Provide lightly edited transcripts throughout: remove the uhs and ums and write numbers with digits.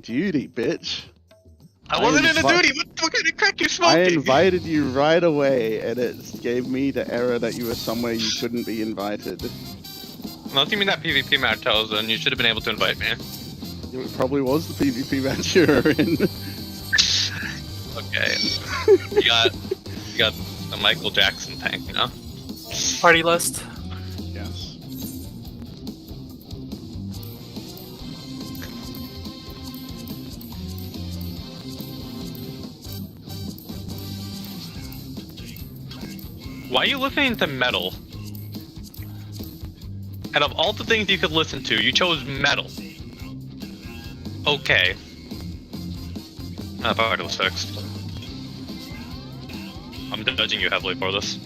Duty, bitch. I wasn't in a duty. What kind of crack you smoking? I invited you right away, and it gave me the error that you were somewhere you couldn't be invited. Unless you mean that PvP match I was in, you should have been able to invite me. It probably was the PvP match you were in. Okay. You got the Michael Jackson tank, you know? Party list. Yes. Why are you listening to metal? Out of all the things you could listen to, you chose metal. Okay. I thought it was fixed. I'm judging you heavily for this.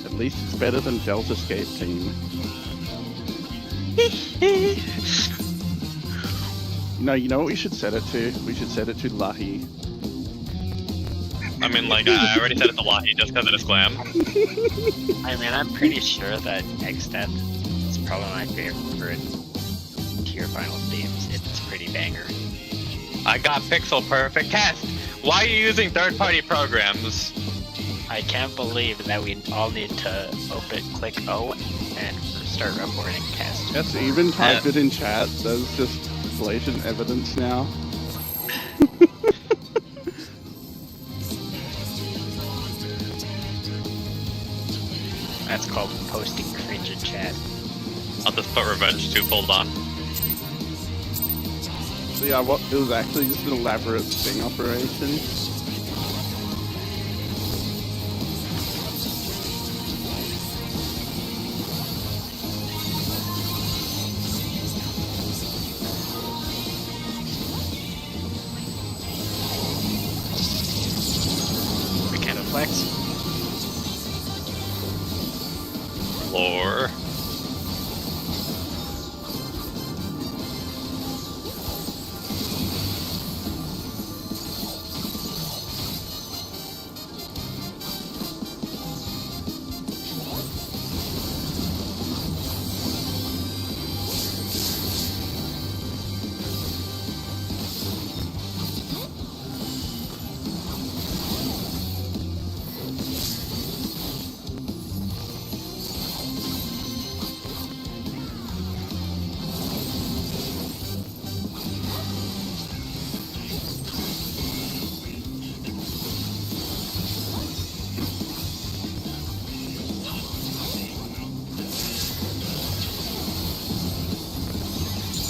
At least it's better than Delta Escape Team. No, you know what we should set it to? We should set it to Lahi. I mean, like, I already said it to Lahi just because it is glam. I mean, I'm pretty sure that X-Step is probably my favorite tier final themes. It's pretty banger. I got pixel perfect cast. Why are you using third-party programs? I can't believe that we all need to click O and start recording cast. Yes, even typed it in chat. There's just blatant evidence now. That's called posting cringe in chat. I'll just put revenge twofold on. So yeah, it was actually just an elaborate sting operation. Mechano flex. Lore.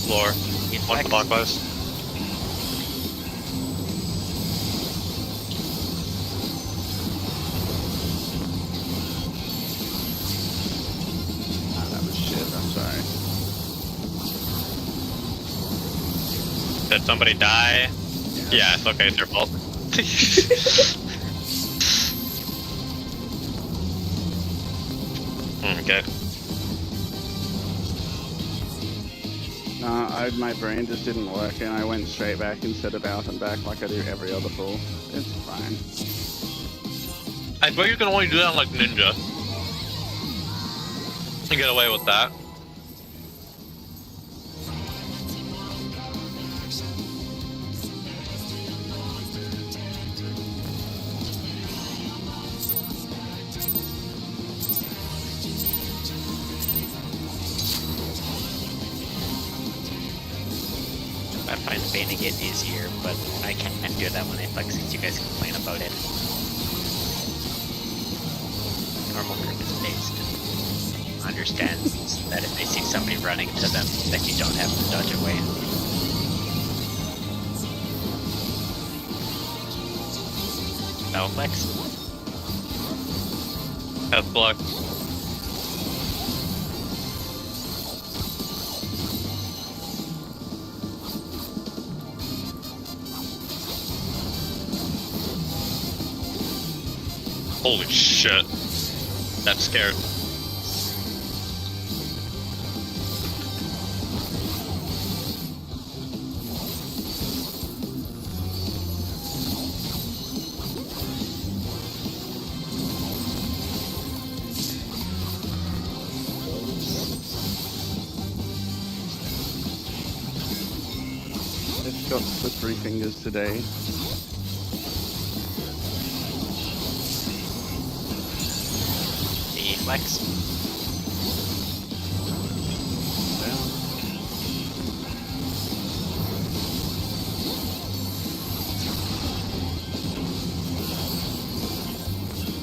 Lore. One clockwise. Ah, that was shit, I'm sorry. Did somebody die? Yeah, it's okay, it's your fault. Okay. Nah, my brain just didn't work and I went straight back and set it out and back like I do every other pull. It's fine. I thought you can only do that on like Ninja. And get away with that. I find banning it easier, but I can't do that when I flex since you guys complain about it. Normal group is based. Understands that if they see somebody running to them, that you don't have to dodge away. Battle flex. That's block. Holy shit. That's scared. It's got slippery fingers today. The flex.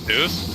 Deuce.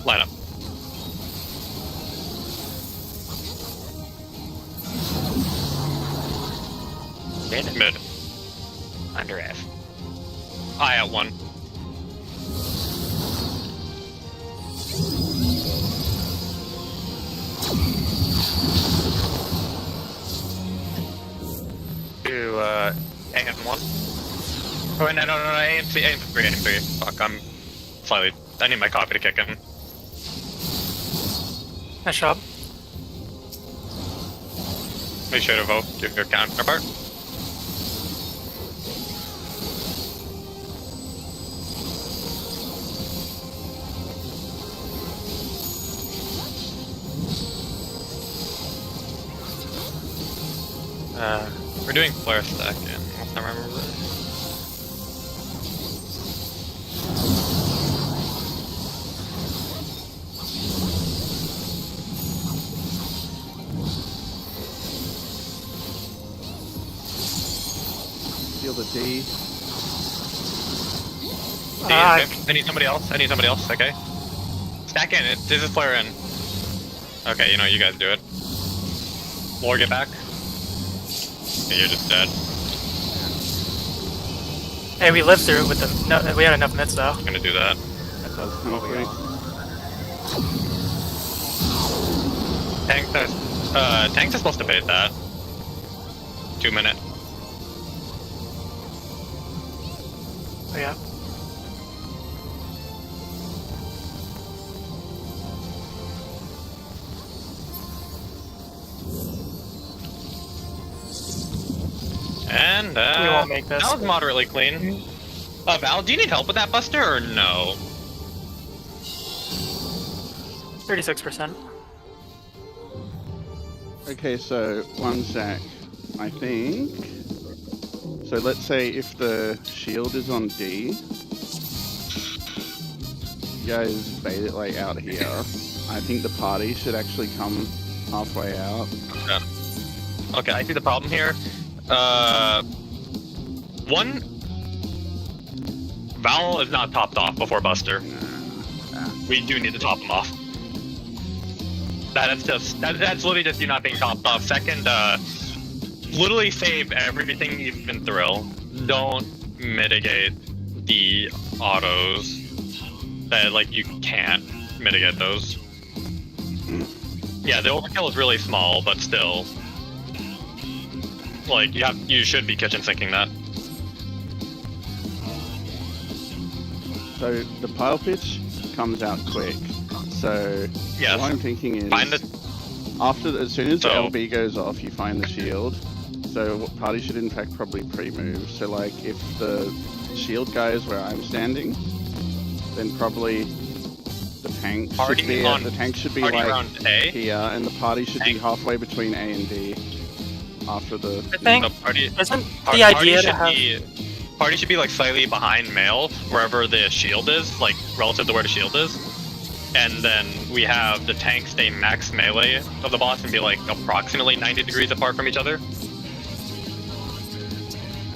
Line up. Mid. Under F. I at 1. To A and 1. Oh wait, no, A and 3, A and 3, A and 3. Fuck, I'm slightly. I need my copy to kick in. Nice job. Make sure to vote your counterpart. We're doing flare stack in. I remember. Feel the D. I need somebody else. Okay. Stack in. This is flare in. Okay, you know, you guys do it. Lore, get back. Yeah, you're just dead. Hey, we lived through it with the. No, we had enough mits though. I'm gonna do that. That does kind of quick. Tanks are supposed to bait that. 2 minute. Oh, yeah. And We won't make this. that was moderately clean. Val, do you need help with that buster or no? 36%. Okay, so one sec. I think. So let's say if the shield is on D, you guys bait it like out here. I think the party should actually come halfway out. Okay, I see the problem here. One, Val is not topped off before Buster. We do need to top him off. That's literally just you not being topped off. Second, literally save everything you've been through. Don't mitigate the autos. That like you can't mitigate those. Yeah, the overkill is really small, but still. Like you should be kitchen sinking that. So the pile pitch comes out quick. So Yes. what I'm thinking is, Find the as soon as the So- LB goes off, you find the shield. So what party should in fact probably pre-move. So like if the shield guy is where I'm standing, then probably the tank Party should be on- the tank should be party like around A. here, and the party should be halfway between A and D. After the I think The party, isn't party the idea to should have be party should be like slightly behind male, wherever the shield is, like relative to where the shield is. and then we have the tank stay max melee of the boss and be like approximately 90 degrees apart from each other.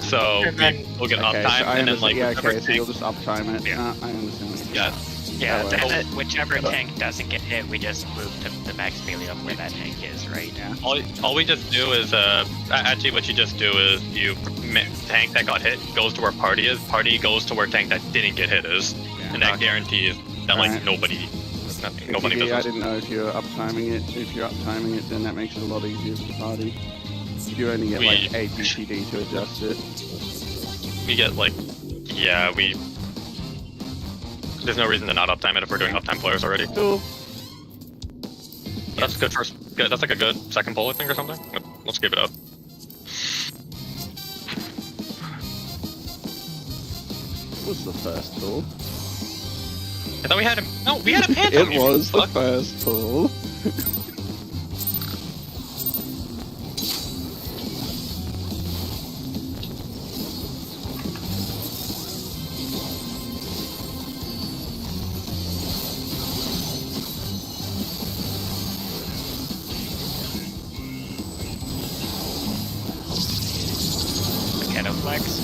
So And then- we'll get Okay, uptime, so I and then understand. like Yeah, whichever okay, so tank- you'll just uptime it. Yeah. I understand. What you're yeah. Yeah, That then whichever tank doesn't get hit, we just move to the max melee of where that tank is, right? Yeah. All we just do is actually what you just do is you tank that got hit goes to where party is. Party goes to where tank that didn't get hit is, Yeah. and that guarantees that like Alright. nobody I misses. didn't know if you're uptiming it. If you're uptiming it, then that makes it a lot easier for the party. You do only get like 8 BTD to adjust it. We get like, yeah, we. There's no reason to not uptime it if we're doing uptime players already. Cool. That's good first. Good. That's like a good second pull, I think, or something. Let's give it up. What was the first pull? I thought we had a we had a phantom. It was the Fuck. first pull. Mechano flex.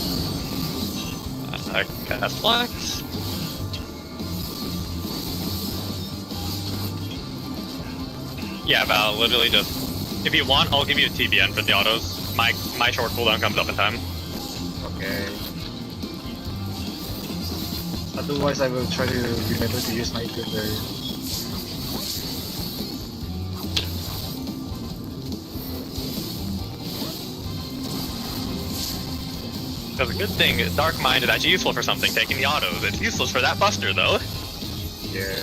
Cast flex. Yeah, Val, literally just. If you want, I'll give you a TBN for the autos. My short cooldown comes up in time. Okay. Otherwise, I will try to remember to use my trigger. That's a good thing. Dark Mind is actually useful for something, taking the autos. It's useless for that buster, though. Yeah.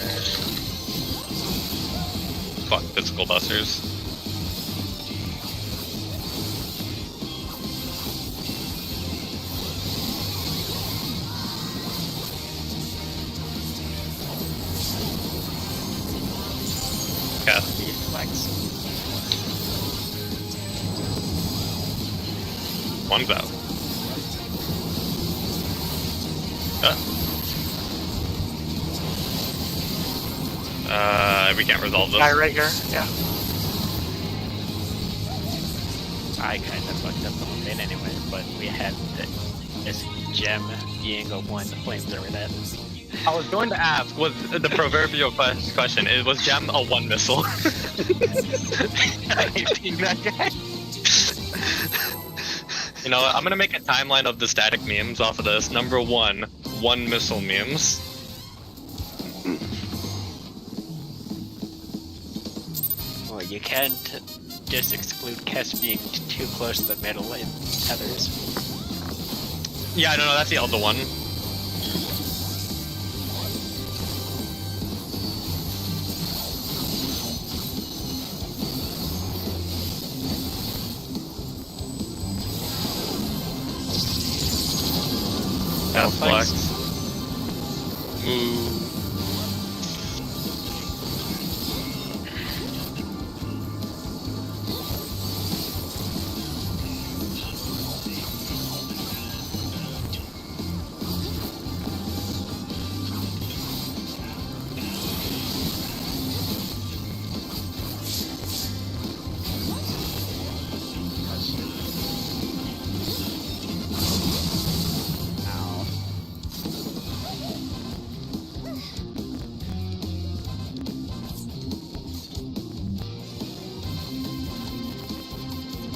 Fuck, physical busters. Cast. Flex. One's out. We can't resolve this. Guy right here. Yeah. I kind of fucked up the whole thing anyway, but we had this gem being a one flamethrower that. I was going to ask, was the proverbial question, was Gem a one missile? Being that guy. You know what, I'm gonna make a timeline of the static memes off of this. Number one missile memes. Well, you can't just exclude Kess being too close to the middle in tethers. Yeah, I don't know, that's the other one. Cast flex. Move.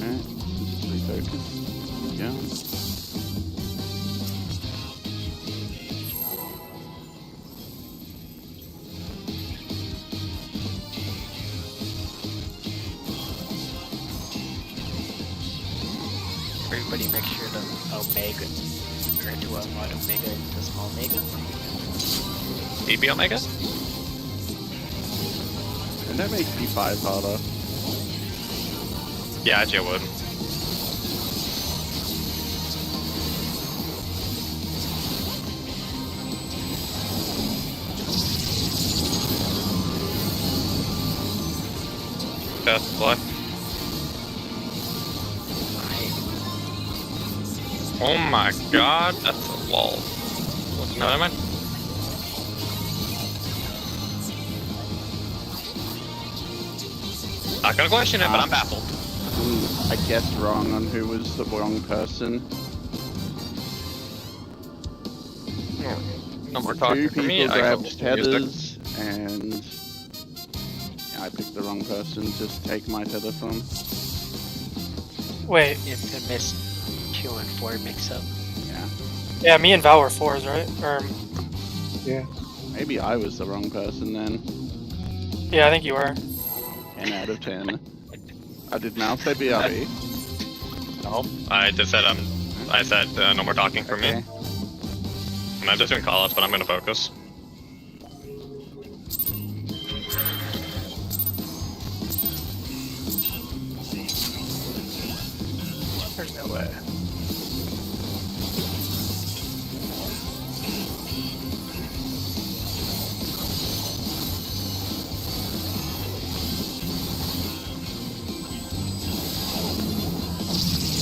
Alright, just refocus. Yeah. Everybody make sure to omega, or to mod omega into small omega. BB Omega? And that makes P5 harder. Yeah, actually I would. Cast flex. Oh my god, that's a wall. No, never mind. Not gonna question it, but I'm baffled. I guessed wrong on who was the wrong person. No more Two talking for me. people I grabbed go music. tethers, and yeah, I picked the wrong person to take my tether from. Wait, Infamous 2 and 4 mix up. Yeah, yeah, me and Val were 4s, right? Or maybe I was the wrong person then. yeah, I think you were. 10 out of 10. I did now say BRB. No, I just said I said no more talking for me. Okay. I'm just doing call-outs, but I'm gonna focus. There's no way.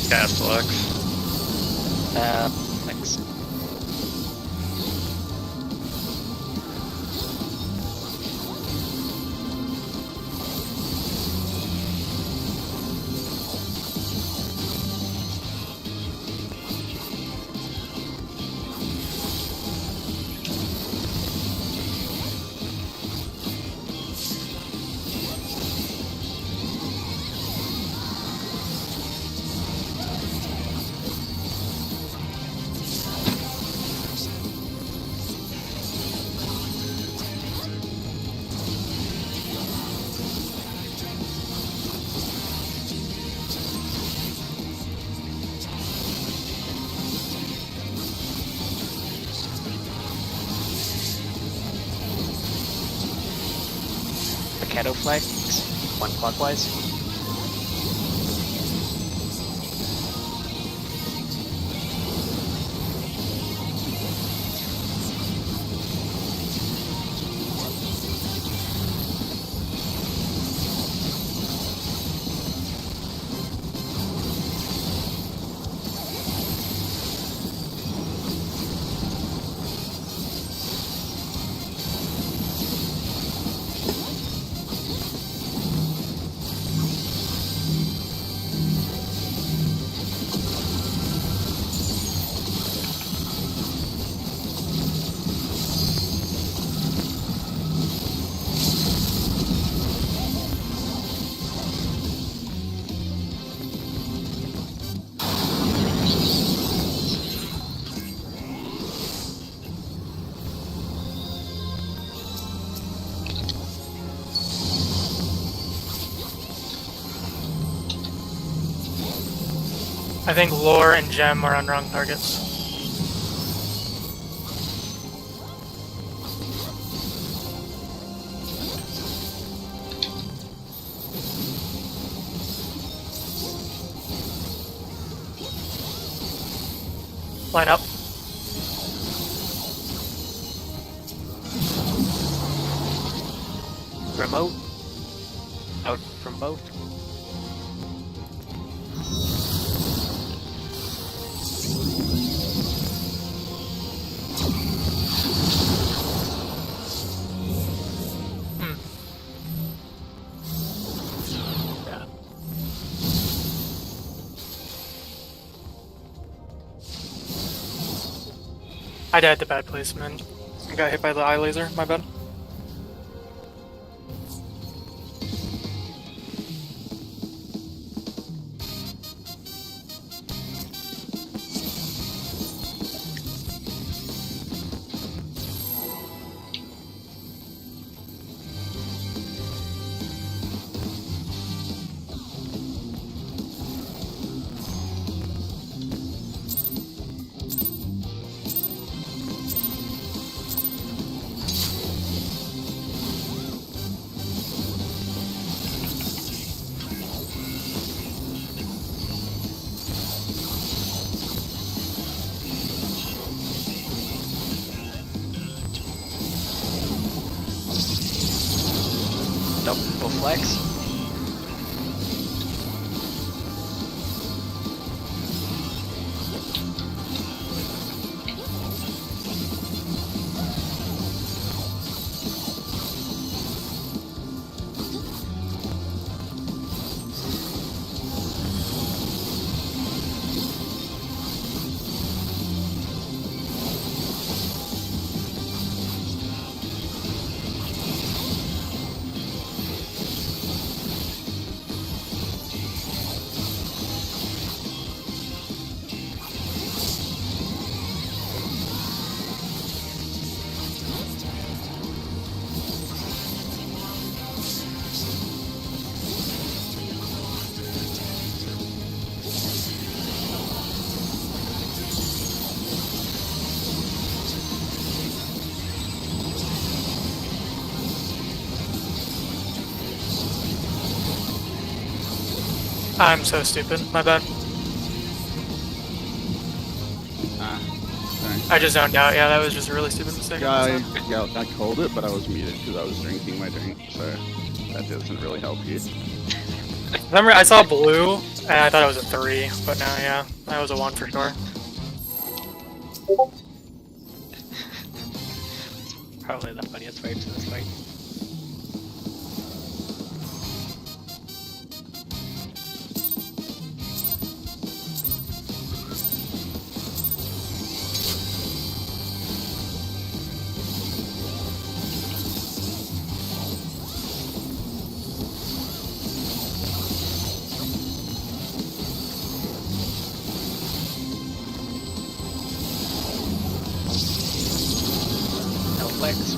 Cast Lux. Thanks. Shadow flags, one clockwise. I think Lore and Gem are on wrong targets. Line up. Remote. Out from both. Yeah. I died to bad placement. I got hit by the eye laser, my bad. Double flex. I'm so stupid. My bad. Sorry. I just zoned out. Yeah, that was just a really stupid mistake. Yeah, I called it, but I was muted because I was drinking my drink, so that doesn't really help you. Remember, I saw blue, and I thought it was a 3, but no, yeah, that was a 1 for sure. Probably the funniest fight to this fight. No flex.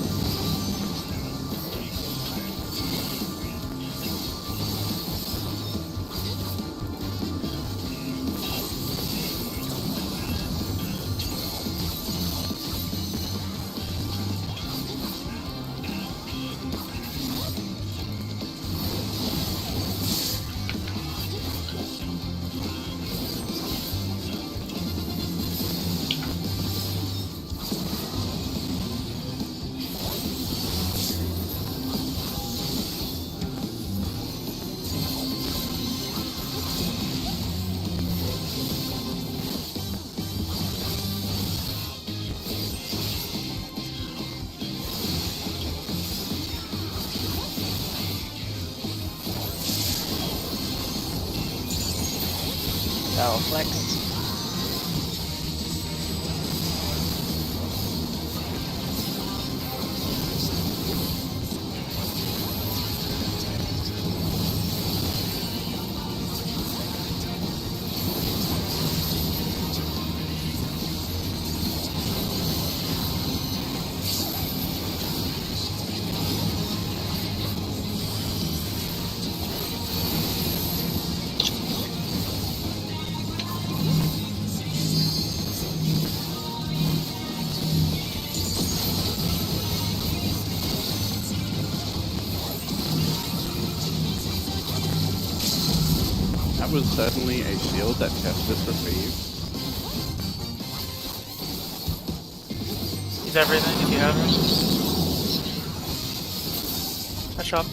Battle flex. That was certainly a shield that Testis received. Use everything if you have it. Nice job.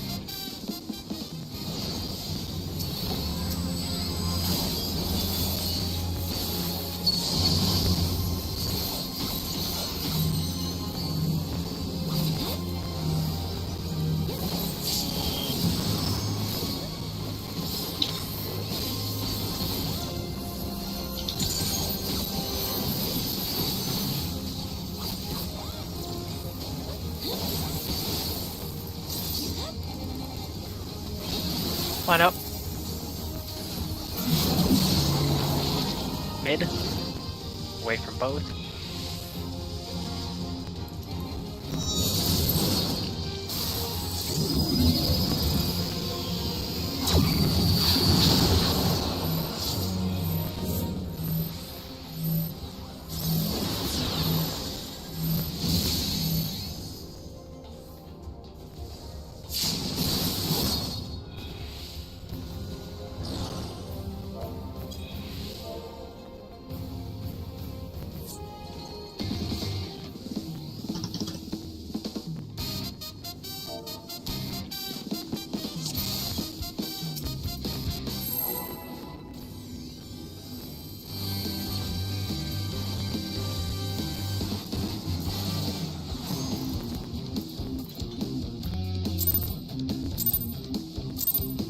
Line up. Mid. Away from both.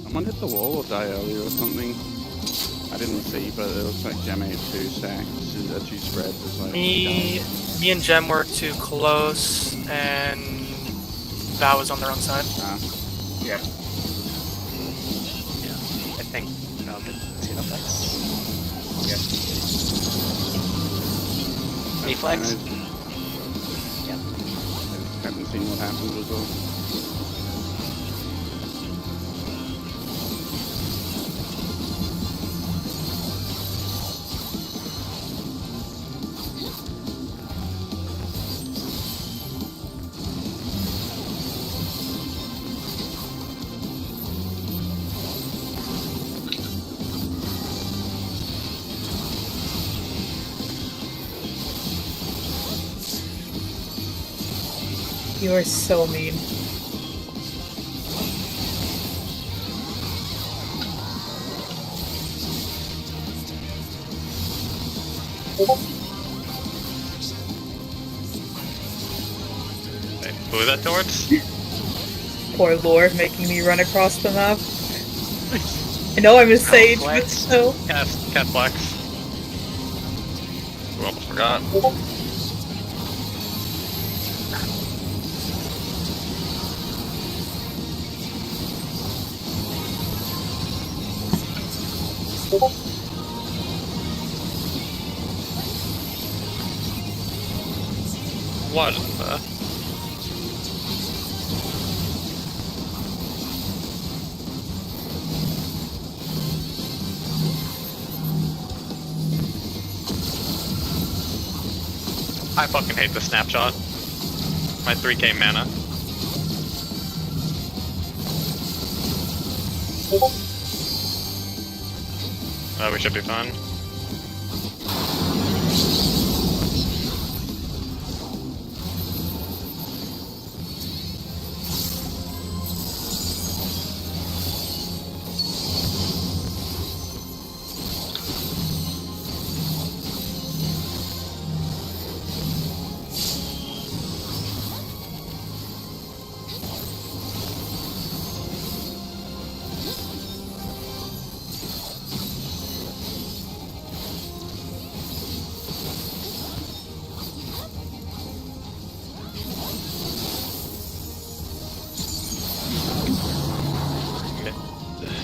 Someone hit the wall or die earlier or something. I didn't see, but it looks like Gem ate 2 stacks. As you spread, there's like... Me and Gem were too close, and that was on their own side. Yeah. Yeah. I think no, didn't see the flex. Yeah. Any flex? I Yeah. just haven't seen what happened as well. You are so mean. Wait, who is that towards? Poor Lore making me run across the map. I know I'm a sage, but Flex. still. Cat flex. Ooh, almost forgot. What in the... I fucking hate this snapshot. My 3k mana. We should be fine.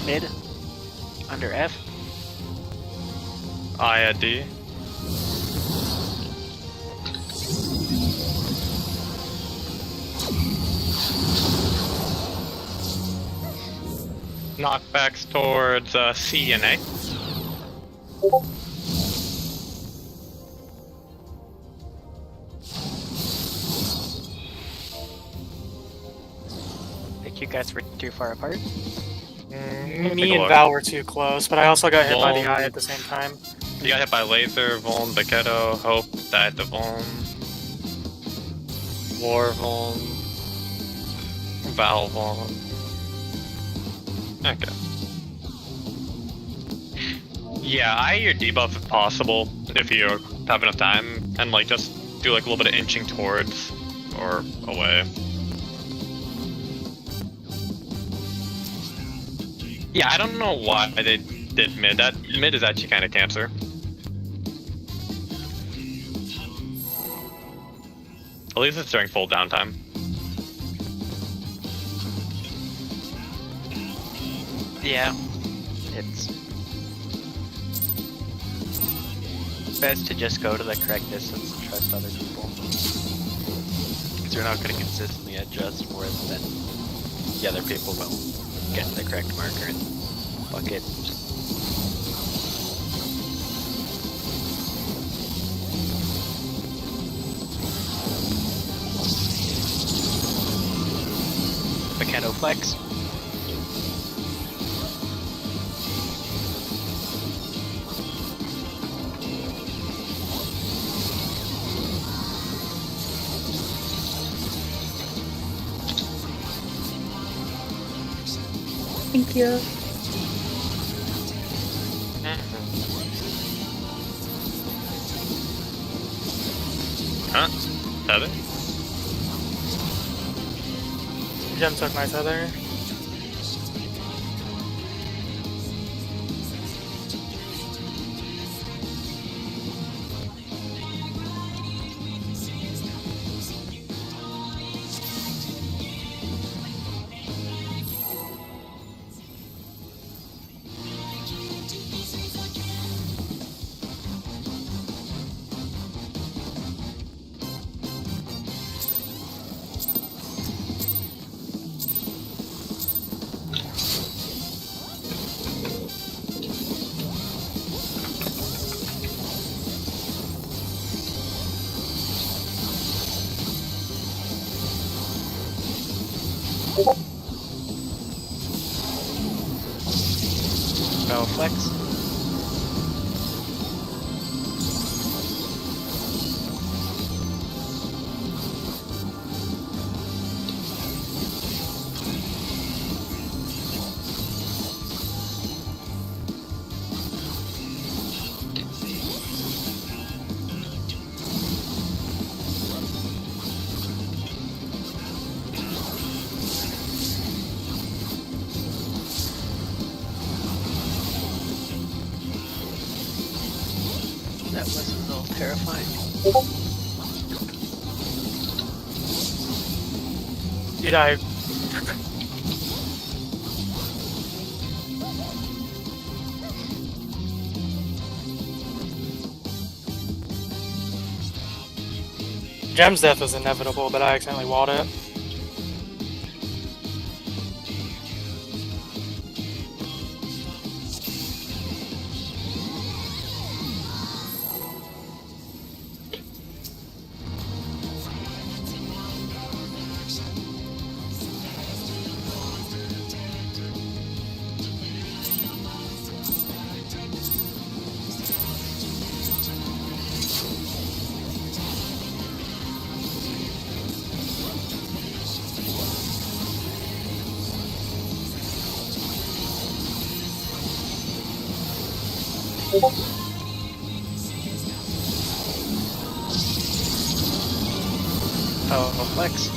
Mid. Under F. I at D. Knockbacks towards C and A. Think you guys were too far apart? Me and Val were too close, but I also got hit by the eye at the same time. You got hit by laser, Vuln, Baketo, Hope, died to Vuln. War Vuln. Val Vuln. Okay. Yeah, I your debuff if possible, if you have enough time, and like just do like a little bit of inching towards or away. Yeah, I don't know why they did mid. That mid is actually kind of cancer. At least it's during full downtime. Yeah. It's best to just go to the correct distance and trust other people. Because you're not going to consistently adjust more than the other people will get the correct marker and bucket. Mechano flex. Thank you. Huh? Tether? Gem took my tether. No flex. That was a little terrifying. Dude, I... Gem's death was inevitable, but I accidentally walled it. Oh, flex.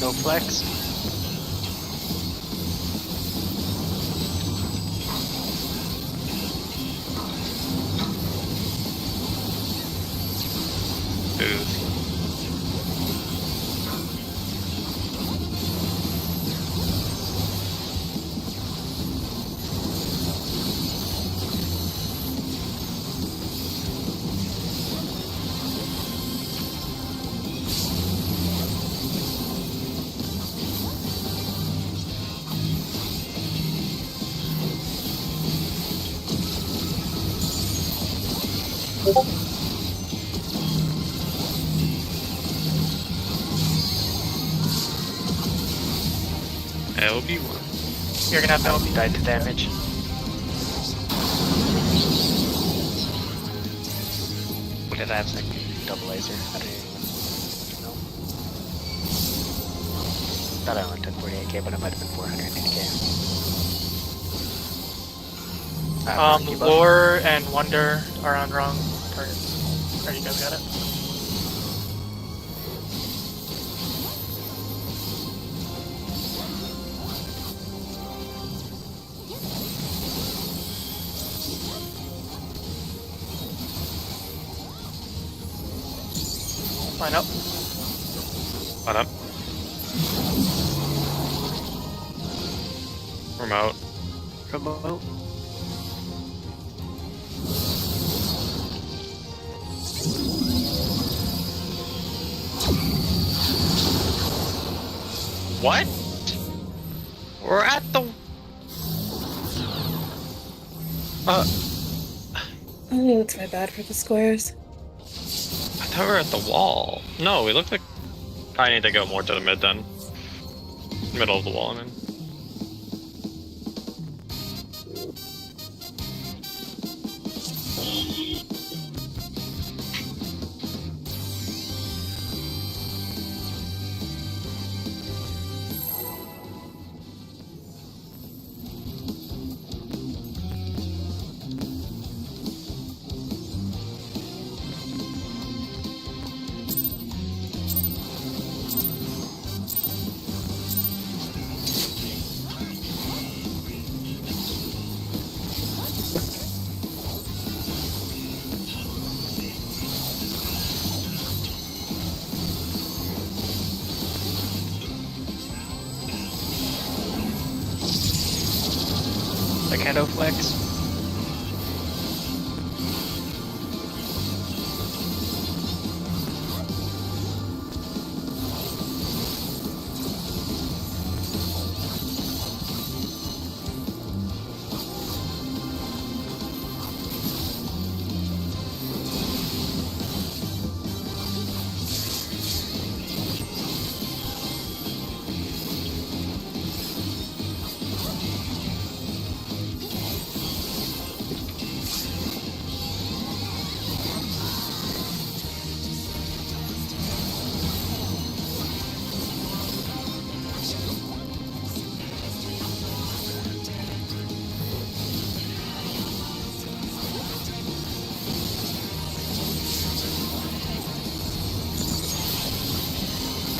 No flex. LB1. You're gonna have to help me. Died to damage. What did I have second? Double laser. I don't even know. Thought I only took 48k, but it might have been 480k. Lore and Wonder are on wrong targets. Alright, you guys got it? Line up. Line up. Remote. Remote. What? We're at the... Oh, it's my bad for the squares. I thought we were at the wall. No, we look like... I need to go more to the mid then. Middle of the wall, I mean. Shadow flex.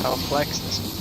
I'll flex this.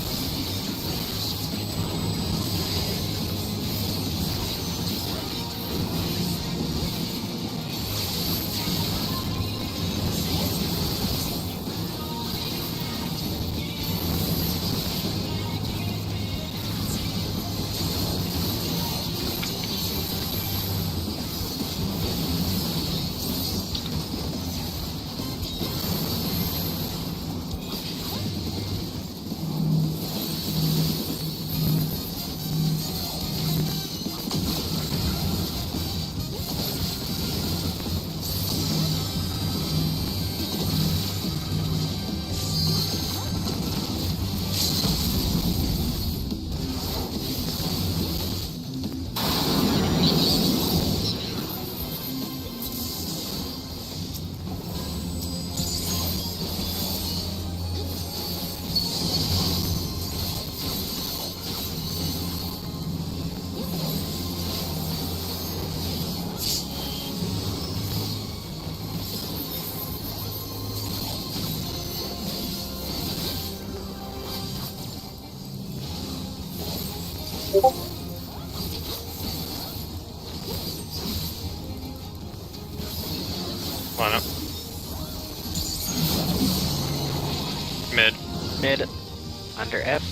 Line up. Mid. Mid. Under F.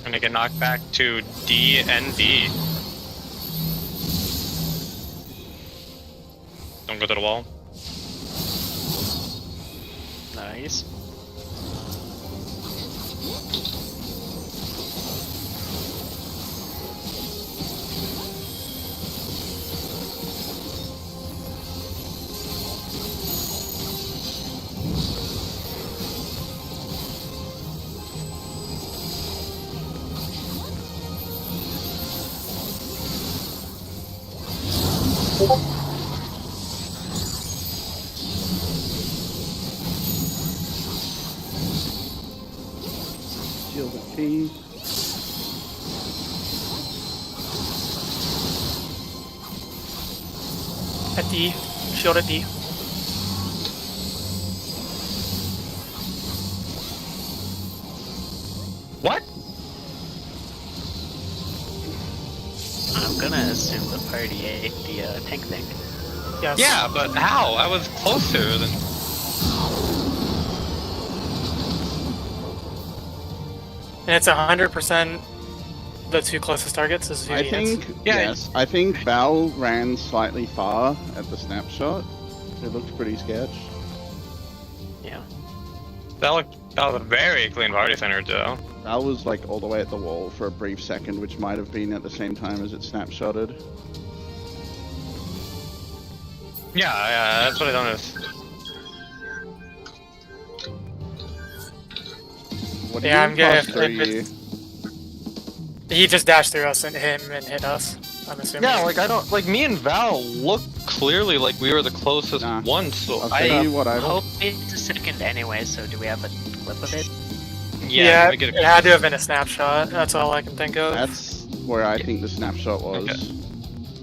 Gonna get knocked back to D and B. Don't go to the wall. Nice. Shield at B. At D. Shield at D. What? I'm gonna assume the party ate the tank thing. Yes. Yeah, but how? I was closer than. And it's 100% the two closest targets is I think, yes, I think Val ran slightly far at the snapshot. It looked pretty sketch. Yeah. That was a very clean party center, though. Val was like all the way at the wall for a brief second, which might have been at the same time as it snapshotted. Yeah, that's what I noticed. What do Yeah, you I'm getting plus three? He just dashed through us and hit him and hit us. I'm assuming. Yeah, like I don't like me and Val look clearly like we were the closest Nah. ones. So I'll tell you what I hope it's a second anyway, so do we have a clip of it? Yeah, we get it had to have been a snapshot. That's all I can think of. That's where I think the snapshot was.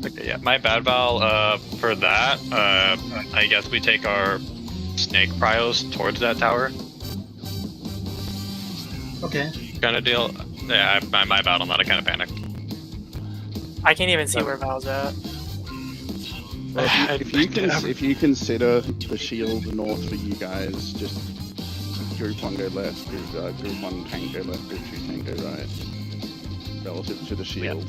Okay, yeah, my bad, Val. For that, I guess we take our snake pryos towards that tower. Okay. Kind of deal. Yeah, my bad on that. I kind of panicked. I can't even see where Val's at. If you consider the shield north for you guys, just group 1 go left, group 1 tank go left, group 2 tank go right, relative to the shield.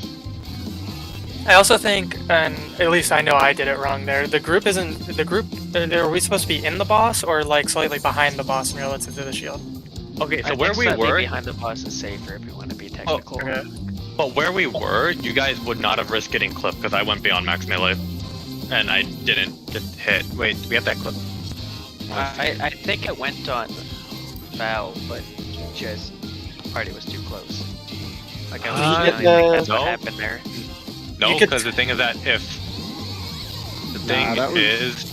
I also think, and at least I know I did it wrong there. The group isn't the group. Are we supposed to be in the boss or like slightly behind the boss relative to the shield? Okay, so I where think we slightly were, behind the boss is safer if you want to be technical. Okay. but where we were, you guys would not have risked getting clipped because I went beyond max melee, and I didn't get hit. Wait, do we have that clip? I think it went on Val, but just the party was too close. Like I think that's no. what happened there. No, You could- because the thing is that if the thing that was- is,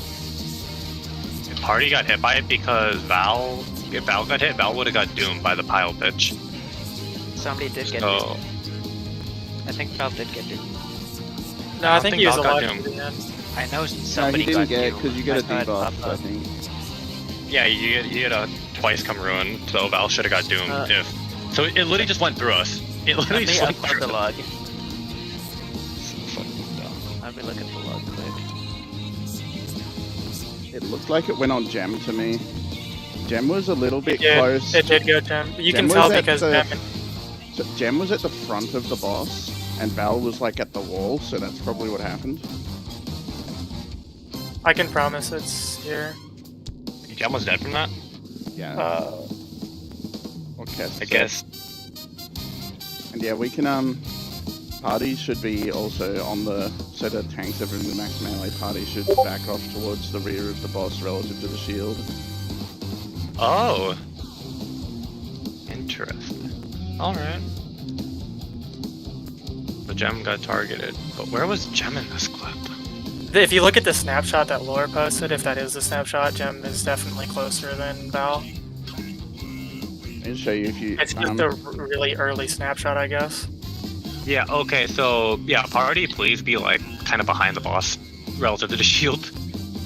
if party got hit by it because if Val got hit, Val would have got doomed by the pile pitch. Somebody did get So I think Val did get doomed. No, I I don't think think he was Val got alive doomed. to the end. I know No, somebody he didn't got get doomed. because you get a I saw it debuff, pop I up. think. Yeah, you had a twice come ruin, so Val should have got doomed if. So it literally just went through us. It Let literally me just went upload through the us. log. Fucking dumb. Let me look at the log quick. It looked like it went on Gem to me. Gem was a little bit Yeah, close. it did go Gem. You Gem can tell was at because the- Gem. So Gem was at the front of the boss, and Val was like at the wall, so that's probably what happened. I can promise it's here. You almost dead from that? Yeah. Or Kess I said. guess. And yeah, we can party should be also on the set of tanks that are in the max melee. Party should back off towards the rear of the boss relative to the shield. Oh. Interesting. Alright. The gem got targeted. But where was Gem in this clip? If you look at the snapshot that Lore posted, if that is the snapshot, Gem is definitely closer than Val. I'll show you if you. It's just a really early snapshot, I guess. Yeah, okay, so yeah, party please be like kind of behind the boss relative to the shield.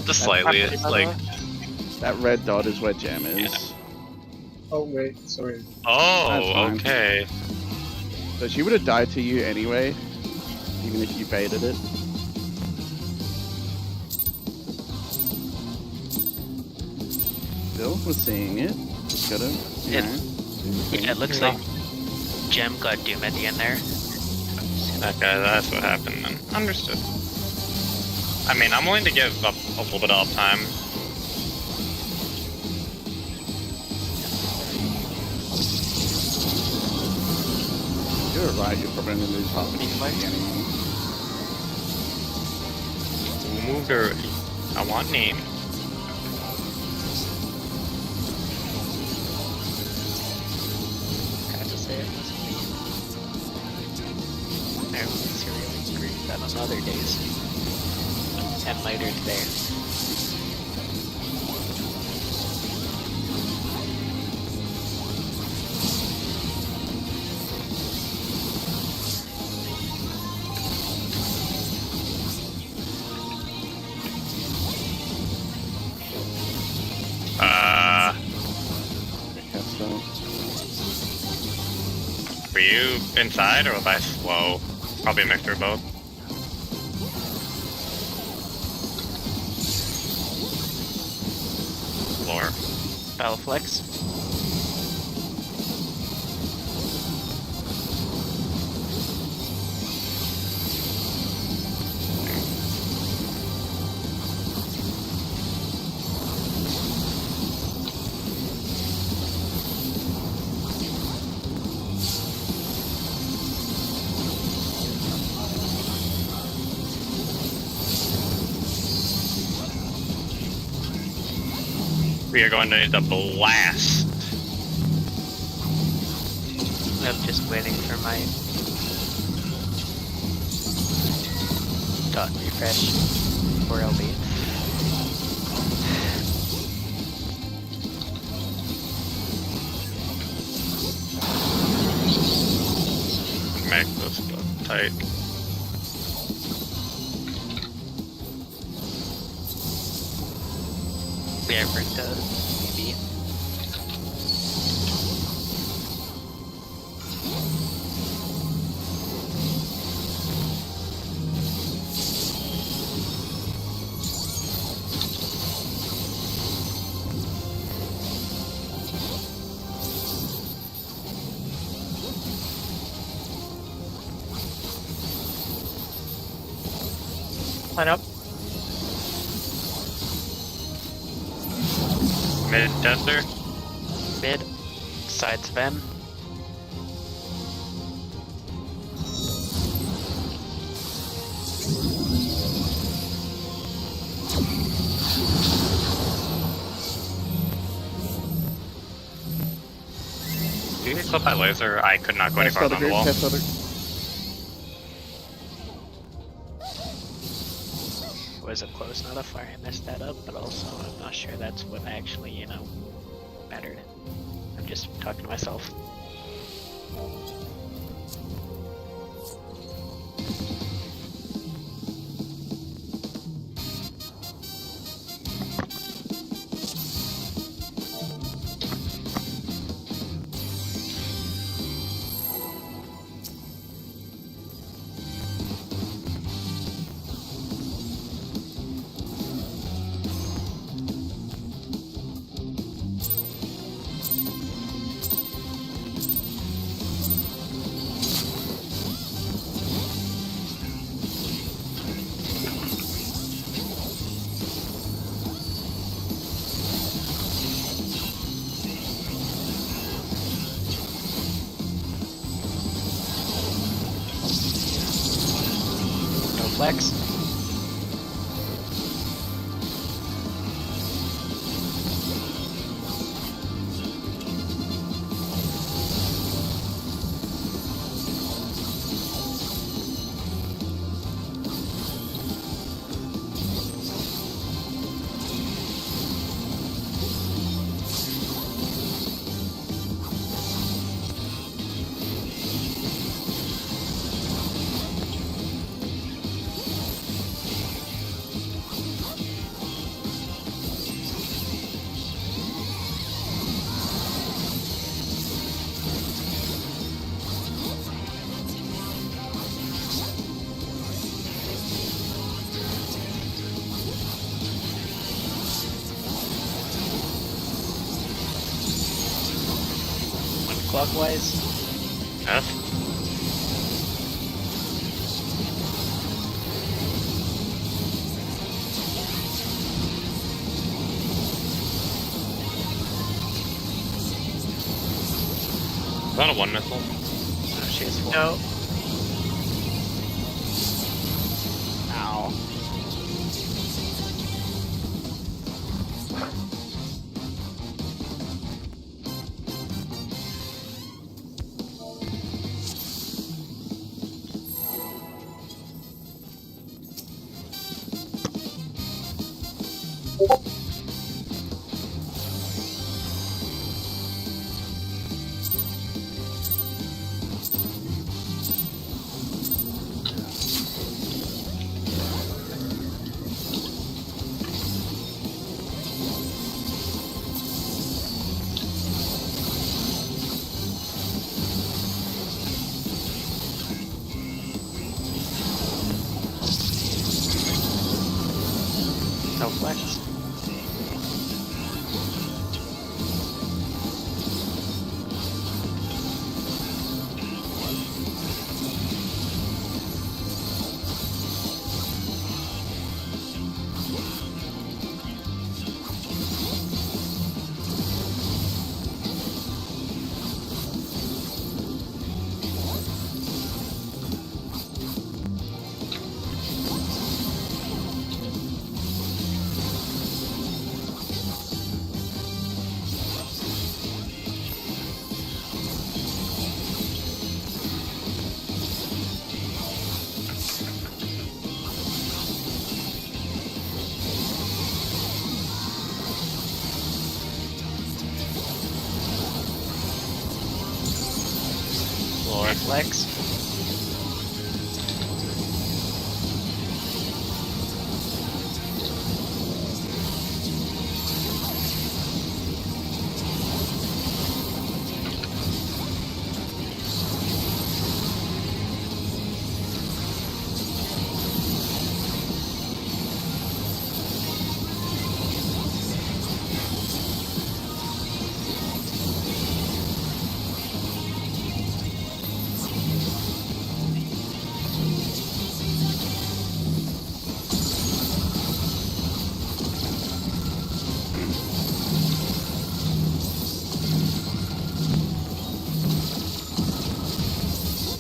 Just slightly. It's like That red dot is where Gem is. Yeah. Oh wait, sorry. oh, That's fine. okay. So she would have died to you anyway, even if you baited it. Still, we're seeing it. Just gotta, you It- know, do the thing. Yeah, it looks like Gem got doom at the end there. Okay, that's what happened then. Understood. I mean, I'm willing to give up a little bit of time. You're right, you're probably gonna lose half of the anyway. Who moved early? I want name. Kind of say it wasn't me. I was serially screwed that on other days. And later today. So, Were you inside or was I slow? Probably a mixture of both. Lore. Battleflex. We are going to need to blast. I'm just waiting for my dot refresh for LB. Make this stuff tight. Yeah, for BB. Line up. Mid tester. Mid. Side spam. Do you clip that laser? I could not go any test farther other on the group, wall. test other. Was a close nullifier. I messed that up, but also I'm not sure that's what actually, mattered. I'm just talking to myself. flex. Clockwise. F. Is that a 1 missile? Oh, she has 4. No. Ow. No flex. Floor. Flex.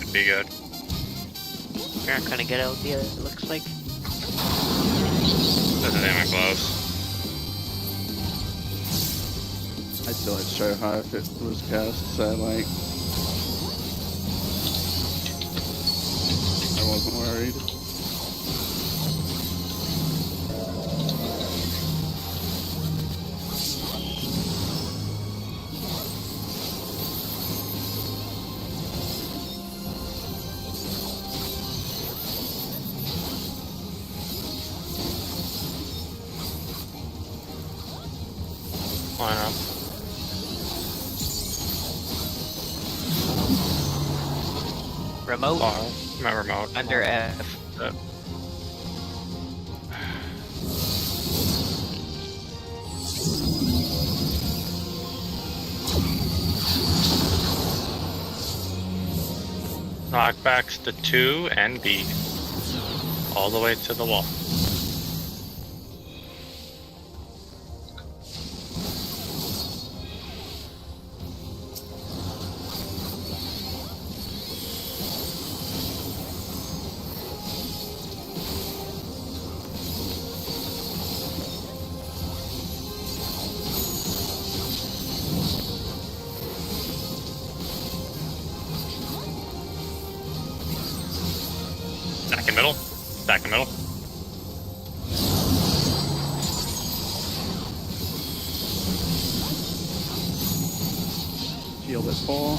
Could be good. We're not gonna get LD, it looks like. Doesn't even close. I'd still hit show high if it was cast, so like I wasn't worried. Line up. Remote. Far. My remote. Under F. Knockbacks to 2 and B. All the way to the wall. Stack in middle. Stack in middle. Shield at 4.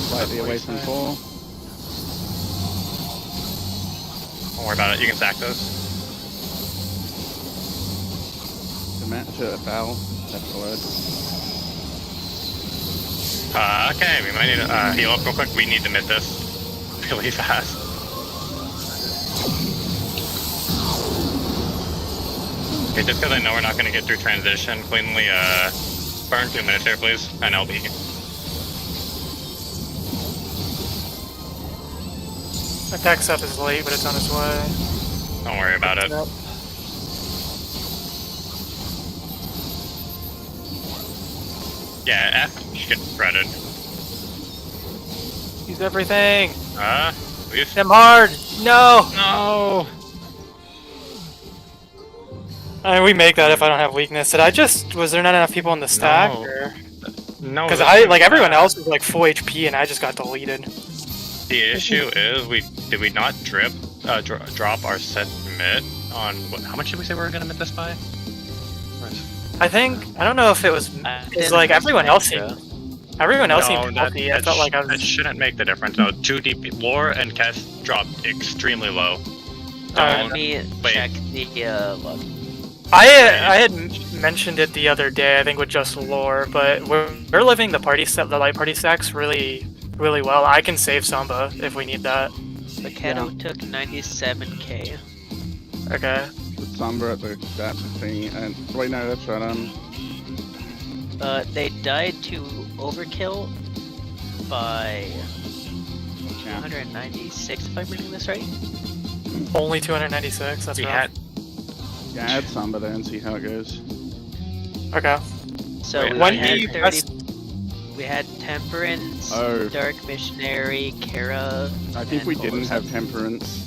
Slightly away from 4. Don't worry about it. You can stack those. To foul. That's the word. Okay, we might need to heal up real quick. We need to mid this really fast. Okay, just because I know we're not going to get through transition cleanly, burn 2 minutes here, please, and LB. Attack stuff is late, but it's on its way. Don't worry about it. Yep. Yeah, F should get shredded. Use everything. Please. Hit him hard. No. No. I mean, we make that if I don't have weakness. Was there not enough people in the stack? No. Or? No. Because everyone else was like full HP and I just got deleted. The issue is did we not drop our set mid on how much did we say we were gonna mid this by? I don't know if it was, because like everyone else seemed healthy. I felt like I was. That shouldn't make the difference. No, 2 DP. Lore and Kess dropped extremely low. Let me check the log. I had mentioned it the other day, I think with just lore, but we're living the light party stacks really well. I can save Samba if we need that. The Keto took 97k. Okay. Put Sombra at that thing, and wait, no, that's right. They died to overkill by 296, if I'm reading this right. Only 296. That's right. Yeah, add Samba there and see how it goes. Okay. So wait, when do you we had Temperance, Oh. Dark Missionary, Kara. I think we didn't have Temperance.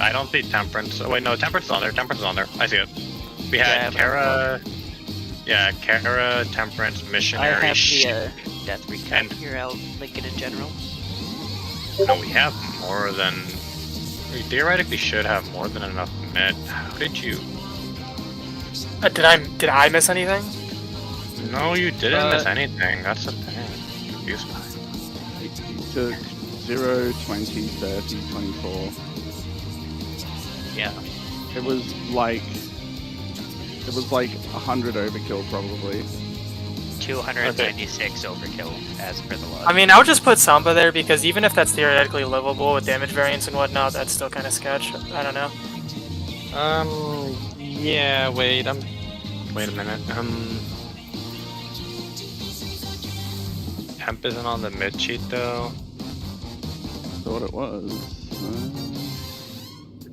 I don't see Temperance. Oh wait, no, Temperance is on there. Temperance is on there. I see it. We had Kara. Yeah, Kara, Temperance, Missionary. I have the Death Recap here. I'll link it in general. No, we have more than. We theoretically should have more than enough mid. How did you? Did I miss anything? No, you didn't miss anything. That's the thing. Confused by. You took 0, 20, 30, 24. Yeah. It was like 100 overkill probably. 296 overkill as per the log. I mean, I'll just put Samba there because even if that's theoretically livable with damage variance and whatnot, that's still kind of sketch. I don't know. Yeah. Wait. Wait a minute. Temp isn't on the mid cheat though. Thought it was.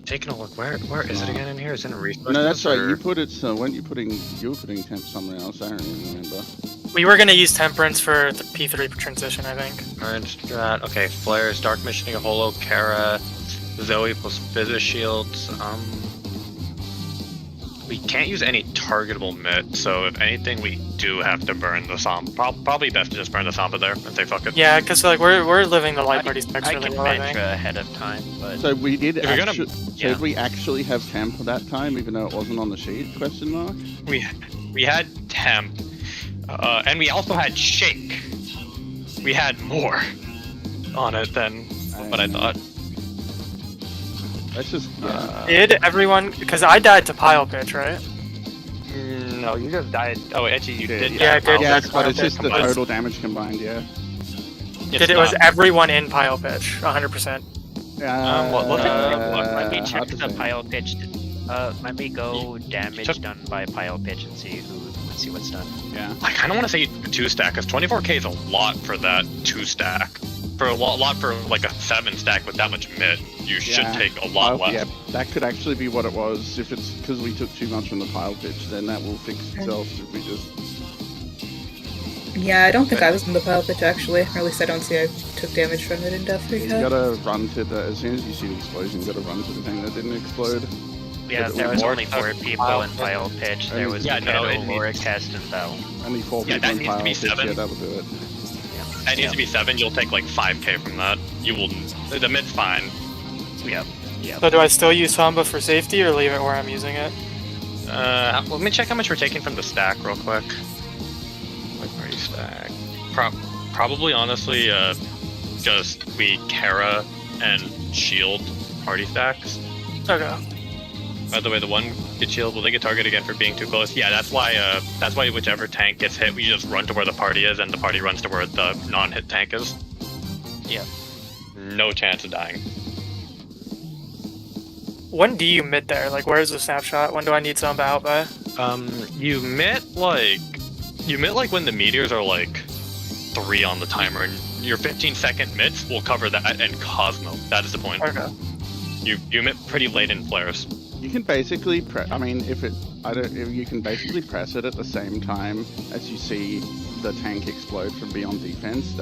Taking a look. Where is it again in here? Is it in resources? No, that's right. or- You put it. So when you were putting temp somewhere else. I don't even remember. We were gonna use Temperance for the P3 transition, I think. Orange Strat. Okay, Flares, Dark Missioning, Holo, Kara, Zoe plus Fizz Shields. We can't use any targetable mid, so if anything, we do have to burn the Samba. Probably best to just burn the Samba there and say fuck it. Yeah, because like we're living the light party stacks I really can well, I think. Metra ahead of time, but So we did. If you're gonna- So did we actually have temp at that time, even though it wasn't on the sheet? Question mark. We had Temp, and we also had Shake. We had more on it than what I thought. That's just. Did everyone? Because I died to pile pitch, right? No, you just died. Oh, actually, you did. Yeah, I did. Yes, That's but it's fine. just the total damage combined. Yeah. Was everyone in pile pitch? 100%. let me check hard to the say. pile pitch. Let me go damage done by pile pitch and see what's done. Yeah. I kind of want to say 2 stack, because 24k is a lot for that 2 stack. For a lot for like a 7 stack with that much mid, you should take a lot less. Yeah, that could actually be what it was. If it's because we took too much from the pile pitch, then that will fix itself if we just. Yeah, I don't think I was in the pile pitch actually, or at least I don't see I took damage from it in Death You Recap. gotta run to the. As soon as you see the explosion, you gotta run to the thing that didn't explode. Yeah, But there was more- only 4 people in Pile Pitch. There was Yeah, no, Kettle, it needs- Loricast, and Bell. Only 4 Yeah, people that in needs to pile be pitch, 7. Yeah, that'll do it. That needs to be 7. You'll take like 5k from that. You will. The mid's fine. Yep. Yep. So do I still use Samba for safety or leave it where I'm using it? Let me check how much we're taking from the stack real quick. Like party stack. Probably honestly, just we Kara and shield party stacks. Okay. By the way, the one gets shield. Will they get targeted again for being too close? Yeah, that's why whichever tank gets hit, we just run to where the party is, and the party runs to where the non-hit tank is. Yep. No chance of dying. When do you mid there? Like, where's the snapshot? When do I need Samba out by? You mit like when the meteors are like 3 on the timer, and your 15-second mits will cover that and Cosmo. That is the point. Okay. You mit pretty late in flares. You can basically I mean, if you can basically press it at the same time as you see the tank explode from beyond defense.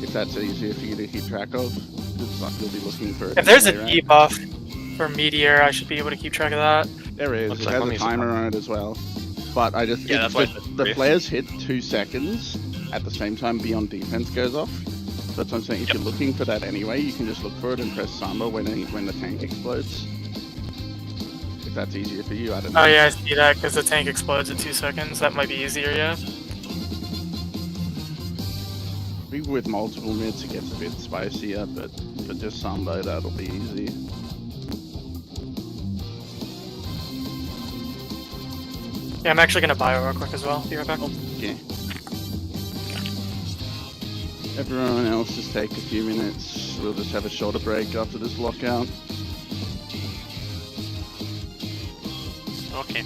If that's easier for you to keep track of, it's like you'll be looking for it. If there's a anyway, right? debuff for Meteor, I should be able to keep track of that. There is. Looks It like has let a me see. timer on it as well. But I just Yeah, that's why the flares hit 2 seconds at the same time beyond defense goes off. So that's what I'm saying. If Yep. you're looking for that anyway, you can just look for it and press Samba when the tank explodes. If that's easier for you, I don't know. Oh yeah, I see that because the tank explodes in 2 seconds. That might be easier, yeah. Maybe with multiple mids it gets a bit spicier, but for just Samba that'll be easy. Yeah, I'm actually gonna bio real quick as well. Be right back. Okay. Everyone else just take a few minutes. We'll just have a shorter break after this lockout. Okay.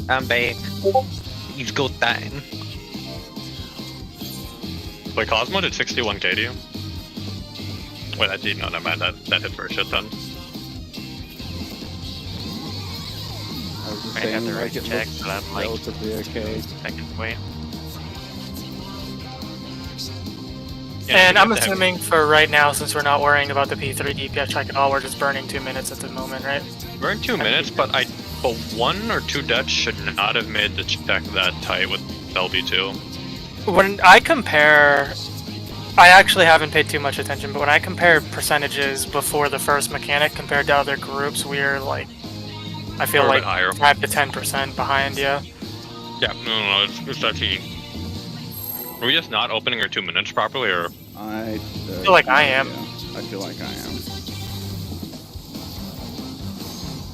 I'm back. You've got that. Wait, Cosmo did 61k to you? Wait, that did not. Never mind. That hit for a shit ton. I was just I have saying the like right it check, looks but I'm like relatively okay. seconds away. Yeah, And you I'm have to have- assuming for right now, since we're not worrying about the P3 DPS check at all, we're just burning 2 minutes at the moment, right? We're in 2 minutes, but 1 or 2 Dutch should not have made the check that tight with LB2. When I compare, I actually haven't paid too much attention, but when I compare percentages before the first mechanic compared to other groups, we're like, I feel We're a like bit higher. 5 to 10% behind, yeah. Yeah, no, it's actually. Are we just not opening our 2 minutes properly, or? I feel like I am. Yeah, I feel like I am.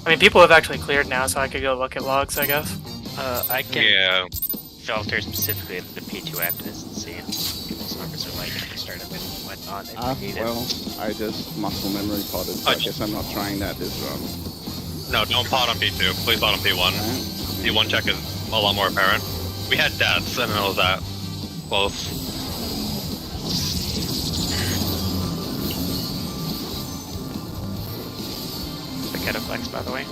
I mean, people have actually cleared now, so I could go look at logs, I guess. I can Yeah. filter specifically the P2 after this and see what people's numbers are like at the start of it and whatnot if we need Well, I just muscle memory potted, so I guess I'm not trying that this run. No, don't pot on P2. Please pot on P1. Right? P1 check is a lot more apparent. We had deaths, and it was that close. the Ketoflex, by the way.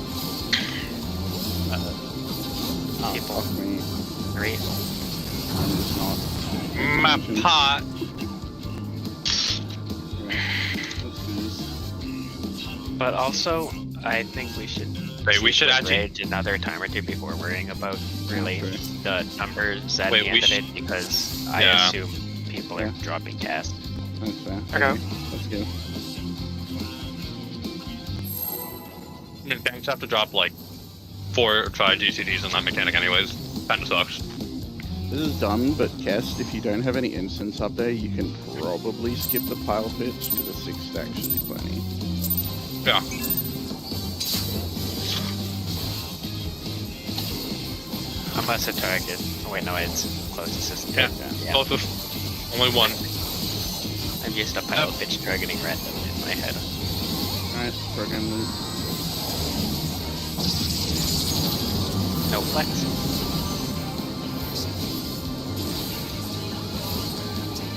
Oh, People. fuck me. 3. I'm just not. My pot. But also, I think we should Wait, we should actually. rage another time or two before worrying about really Okay. the numbers at Wait, the we end of sh- it, because I Yeah. assume people are Yeah. dropping cast. That's fair. Okay. Let's go. Tanks have to drop like 4 or 5 GCDs on that mechanic, anyways. Kinda sucks. This is dumb, but Kest, if you don't have any instants up there, you can probably skip the pile pitch because a 6 stack should be plenty. Yeah. Unless a target. Oh wait, no, it's closest system. Yeah. Closest. Only one. I've used a pile pitch targeting random in my head. Alright, program loop. No flex.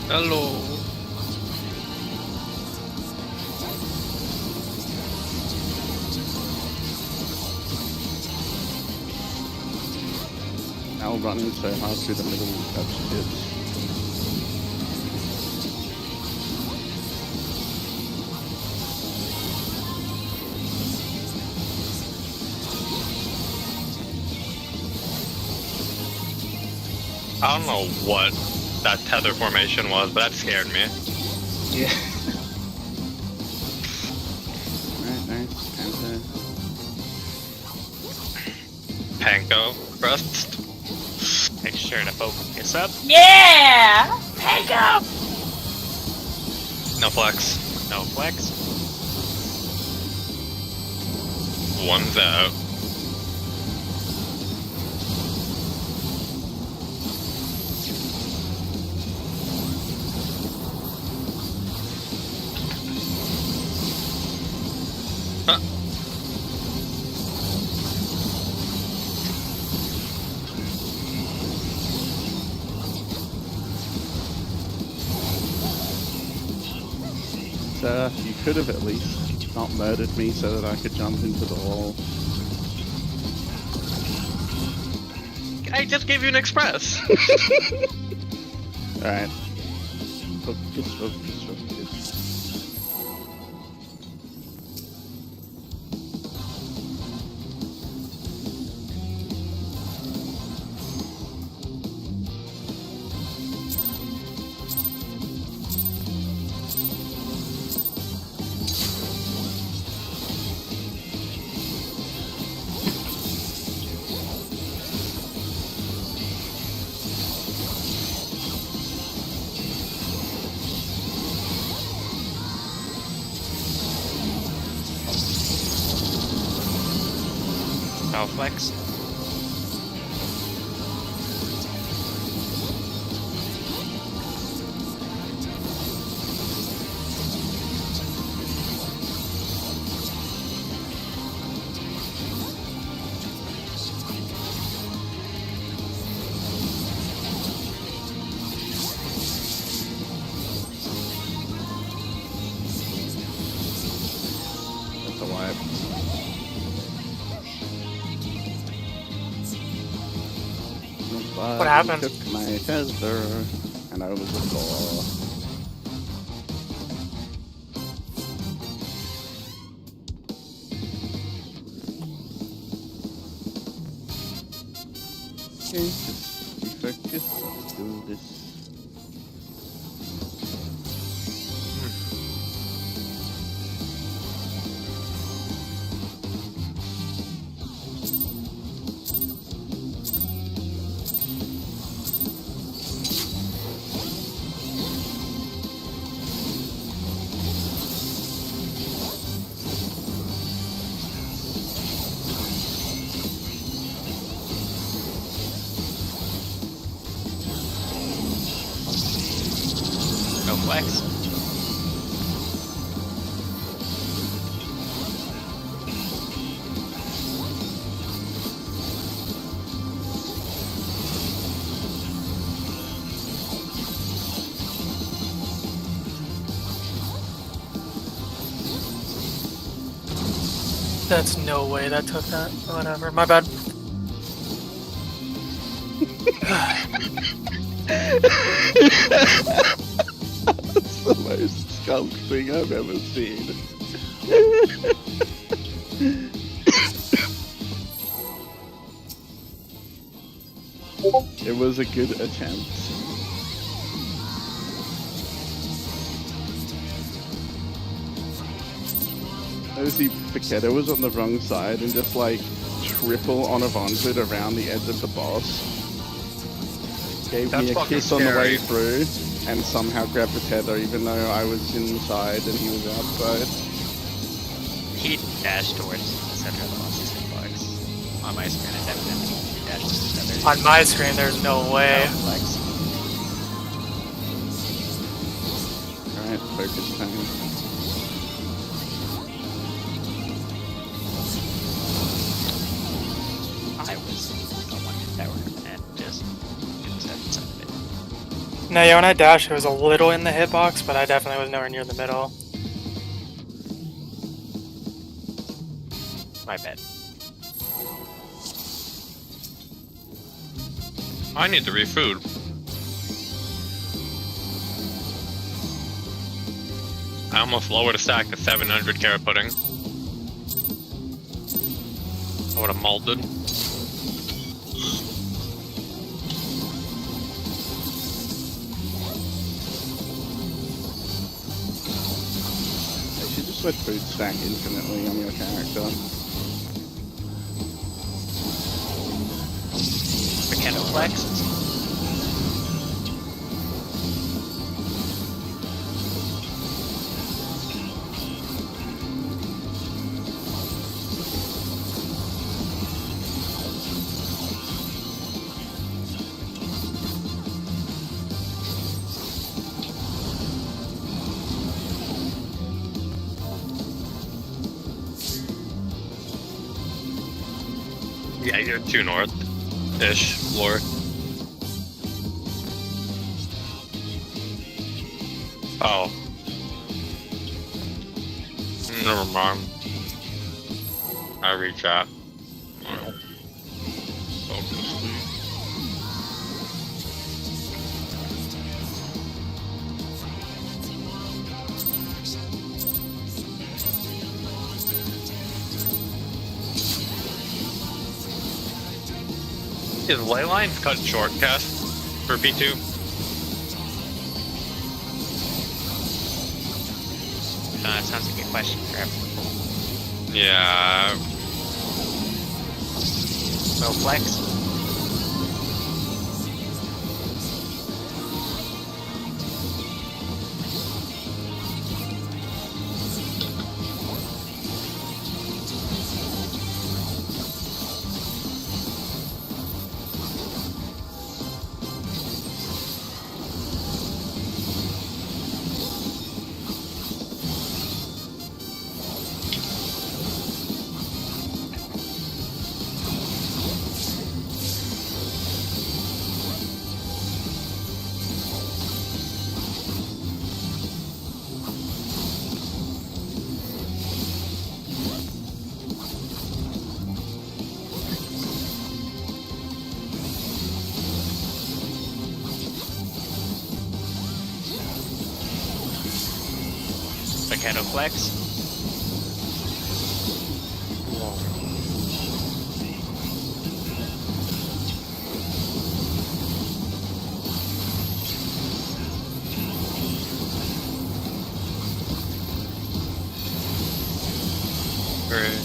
Hello. Now running so hard through the middle of touch tips. I don't know what that tether formation was, but that scared me. Yeah. Alright, nice. Panther. Panko crust. Make sure to focus up. Yeah! Pick up! No flex. No flex. One's out. Huh. Sir, you could have at least not murdered me so that I could jump into the wall. I just gave you an express. Alright. Focus, focus, focus. No flex. That's a wipe. What happened? Took my tether, and I was a floor. Okay, just be focused. Let's do this. flex. That's no way that took that. Whatever. My bad. That's the most skunk thing I've ever seen. It was a good attempt. Notice Paqueta was on the wrong side and just like triple on a vaunted around the edge of the boss. Gave me a kiss on the way through and somehow grabbed the tether even though I was inside and he was outside. He dashed towards the center of the boss's hitbox. On my screen, it definitely dashed to the center. On my screen, there's no way. Flex. Alright, focus time. I was on one tower and just didn't step inside of it. No, yeah, when I dashed, it was a little in the hitbox, but I definitely was nowhere near the middle. My bad. I need to refood. I almost lowered a stack to 700 carrot pudding. I would have molded. You should just let food stack infinitely on your character. Mechano flex. Yeah, you're 2 north-ish, Lord. Oh. Never mind. I reach out. Well, obviously. Is ley lines cut short, Cass, for P2? That sounds like a question for everyone. Yeah. No flex. Mechano flex. Great.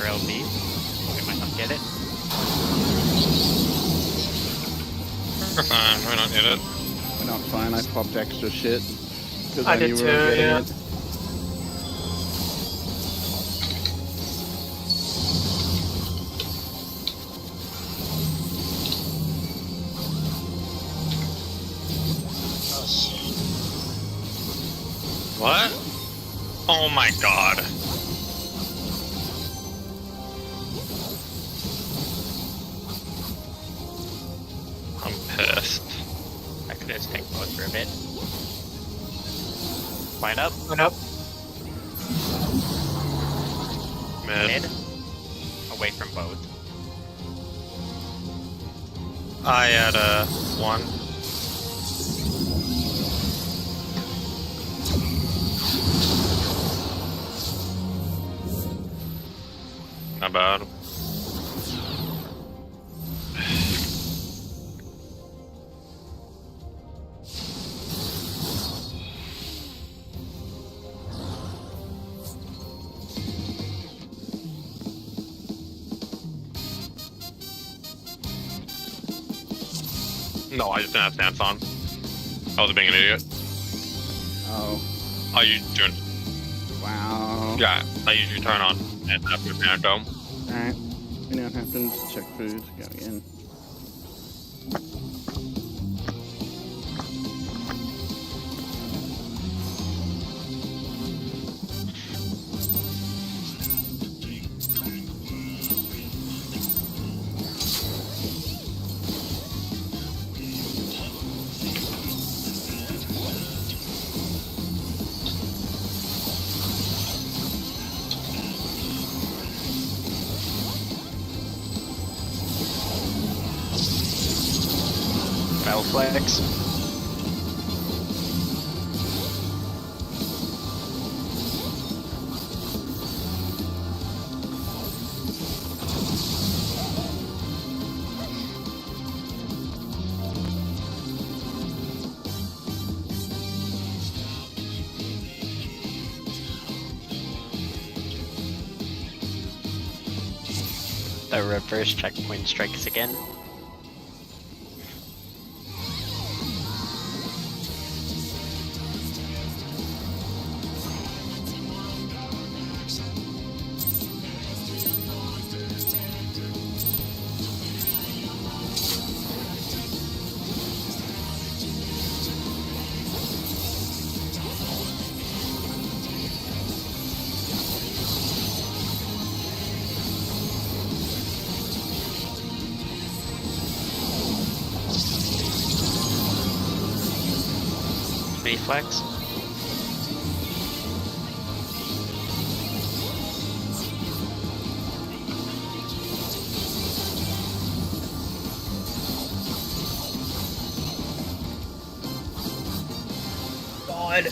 LB. We might not get it. We're fine. We don't need it. We're not fine. I popped extra shit. 'Cause I knew did we were too, getting yeah. it. What? Oh my god. I'm pissed. I could just take both for a bit. Line up. Went up. Mid. Mid. Away from both. I had a 1. Not bad. No, I just didn't have stance on. I was being an idiot. Oh, I usually turn. wow. Yeah, I usually turn on and after Phantom. Alright. You know what happens? Check food. Go again. Battle flex. The reverse checkpoint strikes again. Reflex. God.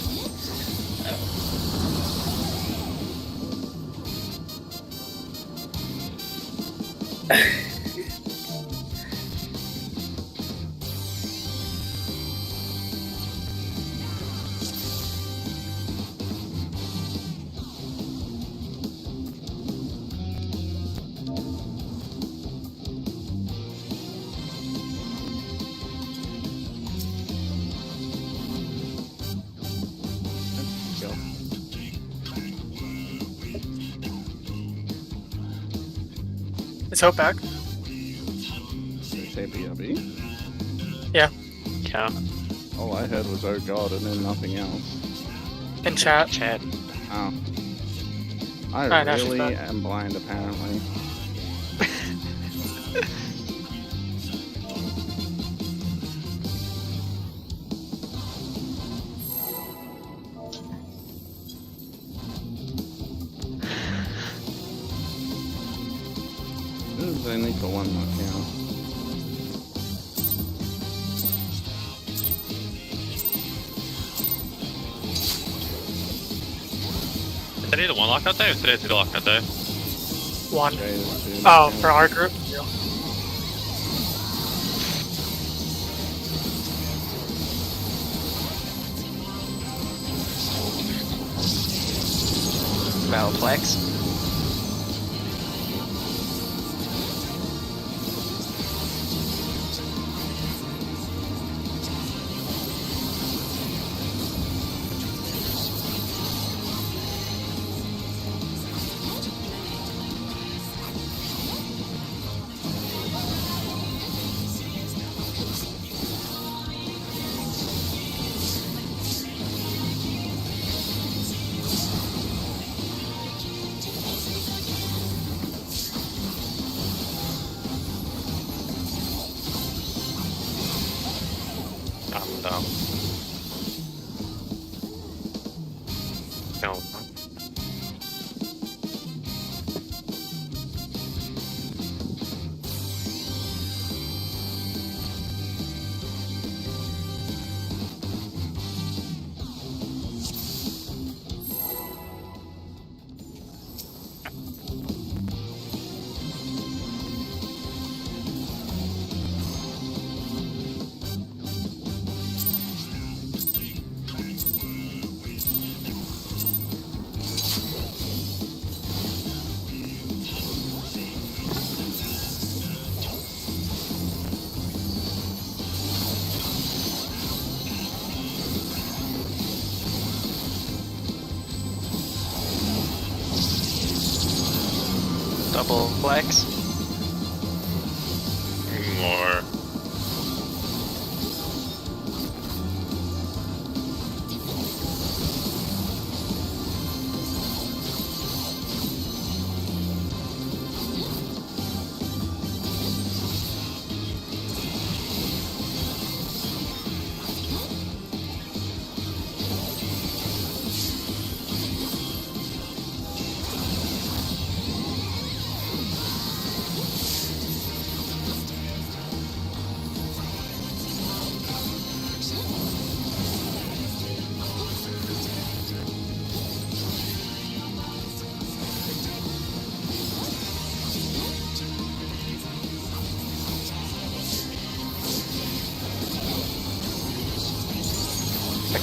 Let's go. Is Hope back? Did you say BRB? Yeah. Yeah. All I heard was oh god and then nothing else. In chat. Chat. Oh. I Alright, now she's really back. am blind apparently. This is only for one knockout. Is today the 1 lockout day or today's the lockout day? One. Okay, there's two Oh, knockouts. for our group? Battle flex. No. Double flex. More.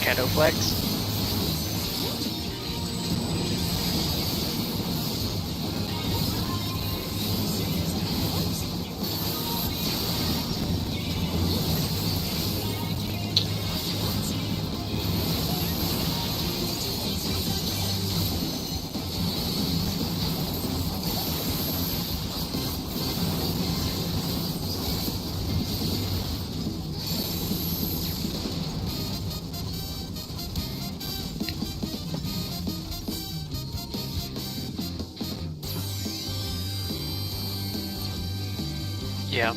Keto flex. Yeah.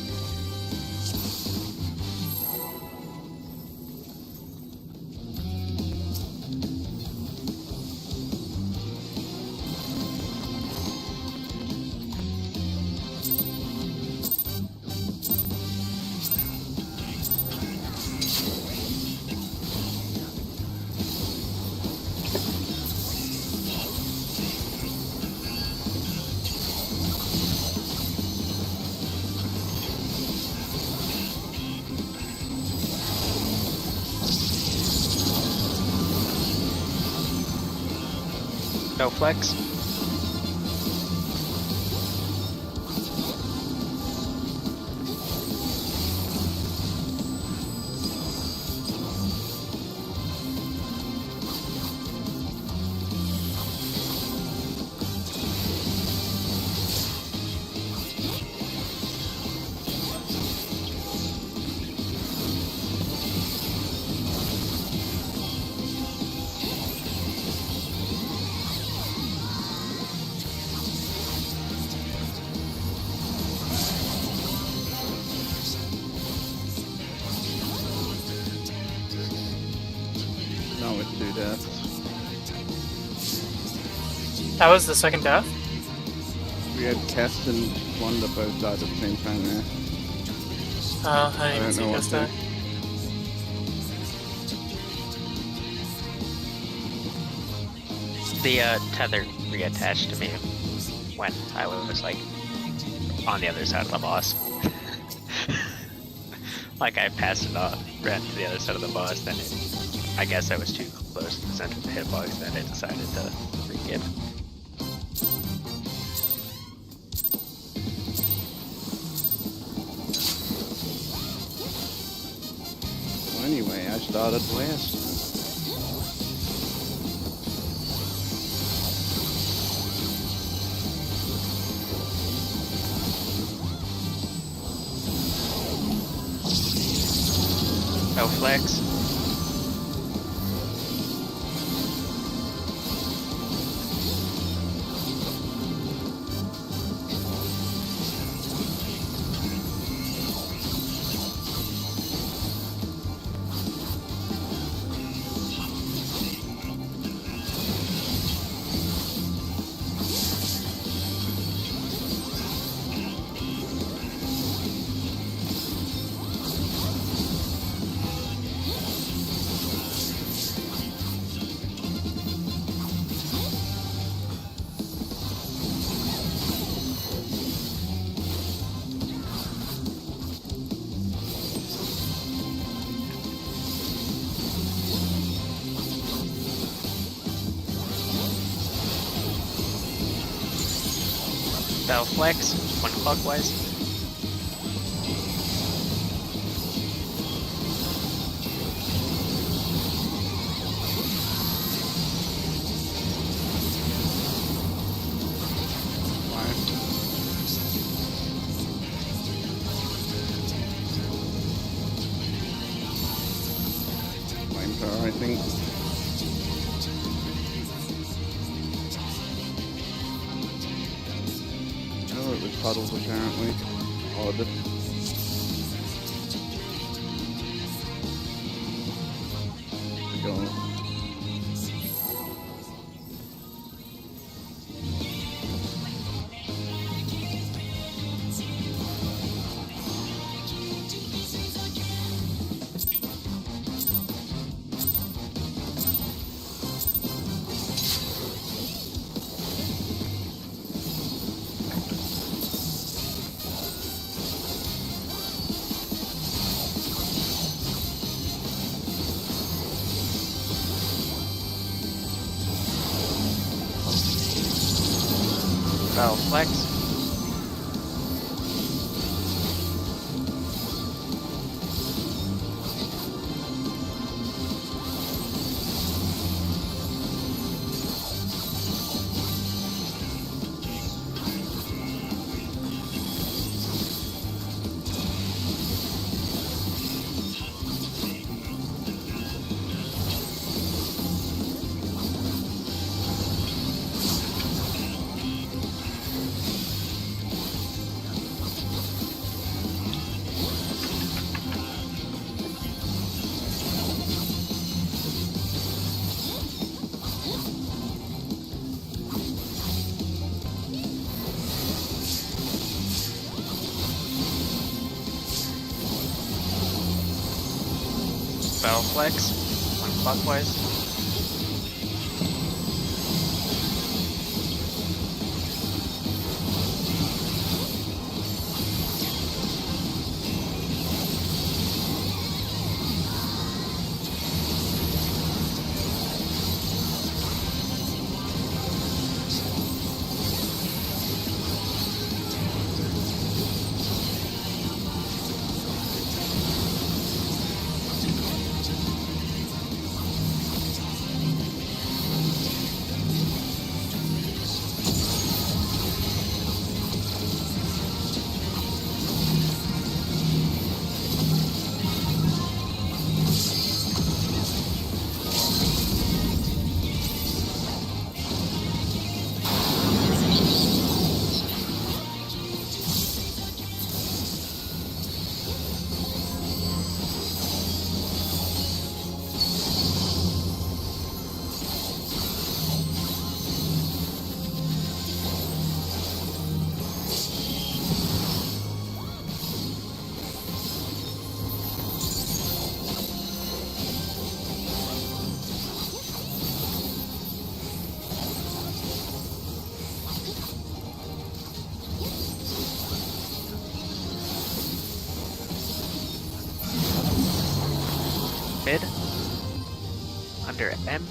No flex. No, with 2 deaths. That was the second death? We had Kest and Wanda both died at the same time there. Oh, I didn't even don't see know what this to- die. The tether reattached to me when I was like on the other side of the boss. Like I passed it off, ran to the other side of the boss, then I guess I was too close to the center of the hitbox, then it decided to re-give. Well, anyway, I started last. No flex. Battle flex, 1 clockwise. Flamethrower, I think. Oh, it was puddles apparently. Odd. Go. Battle flex. Battle flex, 1 clockwise. Mid. Under M.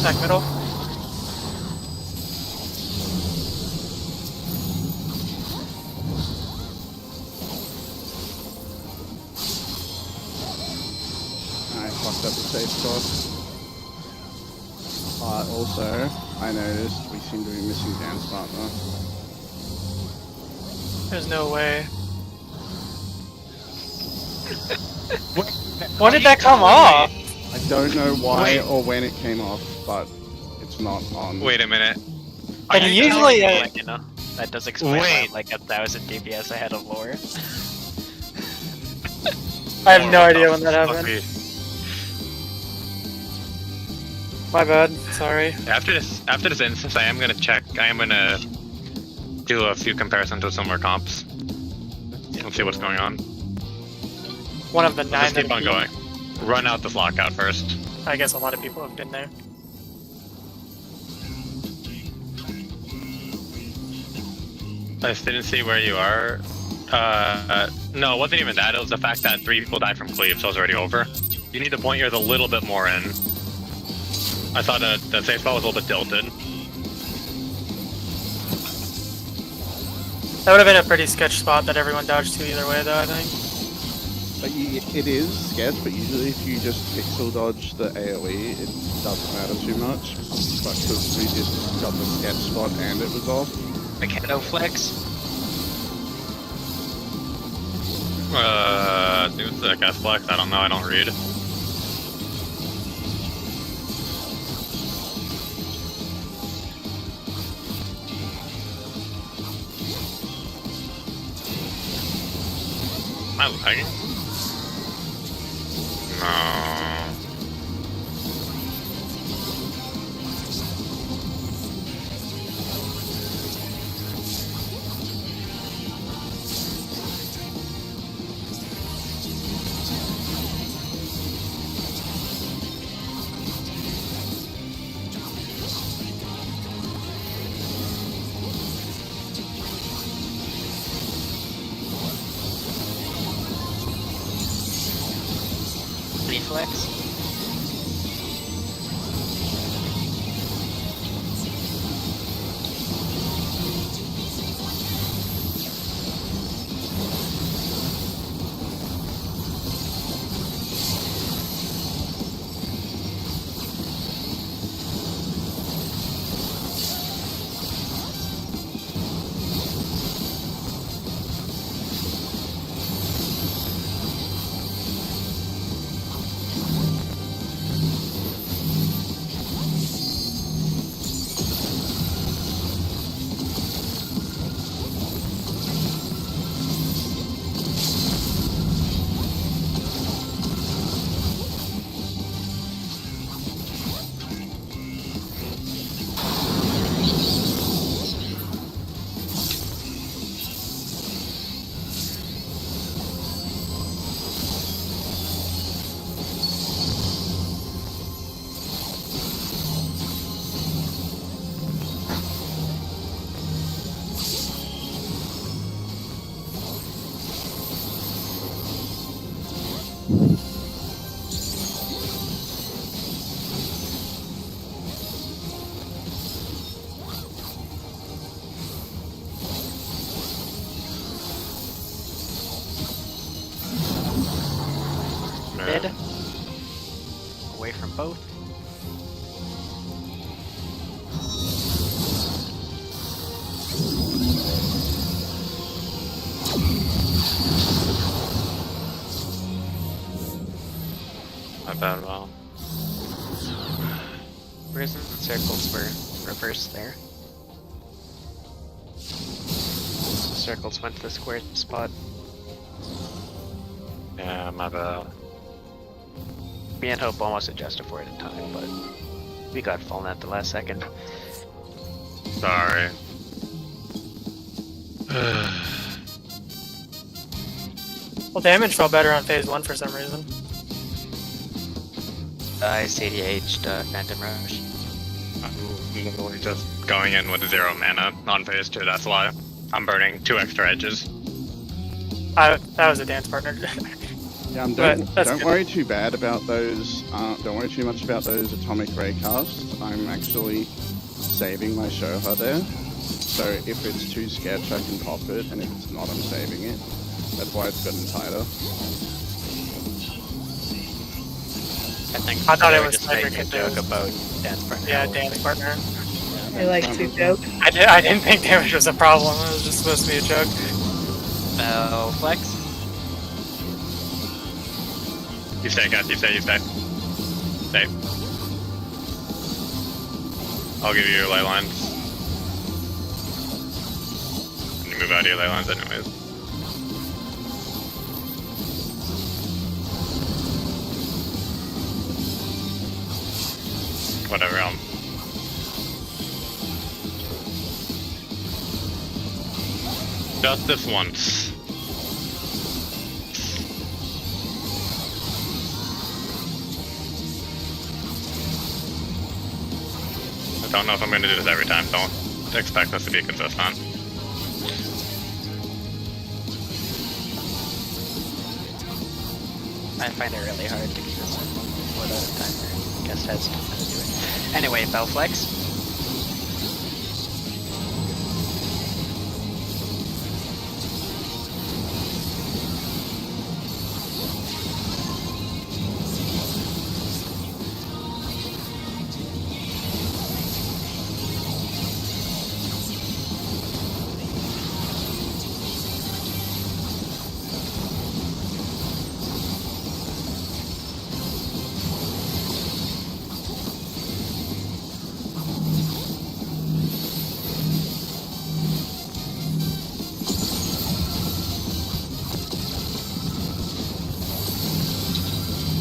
Back middle. I fucked up the safe spot. But also, I noticed we seem to be missing Dan's partner. There's no way. When did that come off? I don't know why or when it came off, but it's not on. Wait a minute. And Okay, usually, you know, that does explain why Wait. I'm like 1,000 DPS ahead of lore. I have no What idea the when that fuck happened. is- My bad. Sorry. After this instance, I am gonna check. I am gonna do a few comparisons with some more comps. Let's see what's going on. One of the Let's 9 just that keep on going. Run out this lockout first. I guess a lot of people have been there. I didn't see where you are. No, it wasn't even that. It was the fact that 3 people died from cleave, so it was already over. You need to point yours a little bit more in. I thought the safe spot was a little bit tilted. That would have been a pretty sketch spot that everyone dodged to either way, though, I think. But it is sketch, but usually if you just pixel dodge the AoE, it doesn't matter too much. But because we just got the sketch spot and it was off. Mechano flex. Dude's the cast flex. I don't know. I don't read. Am I lagging? No. Reflex. Mid. Away from both. Not bad at all. Risen circles were reversed there. Circles went to the square spot. Yeah, my bad. Me and Hope almost adjusted for it in time, but we got fallen at the last second. Sorry. Well, damage felt better on phase 1 for some reason. I CDH'd Phantom Rush. I'm literally just going in with 0 mana on phase 2, that's why. I'm burning 2 extra edges. That was a dance partner. Yeah, But that's don't good. worry too bad about those. Don't worry too much about those atomic ray casts. I'm actually saving my Shoha there. So if it's too sketch, I can pop it, and if it's not, I'm saving it. That's why it's gotten tighter. I thought they it were was just making a Cyber joke Crypto. about dance partner. Yeah, dance partner. I like to joke. I didn't think damage was a problem. It was just supposed to be a joke. Flex. You stay, guys, you stay. Stay. I'll give you your ley lines. move out of your ley lines anyways. Whatever, just this once. I don't know if I'm going to do this every time. Don't expect us to be consistent. I find it really hard to keep this without a timer. Guess that's how to do it. Anyway, Bellflex.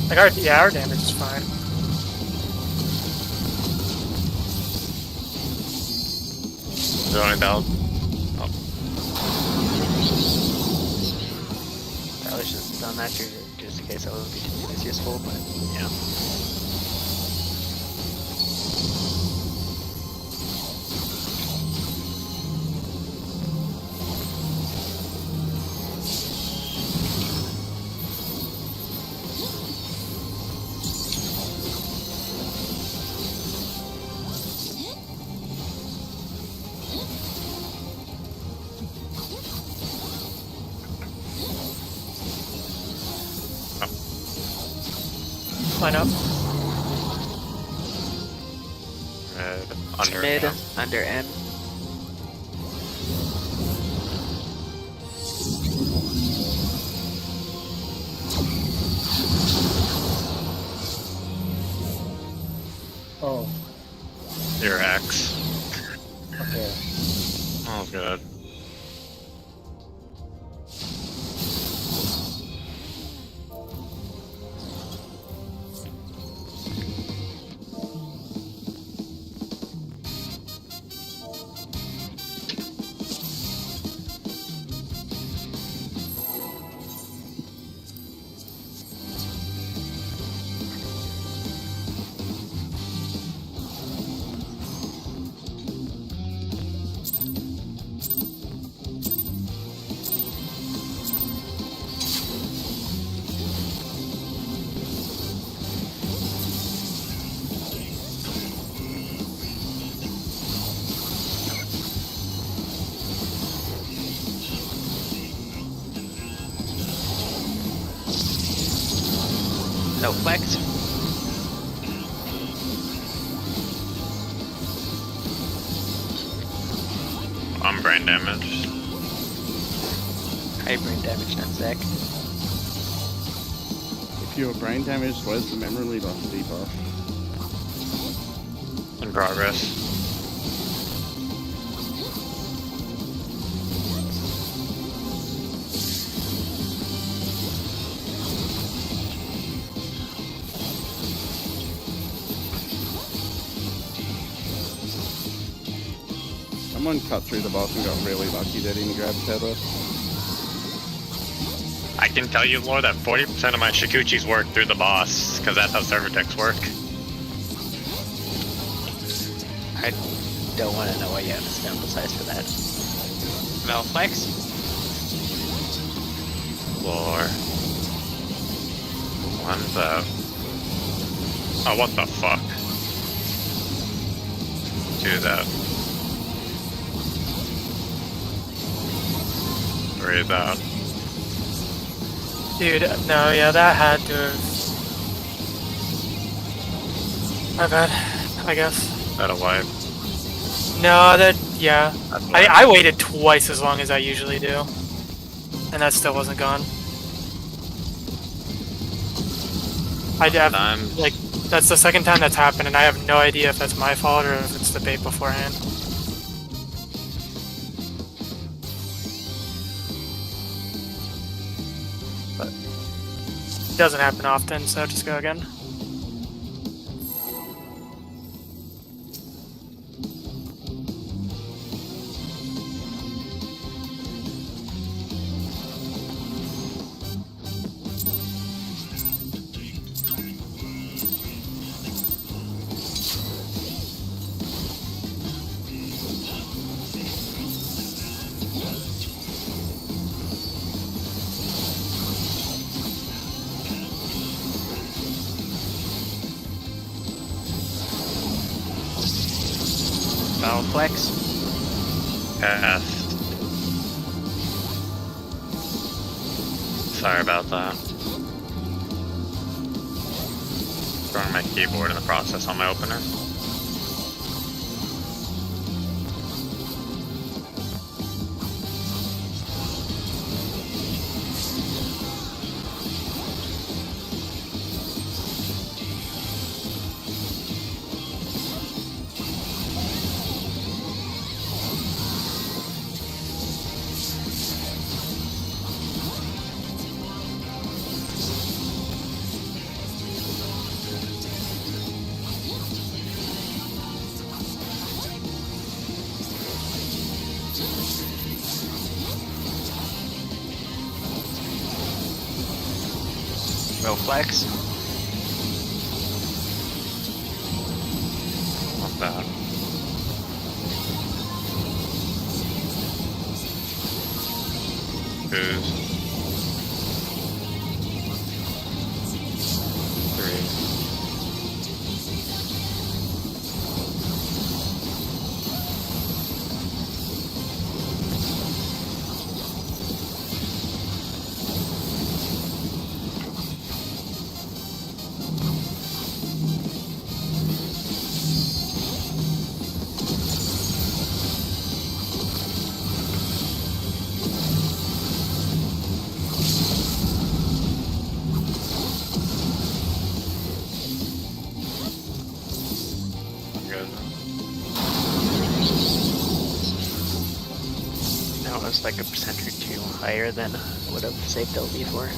Like our damage is fine. Is there only bell? Oh. Probably should have done that just in case that wouldn't be as useful, but yeah. Line up. Red, under. Mid, Yeah. under M. Oh, Your X. okay. Oh, good. No flex. I'm brain damaged. High brain damage, not Zach. If you were brain damaged, where's the memory loss debuff? In progress. Someone cut through the boss and got really lucky they didn't grab Tether. I can tell you, Lord, that 40% of my Shikuchis work through the boss, because that's how server techs work. I don't want to know what you have to sample size for that. No flex. Lore. One's out. Oh, what the fuck? Two's out. Three's out. Dude, no, yeah, that had to have... My bad, I guess. That a wipe. No, that, yeah. That's a wipe. I waited twice as long as I usually do. And that still wasn't gone. I have, Times. like, that's the second time that's happened, and I have no idea if that's my fault or if it's the bait beforehand. but it doesn't happen often, so just go again. Battle flex. Pass. Sorry about that. Throwing my keyboard in the process on my opener. No flex. Not bad. Boost. 3. That was like a percent or two higher than I would have saved LB for.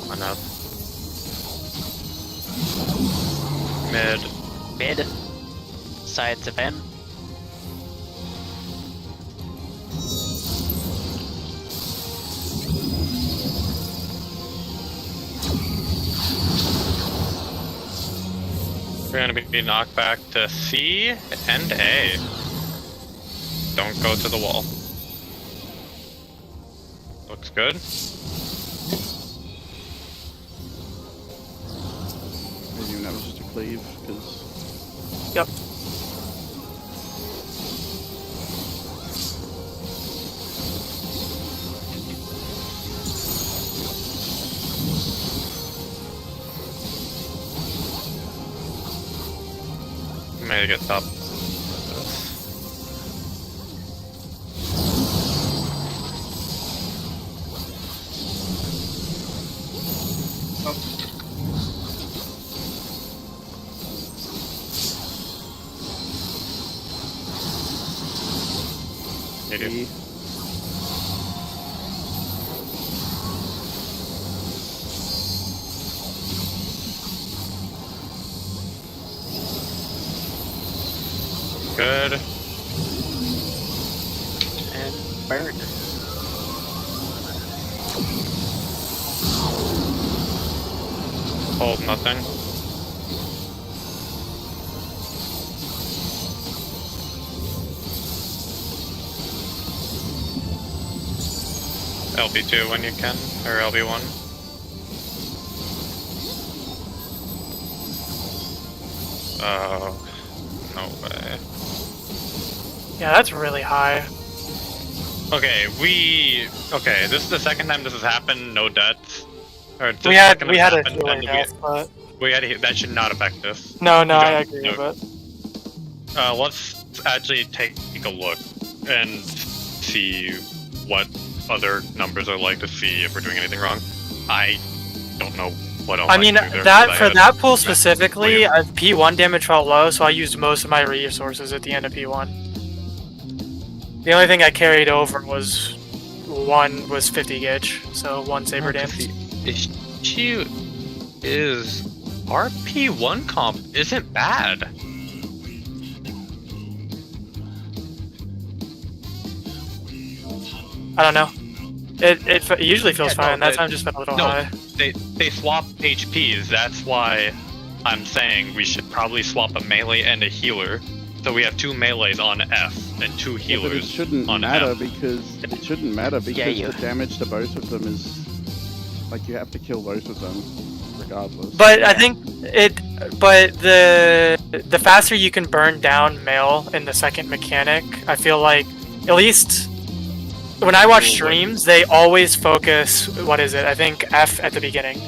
One up. Mid. Mid. Sides of N. We're gonna be knocked back to C and A. Don't go to the wall. Looks good. Maybe that was just a cleave, because... Yep. May get top. E. Good. And burn. Hold nothing. LB2 when you can, or LB1. Oh, no way. Yeah, that's really high. Okay, this is the second time this has happened, no deaths. Or We had second a time it's happened, healer and death, but That should not affect this. No, You I don't- agree, no. but Let's actually take a look and see what other numbers are like to see if we're doing anything wrong. I don't know what else. I mean can do there, that but I for had- that pool specifically, P1 damage felt low, so I used most of my resources at the end of P1. The only thing I carried over was 50 gauge, so 1 saber damage. The issue is our P1 comp isn't bad. I don't know. It usually feels Yeah, no, fine. That it- time just felt a little no. high. They swap HPs. That's why I'm saying we should probably swap a melee and a healer. So we have 2 melees on F and 2 Yeah, but healers it shouldn't on matter F. because you- the damage to both of them is like you have to kill both of them regardless. But I think but the faster you can burn down mail in the second mechanic, I feel like at least when I watch streams, they always focus I think F at the beginning.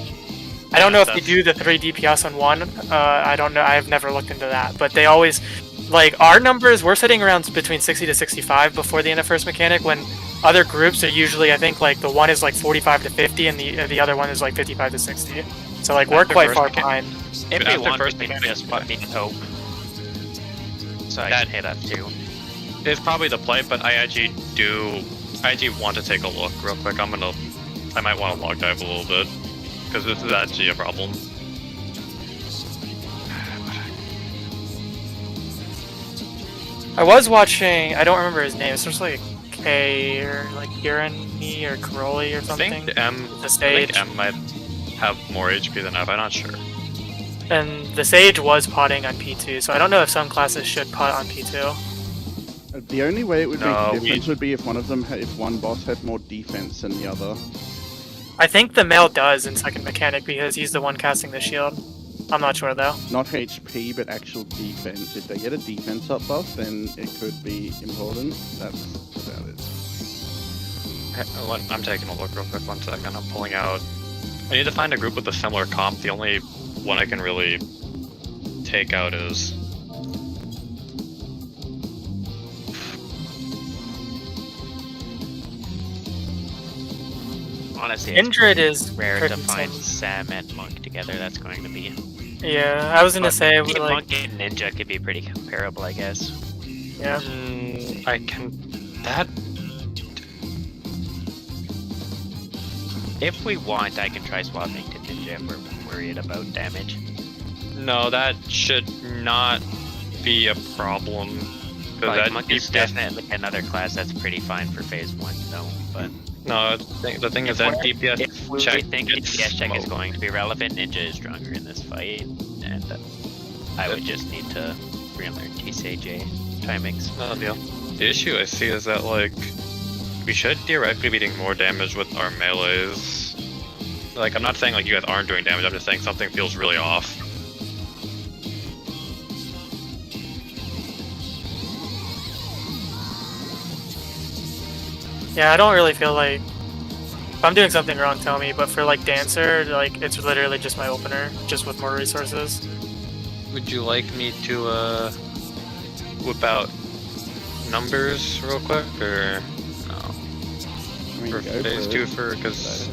I don't know if they do the 3 DPS on 1. I don't know. I've never looked into that, but they always like our numbers. We're sitting around between 60 to 65 before the end of first mechanic. When other groups are usually, I think like the one is like 45 to 50, and the other one is like 55 to 60. So like we're After quite first far mechanic- behind. If But we after want, first we can mechanic- just put me in hope. So I That- can hit F2. It's probably the play, but I actually want to take a look real quick. I might want to log dive a little bit because this is actually a problem. I was watching. I don't remember his name. It's just like K or like Irani or Karoli or I something. think M. The I sage. think M might have more HP than F. I'm not sure. And the Sage was potting on P2, so I don't know if some classes should pot on P2. The only way it would No, make a we- difference would be if if one boss had more defense than the other. I think the male does in second mechanic because he's the one casting the shield. I'm not sure though. Not HP, but actual defense. If they get a defense up buff, then it could be important. That's about it. I'm taking a look real quick. 1 second. I'm pulling out. I need to find a group with a similar comp. The only one I can really take out is. Honestly, it's Indrid is rare pretty to find insane. Sam and Monk together. That's going to be. Yeah, I was gonna But say Monk like and Ninja could be pretty comparable, I guess. yeah. I can. That. If we want, I can try swapping to Ninja if we're worried about damage. No, that should not be a problem. Because Like, that Monk is DPS definitely another class that's pretty fine for phase 1, though. But No, the thing is that if DPS we check think gets DPS check is smoked. going to be relevant, Ninja is stronger in this fight, and I would just need to relearn TCJ timings. No deal. The issue I see is that, like, we should theoretically be doing more damage with our melees. Like, I'm not saying, like, you guys aren't doing damage, I'm just saying something feels really off. Yeah, I don't really feel like if I'm doing something wrong, tell me. But for like Dancer, like it's literally just my opener, just with more resources. Would you like me to, whip out numbers real quick, or no? I mean, For go phase for 2 it. for, because...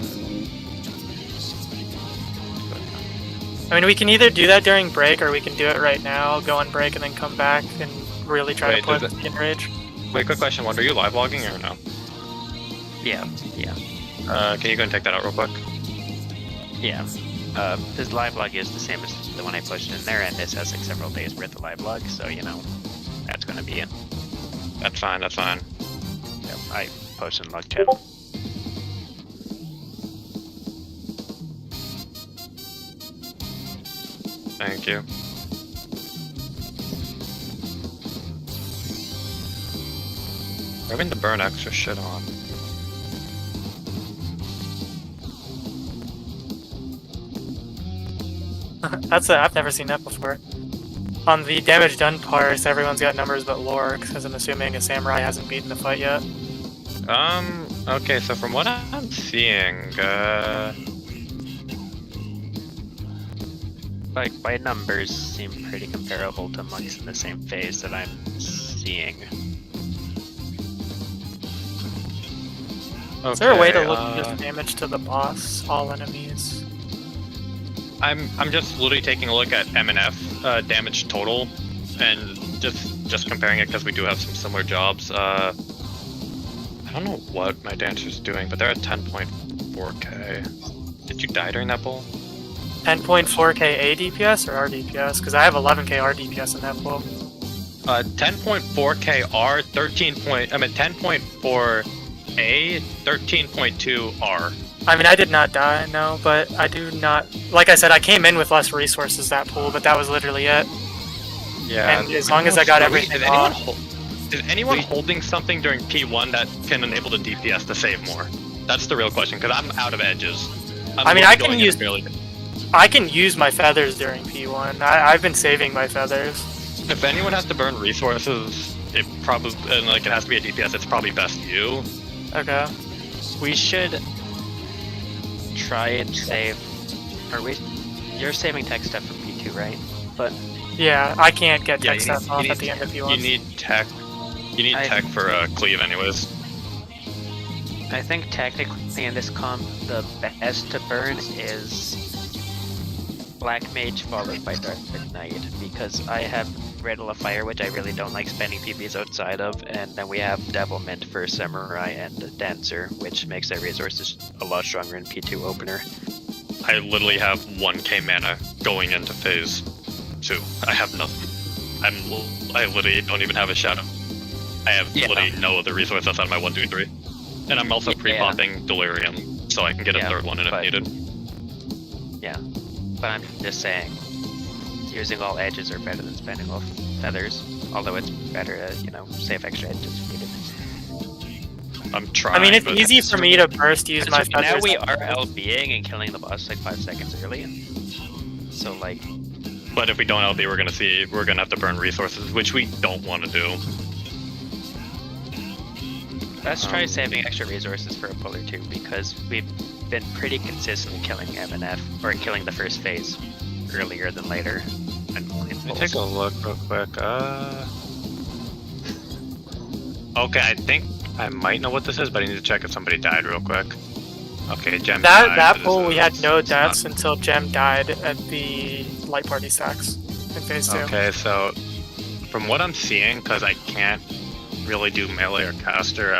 I mean, we can either do that during break, or we can do it right now, go on break, and then come back and really try Wait, to does put in rage. Wait, quick question, Wonder, are you live logging or no? Yeah. Can you go and take that out real quick? Yeah. This live log is the same as the one I pushed in there, and this has like several days worth of live log, so you know, that's gonna be it. That's fine, that's fine. Yep, I posted in log channel. Thank you. Having to burn extra shit on. I've never seen that before. On the damage done parse, everyone's got numbers but lore, because I'm assuming a samurai hasn't beaten the fight yet. Okay, so from what I'm seeing, like my numbers seem pretty comparable to monks in the same phase that I'm seeing. Is there a way to Okay, look at this damage to the boss, all enemies? I'm just literally taking a look at MNF damage total, and just comparing it because we do have some similar jobs. I don't know what my dancer's doing, but they're at 10.4k. Did you die during that bowl? 10.4k A DPS or R DPS? Because I have 11k R DPS in that bowl. 10.4k R, 10.4 A, 13.2 R. I mean, I did not die, no, but I do not... Like I said, I came in with less resources that pool, but that was literally it. Yeah. And as long as I got everything off... Is anyone holding something during P1 that can enable the DPS to save more? That's the real question, because I'm out of edges. I mean, I can use my feathers during P1. I've been saving my feathers. If anyone has to burn resources, it probably, and like it has to be a DPS, it's probably best you. Okay. We should try and save. You're saving tech stuff from P2, right? But Yeah, I can't get tech you stuff need- off you at the end of P1. You need tech. You need tech for cleave, anyways. I think technically in this comp, the best to burn is Black Mage followed by Dark Knight, because I have Riddle of Fire, which I really don't like spending PBs outside of, and then we have Devil Mint for Samurai and Dancer, which makes their resources a lot stronger in P2 opener. I literally have 1k mana going into phase 2. I have nothing. I literally don't even have a shadow. I have literally no other resource outside of my 1, 2, 3. And I'm also pre-popping Delirium, so I can get a third one in if needed. Yeah, but I'm just saying, using all edges are better than spending all feathers, although it's better to, save extra edges if needed. I'm trying. I mean, it's easy for me to burst use my feathers. Now we are LBing and killing the boss like 5 seconds early. So like... But if we don't LB, we're gonna have to burn resources, which we don't want to do. Let's try saving extra resources for a pull or two, because we've been pretty consistently killing MNF, or killing the first phase, earlier than later. Let me take a look real quick. Okay, I think I might know what this is, but I need to check if somebody died real quick. Okay, Gem died. That pull, we had no deaths until Gem died at the Light Party stacks in phase 2. Okay, so from what I'm seeing, because I can't really do melee or caster,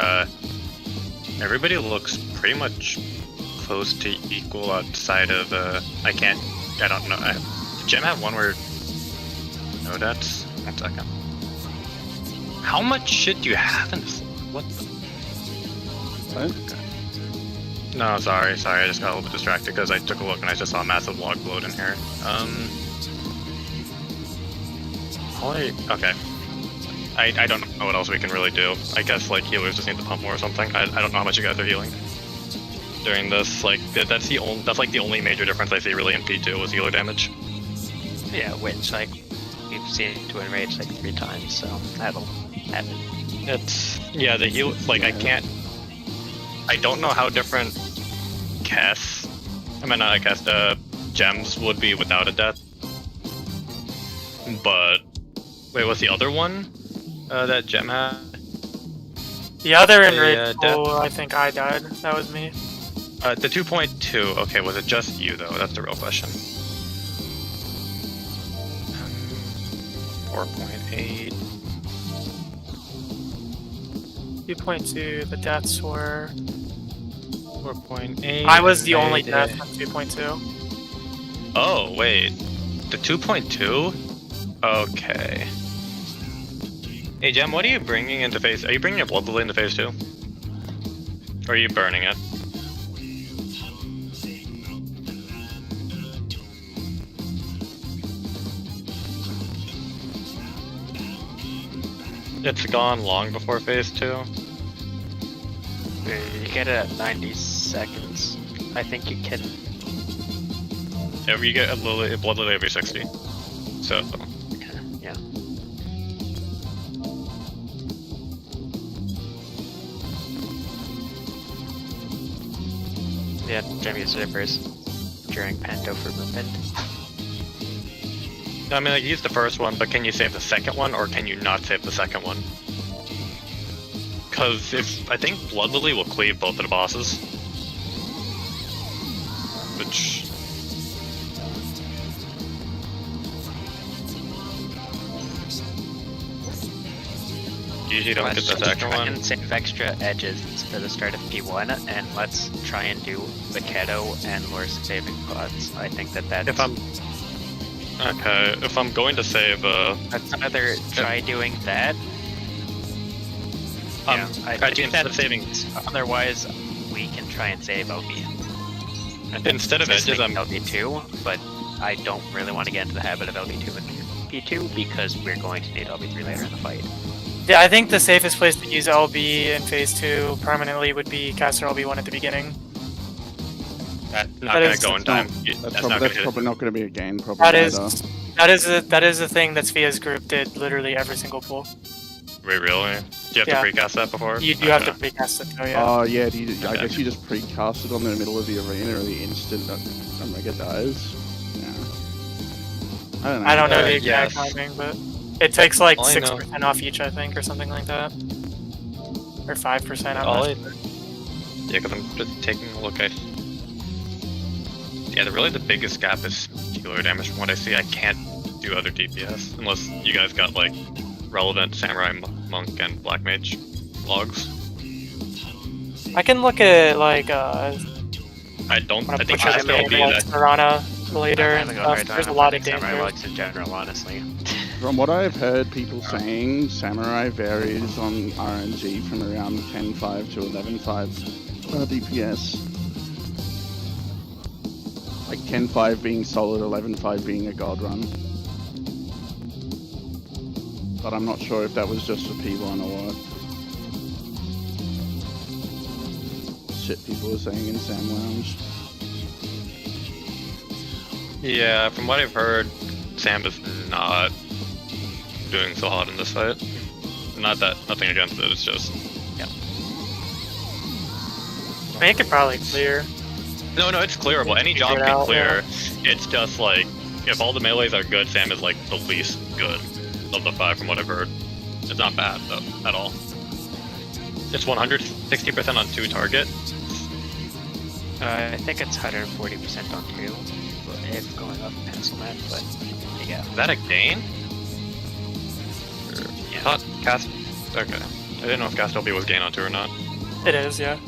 everybody looks pretty much close to equal outside of, I don't know. Did Gem have one where no deaths? 1 second. How much shit do you have in this? What the? What? No, sorry, I just got a little bit distracted because I took a look and I just saw a massive log load in here. Okay. I don't know what else we can really do. I guess like healers just need to pump more or something. I don't know how much you guys are healing during this. Like that's like the only major difference I see really in P2 was healer damage. Yeah, which like we've seen to enrage like 3 times, so that'll happen. It's the heal like I don't know how different gems would be without a death. But wait, what's the other one that Gem had? The other enraged pull, I think I died. That was me. The 2.2. Okay, was it just you though? That's the real question. 4.8. 2.2, the deaths were... 4.8. I was the only death on 2.2. Oh, wait. The 2.2? Okay. Hey, Gem, what are you bringing into phase... Are you bringing your blood lily into phase 2? Or are you burning it? It's gone long before phase 2. You get it at 90 seconds. I think you can... You get a blood lily every 60. So... yeah. Yeah, Gem uses it first during Panto for movement. I mean, like, use the first one, but can you save the second one, or can you not save the second one? Because I think Blood Lily will cleave both of the bosses. Which... Usually don't get the second try one. and save extra edges for the start of P1, and let's try and do Vaquetto and Lore saving pods. I think that's... If I'm going to save, let's either try doing that. I think instead of saving, otherwise we can try and save LB. instead of edges, I'm LB2, but I don't really want to get into the habit of LB2 and P2 because we're going to need LB3 later in the fight. Yeah, I think the safest place to use LB in phase 2 permanently would be caster LB1 at the beginning. not gonna go in time. That's not probably gonna not going to be a gain problem. That either. is the thing that Svia's group did literally every single pool. Wait, really? Do you have to precast that before? You have to precast it though, yeah. Oh yeah, I guess you just precast it on the middle of the arena or the instant Omega dies. Yeah. I don't know. The exact timing, but it takes like All I know- 6% off each, I think, or something like that. Or 5%, I'm All not I- sure. Yeah, because I'm just taking a look at... Yeah, really the biggest gap is healer damage from what I see. I can't do other DPS unless you guys got like relevant Samurai, Monk, and Black Mage logs. I can look at like I think butcher Cast the LB game like that... Piranha later I'm and having a stuff. hard time There's a lot of finding Samurai danger. logs in general, honestly. From what I've heard people saying, Samurai varies on RNG from around 10.5 to 11.5 DPS. Like 10.5 being solid, 11.5 being a god run. But I'm not sure if that was just for P1 or what. Shit people were saying in Sam Lounge. Yeah, from what I've heard, Sam is not doing so hot in this fight. Nothing against it, it's just... I mean, it could probably clear. No, it's clearable. Any job Figure it can out, clear. It's just like, if all the melees are good, Sam is like the least good of the 5 from what I've heard. It's not bad, though, at all. It's 160% on 2 target. I think it's 140% on 2, if going off pencil map, but yeah. Is that a gain? Yeah. Not cast... Okay. I didn't know if cast LB was gain on 2 or not. It is, yeah. Okay.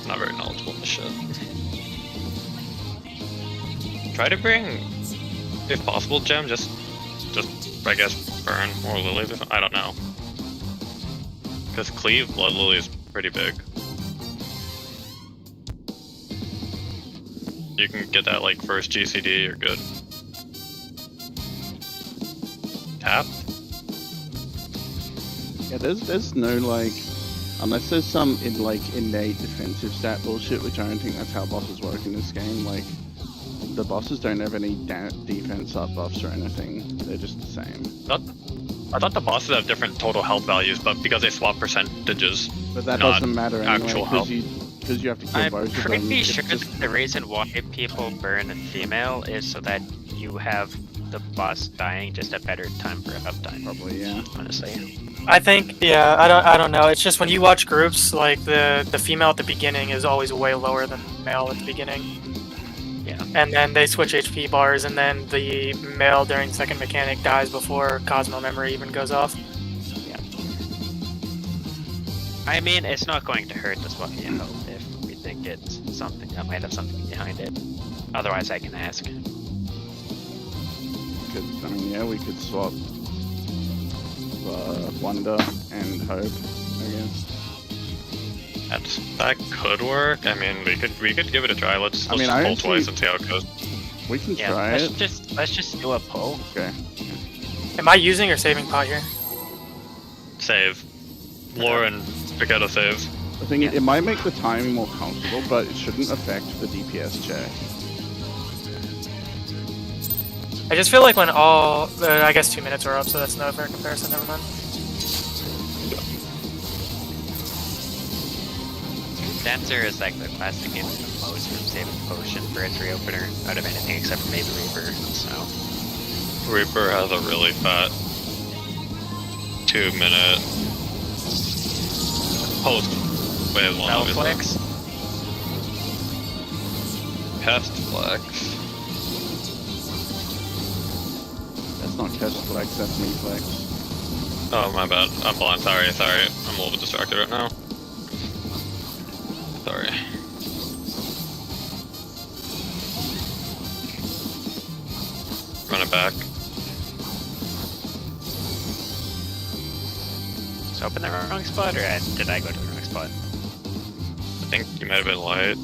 Not very knowledgeable in this shit. Try to bring, if possible, Gem, just I guess burn more lilies or something. I don't know. Because cleave blood lily is pretty big. You can get that like first GCD, you're good. Tap? Yeah, there's no like, unless there's some innate defensive stat bullshit, which I don't think that's how bosses work in this game. Like, the bosses don't have any defense up buffs or anything. They're just the same. I thought the bosses have different total health values, but because they swap percentages, But that not doesn't matter anyway, actual health. because you have to kill I'm both of them. pretty It's sure just- that the reason why people burn a female is so that you have the boss dying just a better time for uptime, Probably, yeah. honestly. I think, yeah, I don't know. It's just when you watch groups, like the female at the beginning is always way lower than male at the beginning. Yeah. And then they switch HP bars, and then the male during second mechanic dies before Cosmo memory even goes off. I mean, it's not going to hurt to swap the health if we think it's something that might have something behind it. Otherwise, I can ask. We could swap Wonder and Hope, I guess. that could work. I mean, we could give it a try. Let's I mean, just I pull actually- twice and see how it goes. We can Yeah, try it. let's just do a pull. Okay. Am I using or saving pot here? Save. Lore and Vaquetto save. I think it might make the timing more comfortable, but it shouldn't affect the DPS check. I just feel like when all, I guess 2 minutes are up, so that's no fair comparison, never mind. Dancer is like the class that gets the most from saving potion for its reopener out of anything except for maybe Reaper. So Reaper has a really fat 2-minute post wave one. Battle Flex. Pest Flex. That's not Test Flex, that's me Flex. Oh, my bad. I'm blind. Sorry. I'm a little bit distracted right now. Sorry. Run it back. So open the wrong spot, or did I go to the wrong spot? I think you might have been light.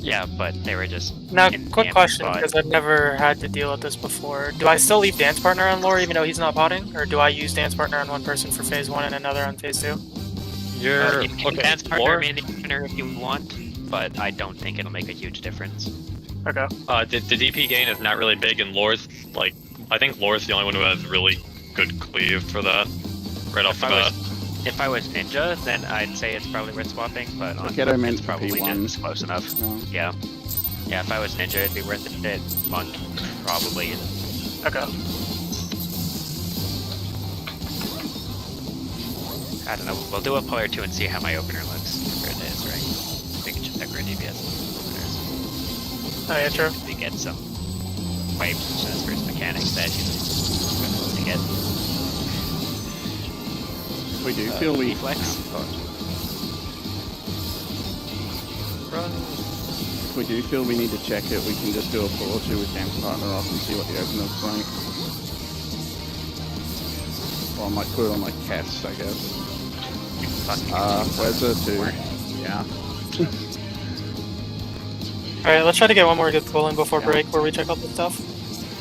Yeah, but they were just. Now, in the quick empty question, spot. because I've never had to deal with this before. Do I still leave Dance Partner on lore even though he's not potting? Or do I use Dance Partner on one person for phase 1 and another on phase 2? You're You can dance partner main opener if you want, but I don't think it'll make a huge difference. Okay. The DP gain is not really big, and Lore's like, I think Lore's the only one who has really good cleave for that right off the bat. If I was ninja, then I'd say it's probably worth swapping, but on Look at him it's in probably P1. just close enough. No. Yeah. Yeah, if I was ninja, it'd be worth it. Monk, probably. Okay. I don't know. We'll do a pull or two and see how my opener looks for it is, right? We can check our DPS openers. Oh, yeah, true. We get some waves in his first mechanic that he's supposed to get. We do feel we Flex. Run. If we do feel we need to check it, we can just do a pull or two with Dance Partner off and see what the open looks like. Or I might put it on like Cass, I guess. Where's the 2? Yeah. Alright, let's try to get one more good pull in before break where we check out the stuff.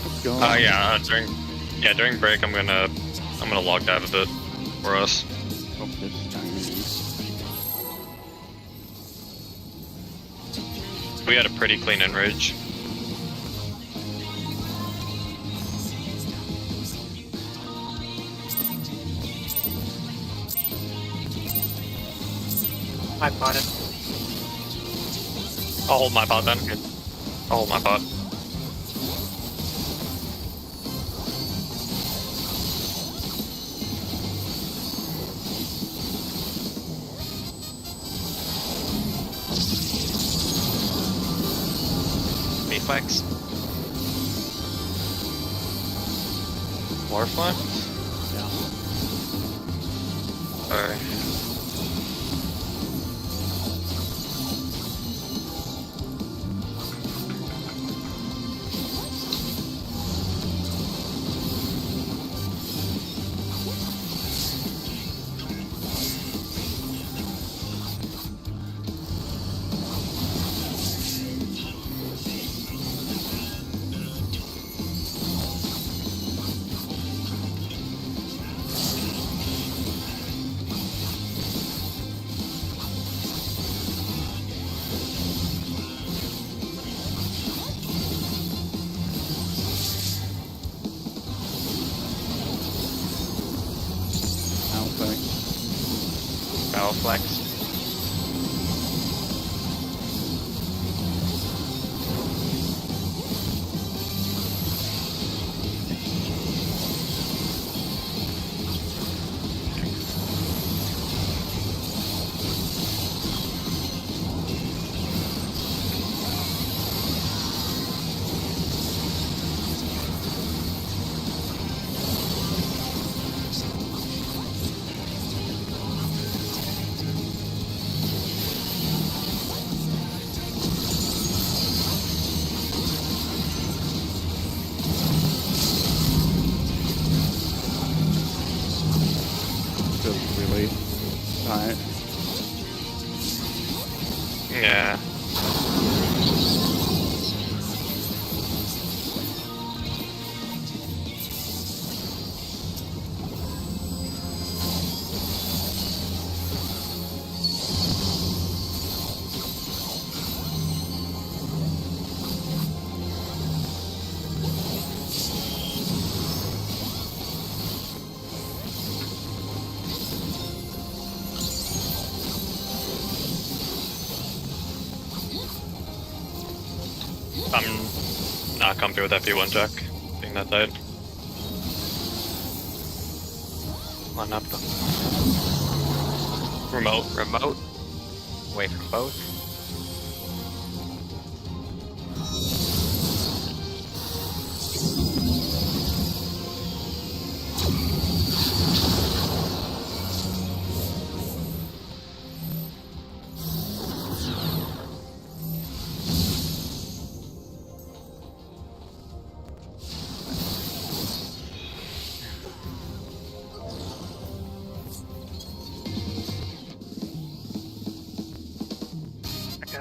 Let's go. Yeah, during break I'm gonna log dive a bit for us. Oh, this tiny. We had a pretty clean enrage. I potted. I'll hold my pot then. I'll hold my pot. Flex. More flex? Yeah. Alright. Battle Flex. Feels really tight. Yeah. I'm not comfy with that P1 check being that tight. Line up though. Remote. Away from both.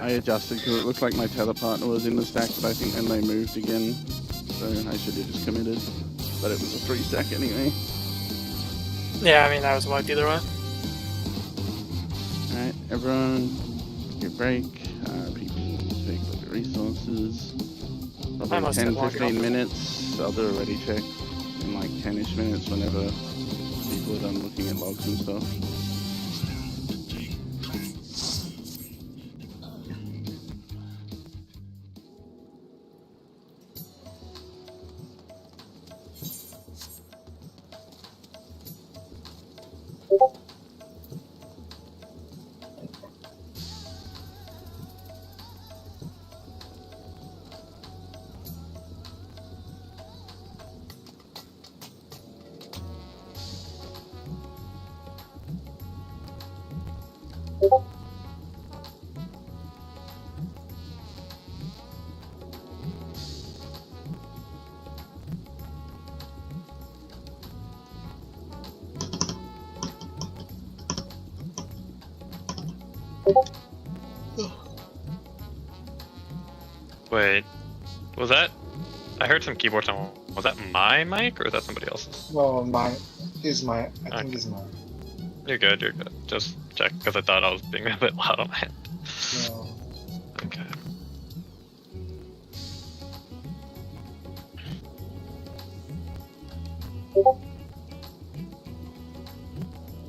I adjusted because it looked like my tether partner was in the stack, but I think then they moved again. So I should have just committed. But it was a 3 stack anyway. Yeah, I mean, that was wiped either way. Alright, everyone, get a break. People take a look at resources. I Probably must 10, have logged 15 off. minutes. I'll do a ready check in like 10-ish minutes whenever people are done looking at logs and stuff. Wait, was that? I heard some keyboard sound. Was that my mic or was that somebody else's? No, mine is my. I think it's mine. You're good, you're good. Just check, because I thought I was being a bit loud on my end. No. Okay.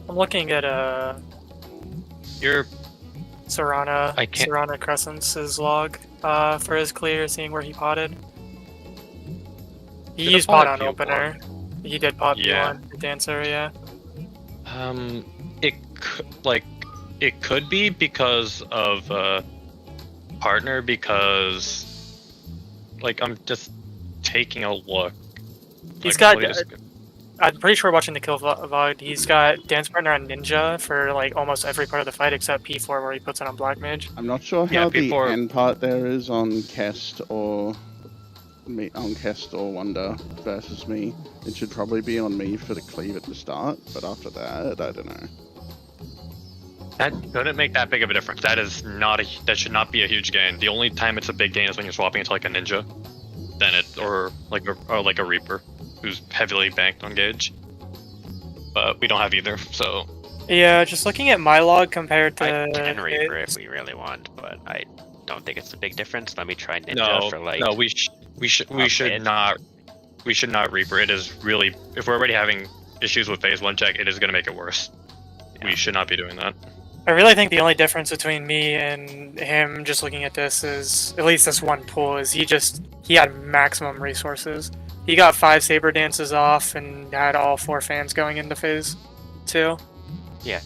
I'm looking at You're Serrana I can't- Serrana Crescent's log for his clear, seeing where he potted. He Did used a pot pot on P1. opener. He did pot Yeah. P1 dancer, yeah. It could be because of partner, because like I'm just taking a look. He's Like, got. let me just- I'm pretty sure watching the kill VOD, he's got dance partner on ninja for like almost every part of the fight except P4 where he puts it on black mage. I'm not sure Yeah, how the before- end part there is on Kest or me on Kest or Wonder versus me. It should probably be on me for the cleave at the start, but after that, I don't know. That couldn't make that big of a difference. That is not a. That should not be a huge gain. The only time it's a big gain is when you're swapping into like a ninja, then it or like a reaper, who's heavily banked on gauge. But we don't have either, so Yeah, just looking at my log compared to I can Reaper his- if we really want, but I don't think it's a big difference. Let me try Ninja no, for like. no, we should mid. not Reaper. It is really, if we're already having issues with phase 1 check, it is going to make it worse. Yeah. We should not be doing that. I really think the only difference between me and him just looking at this is, at least this one pull, is he had maximum resources. He got 5 saber dances off and had all 4 fans going into phase 2. Yeah.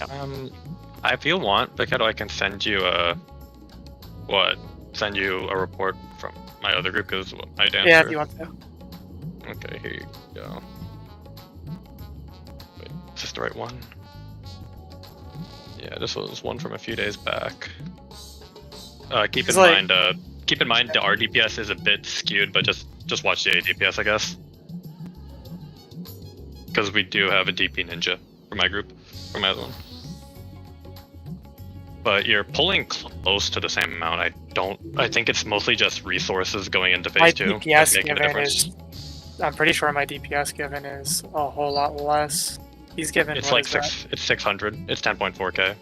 If you want, Beketo, I can send you send you a report from my other group, because my dancer. Yeah, if you want to. Okay, here you go. Wait, is this the right one? Yeah, this was one from a few days back. Keep It's in like- mind the R DPS is a bit skewed, but just watch the A DPS, I guess. Because we do have a DP ninja for my group, for my other one. But you're pulling close to the same amount. I think it's mostly just resources going into My phase 2 that's DPS making a given difference. is, I'm pretty sure my DPS given is a whole lot less. He's given, It's what like is that? it's 600. It's 10.4k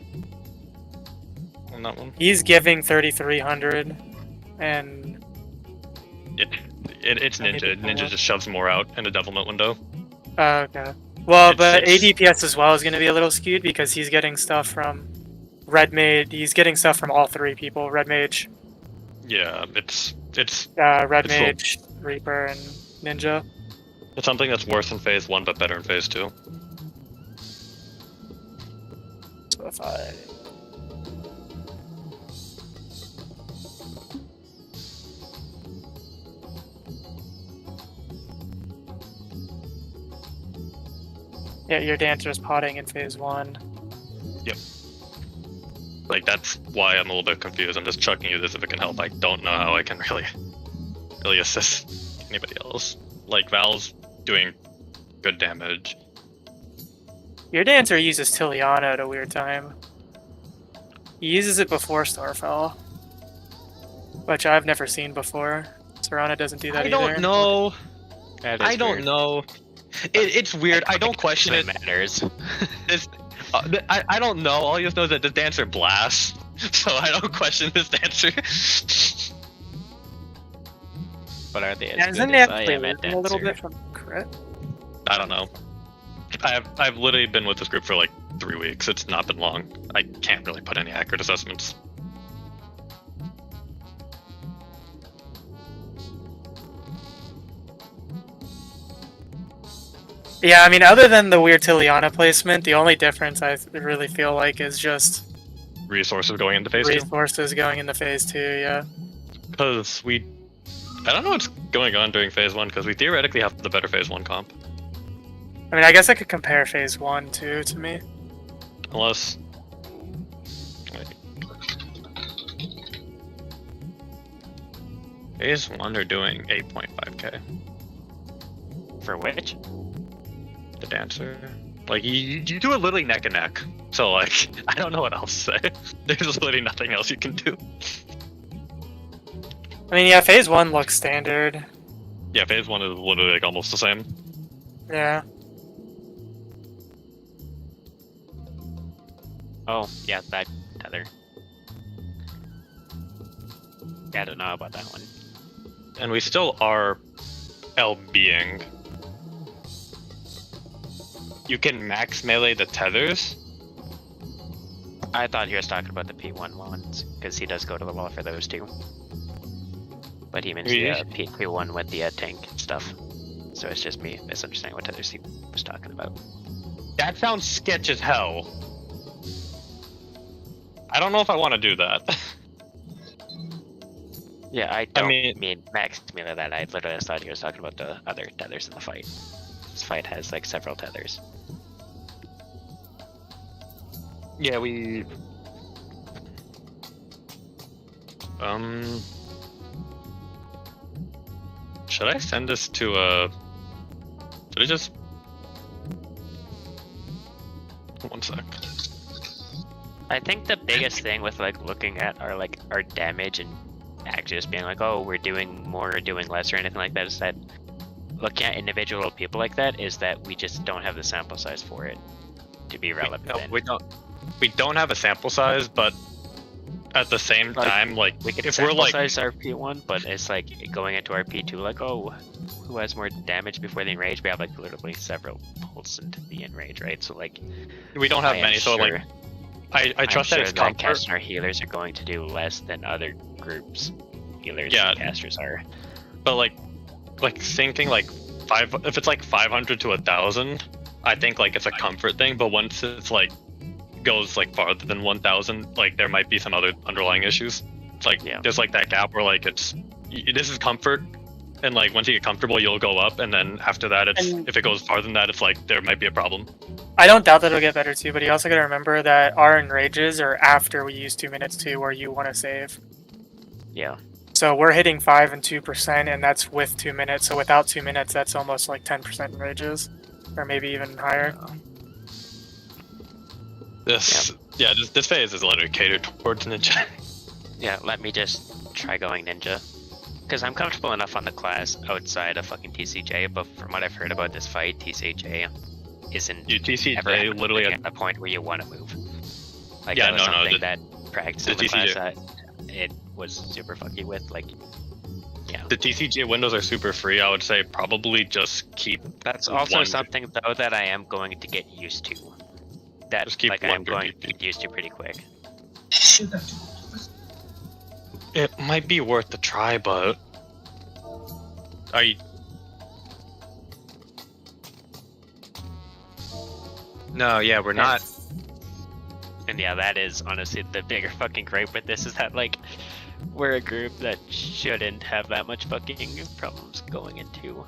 on that one. He's giving 3,300, and It's I need to ninja. pull Ninja up. just shoves more out in the devilment window. okay. Well, It's- but it's- ADPS as well is going to be a little skewed because he's getting stuff from Red Mage. He's getting stuff from all 3 people. Red Mage. Yeah, It's Red It's cool. Mage, Reaper, and Ninja. it's something that's worse in phase 1 but better in phase 2. So if I... Yeah, your dancer's potting in phase 1. Like, that's why I'm a little bit confused. I'm just chucking you this if it can help. I don't know how I can really assist anybody else. Like, Val's doing good damage. Your dancer uses Tiliana at a weird time. He uses it before Starfell, which I've never seen before. Serana doesn't do that I either. don't know. That is I don't weird. know. It's weird. I don't question it. Matters. This, I don't know. All you just know is that the dancer blasts, so I don't question this dancer. But are they as Yeah, good isn't as it I actually am at a little dancer? bit from crit? I don't know. I've literally been with this group for like 3 weeks. It's not been long. I can't really put any accurate assessments. Yeah, I mean, other than the weird Tiliana placement, the only difference I really feel like is just Resources going into phase 2. resources going into phase 2, yeah. Because I don't know what's going on during phase 1, because we theoretically have the better phase 1 comp. I mean, I guess I could compare phase 1 too, to me. Unless... Phase 1 are doing 8.5k. For which? The dancer. Like, you do it literally neck and neck. So, like, I don't know what else to say. There's literally nothing else you can do. I mean, yeah, phase 1 looks standard. Yeah, phase 1 is literally like almost the same. Yeah. Oh, yeah, that tether. Yeah, I don't know about that one. And we still are LBing. You can max melee the tethers. I thought he was talking about the P1 ones, because he does go to the wall for those too. But he means the P1 with the tank stuff. So it's just me misunderstanding what others he was talking about. That sounds sketch as hell. I don't know if I want to do that. Yeah, I don't mean- mean max melee that. I literally just thought he was talking about the other tethers in the fight. This fight has like several tethers. Yeah, we... Should I send this to Should I just... One sec. I think the biggest thing with like looking at our damage and actually just being like, oh, we're doing more or doing less or anything like that is that looking at individual people like that is that we just don't have the sample size for it to be relevant. No, we don't have a sample size, but at the same time, like we can if sample we're like size our P1, but it's like going into our P2, like, oh, who has more damage before the enrage? We have like literally several pulls into the enrage, right? So like we don't have I am many, so like sure- I trust I'm that sure it's comfort. casters and our healers are going to do less than other groups healers Yeah. and casters are. But like thinking like if it's like 500 to 1,000, I think like it's a comfort thing. But once it's like goes like farther than 1,000, like there might be some other underlying issues. It's like there's like that gap where like this is comfort, and like once you get comfortable, you'll go up, and then after that, it's if it goes farther than that, it's like there might be a problem. I don't doubt that it'll get better too, but you also gotta remember that our enrages are after we use 2 minutes too, where you want to save. Yeah. So we're hitting 5 and 2%, and that's with 2 minutes. So without 2 minutes, that's almost like 10% enrages, or maybe even higher. This phase is literally catered towards ninja. Yeah, let me just try going ninja. Because I'm comfortable enough on the class outside of fucking TCJ, but from what I've heard about this fight, TCJ isn't TCJ ever literally at a point where you want to move. Like Yeah, that was no, something the- that practice the in the class TCJ that it was super fucky with, like, yeah. The TCJ windows are super free. I would say probably just keep. That's also one- something though that I am going to get used to. That Just keep like I am one going DP. to get used to pretty quick. It might be worth the try, but Are you? No, yeah, we're not. And yeah, that is honestly the bigger fucking gripe with this is that like we're a group that shouldn't have that much fucking problems going into.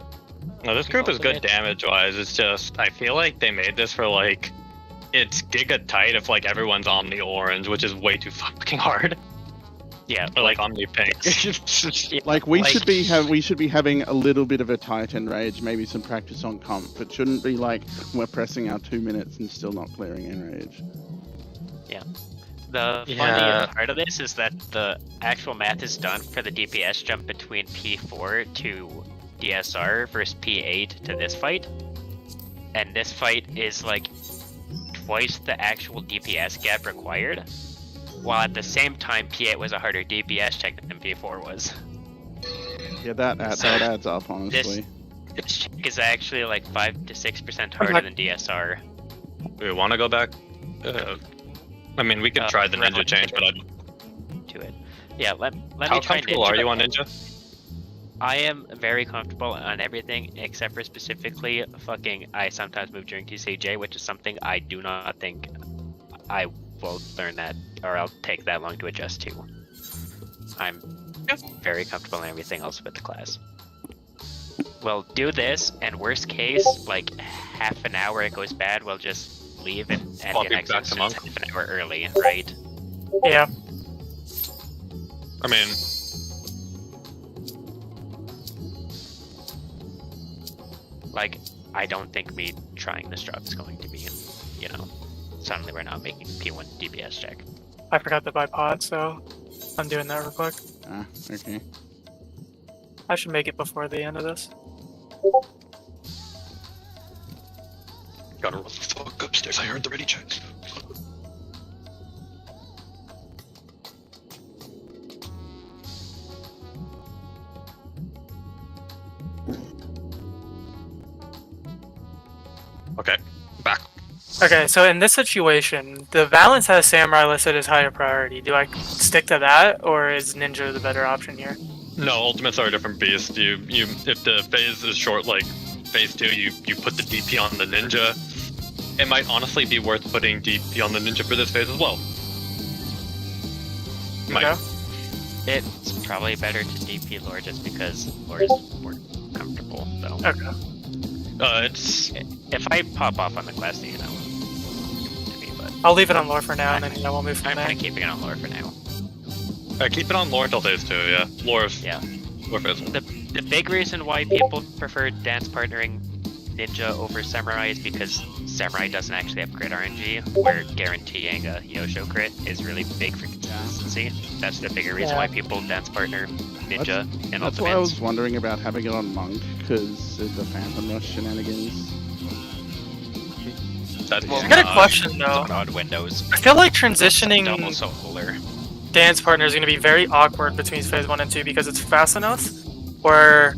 No, this group is good damage-wise. It's just I feel like they made this for like it's giga tight if like everyone's Omni Orange, which is way too fucking hard. Yeah, Or like Omni Pink. Like we should be having a little bit of a tight enrage, maybe some practice on comp. It shouldn't be like we're pressing our 2 minutes and still not clearing enrage. Yeah. The funny part of this is that the actual math is done for the DPS jump between P4 to DSR versus P8 to this fight. And this fight is like twice the actual DPS gap required. While at the same time, P8 was a harder DPS check than P4 was. Yeah, that adds up, honestly. This check is actually like 5 to 6% harder than DSR. We want to go back? I mean, we could try the ninja change, but to it. Yeah, let me try. How comfortable are you on ninja? I am very comfortable on everything except for specifically fucking I sometimes move during TCJ, which is something I do not think I will learn that or I'll take that long to adjust to. I'm very comfortable in everything else with the class. We'll do this, and worst case, like half an hour it goes bad, we'll just leave and the next instance half an hour early, right? Yeah. I mean, like, I don't think me trying this job is going to be, you know, suddenly we're not making P1 DPS check. I forgot to buy pods, so I'm doing that real quick. Ah, okay. I should make it before the end of this. gotta run the fuck upstairs. I heard the ready check. Okay, back. Okay, so in this situation, the Valence has Samurai listed as higher priority. Do I stick to that, or is Ninja the better option here? No, ultimates are a different beast. If the phase is short, like phase 2, you put the DP on the ninja. It might honestly be worth putting DP on the ninja for this phase as well. Might. Okay. It's probably better to DP lore just because lore is more comfortable, though. Okay. It's If I pop off on the quest, you know, to me, but I'll leave it on lore for now, and then we'll move from I'm there. kind of keeping it on lore for now. keep it on lore until phase 2. Yeah, lore phase 1. The big reason why people prefer dance partnering ninja over samurai is because samurai doesn't actually have crit RNG, where guaranteeing a Yosho crit is really big for consistency. That's the bigger reason why people dance partner ninja and That's why I ultimates. was wondering about having it on monk, because of the Phantom Rush shenanigans. That's I got a question though. On odd windows. I feel like transitioning Double solar. dance partner is going to be very awkward between phase 1 and 2 because it's fast enough, or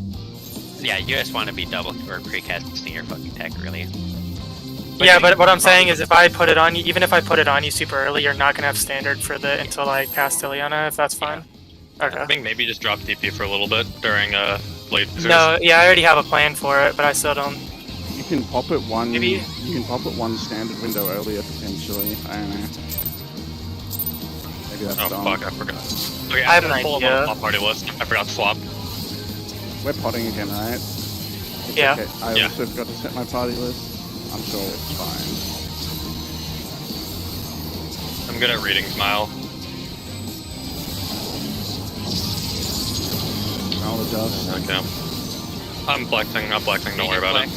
Yeah, you just want to be double or precasting your fucking tech, really. yeah, but what I'm saying is if I put it on you, even if I put it on you super early, you're not going to have standard for the until I cast Ileana, if that's fine. I Okay. think maybe just drop DP for a little bit during late phase. No, yeah, I already have a plan for it, but I still don't. You can pop it one. Maybe- You can pop it one standard window earlier potentially. I don't know. Maybe that's Oh dumb. fuck, I forgot. Okay, I have an pull up idea. on the top party list. I forgot to swap. We're potting again, right? It's Yeah. Okay. I Yeah. also forgot to set my party list. I'm sure it's fine. I'm good at reading Smile. I'll adjust. Okay. I'm flexing, don't worry about it.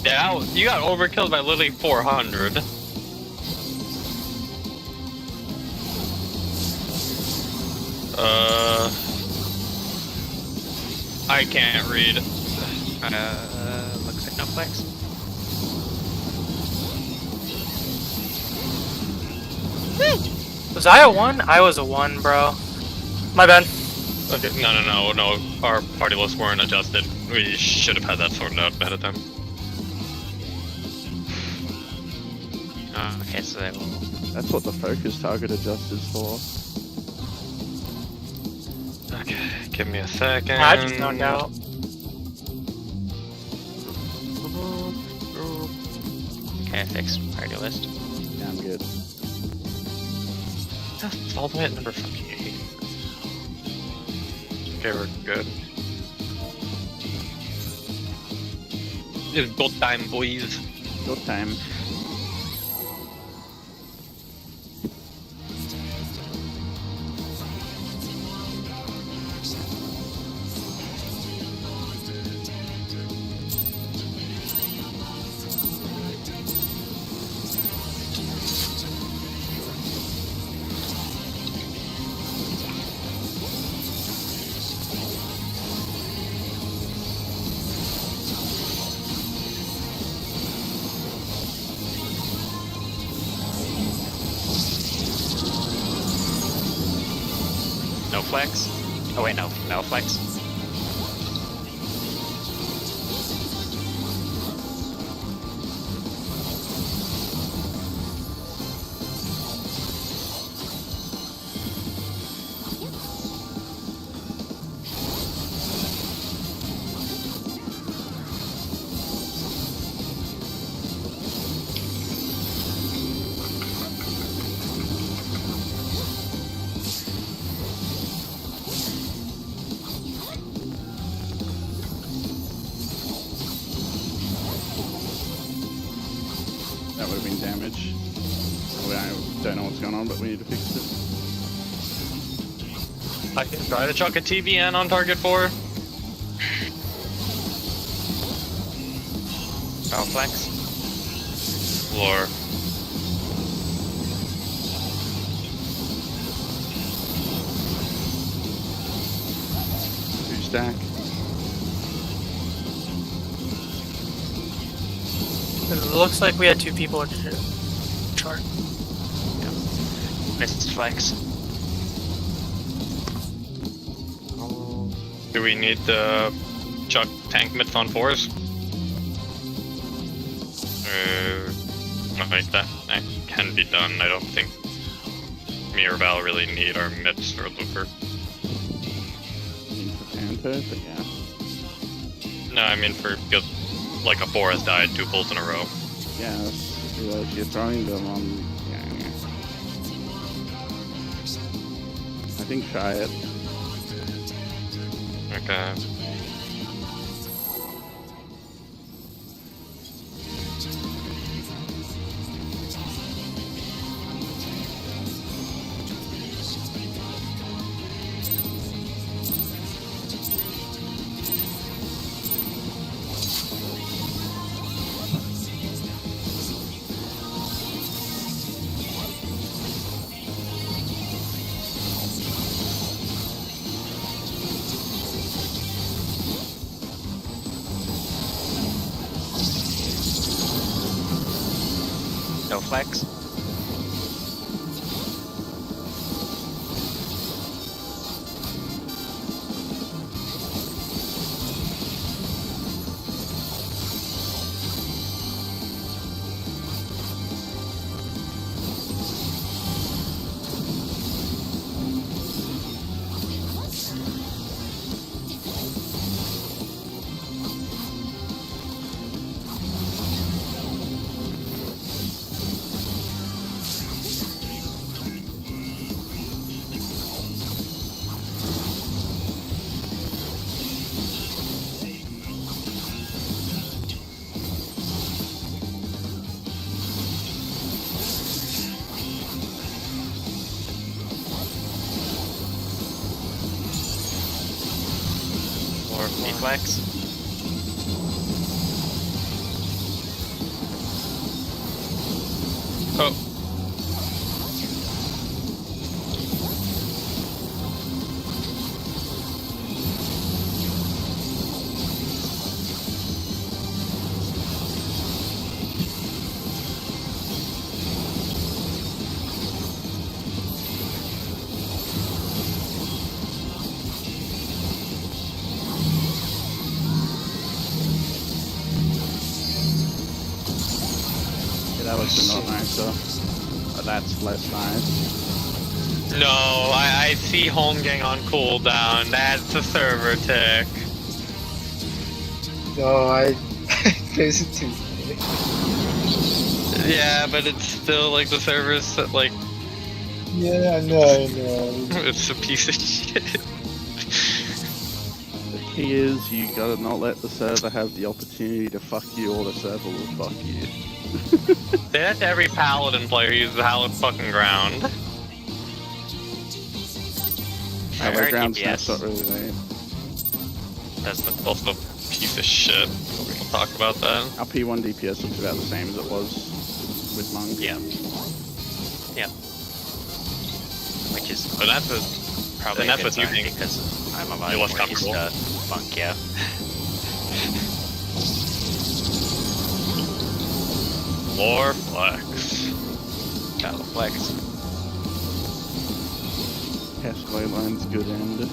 Yeah, you got overkilled by literally 400. I can't read. Looks like no flex. Was I a 1? I was a 1, bro. My bad. Okay, no. Our party lists weren't adjusted. We should have had that sorted out ahead of time. Okay, so they will. That's what the focus target adjuster's for. Okay, give me a second. I just found out. Okay, I fixed party list. Yeah, I'm good. It's all the way at number fucking 8. Okay, we're good. It's go time, boys. Go time. No flex? Oh wait, no flex. That would have been damage. Well, I don't know what's going on, but we need to fix it. I can try to chuck a TVN on target 4. No flex. Lore. Two stack. It looks like we had 2 people in the chart. Missed flex. Do we need to chuck tank myths on 4s? Like that can be done. I don't think me or Val really need our myths for Looper. Need for Panther, but yeah. No, I mean for because like a 4 has died 2 pulls in a row. Yeah, if you're throwing them on... Yeah. I think try it. Okay. No flex. Or Flex. Oh. That was not nice though. But that's less nice. No, I see home gang on cooldown. That's a server tick. No, I close it too. Yeah, but it's still like the server's like Yeah, I know. it's a piece of shit. The key is you gotta not let the server have the opportunity to fuck you, or the server will fuck you. That's every paladin player uses the hallowed fucking ground. Hallowed ground's DPS. not really late. That's also a piece of shit. We'll talk about that. Our P1 DPS looks about the same as it was with Monk. Yeah. Yeah. Which is But that's a, probably and that's a what good you sign think. because I'm a lot You're less more used comfortable. to Monk, yeah. Lore flex. Battle flex. Cast Ley Line's good end.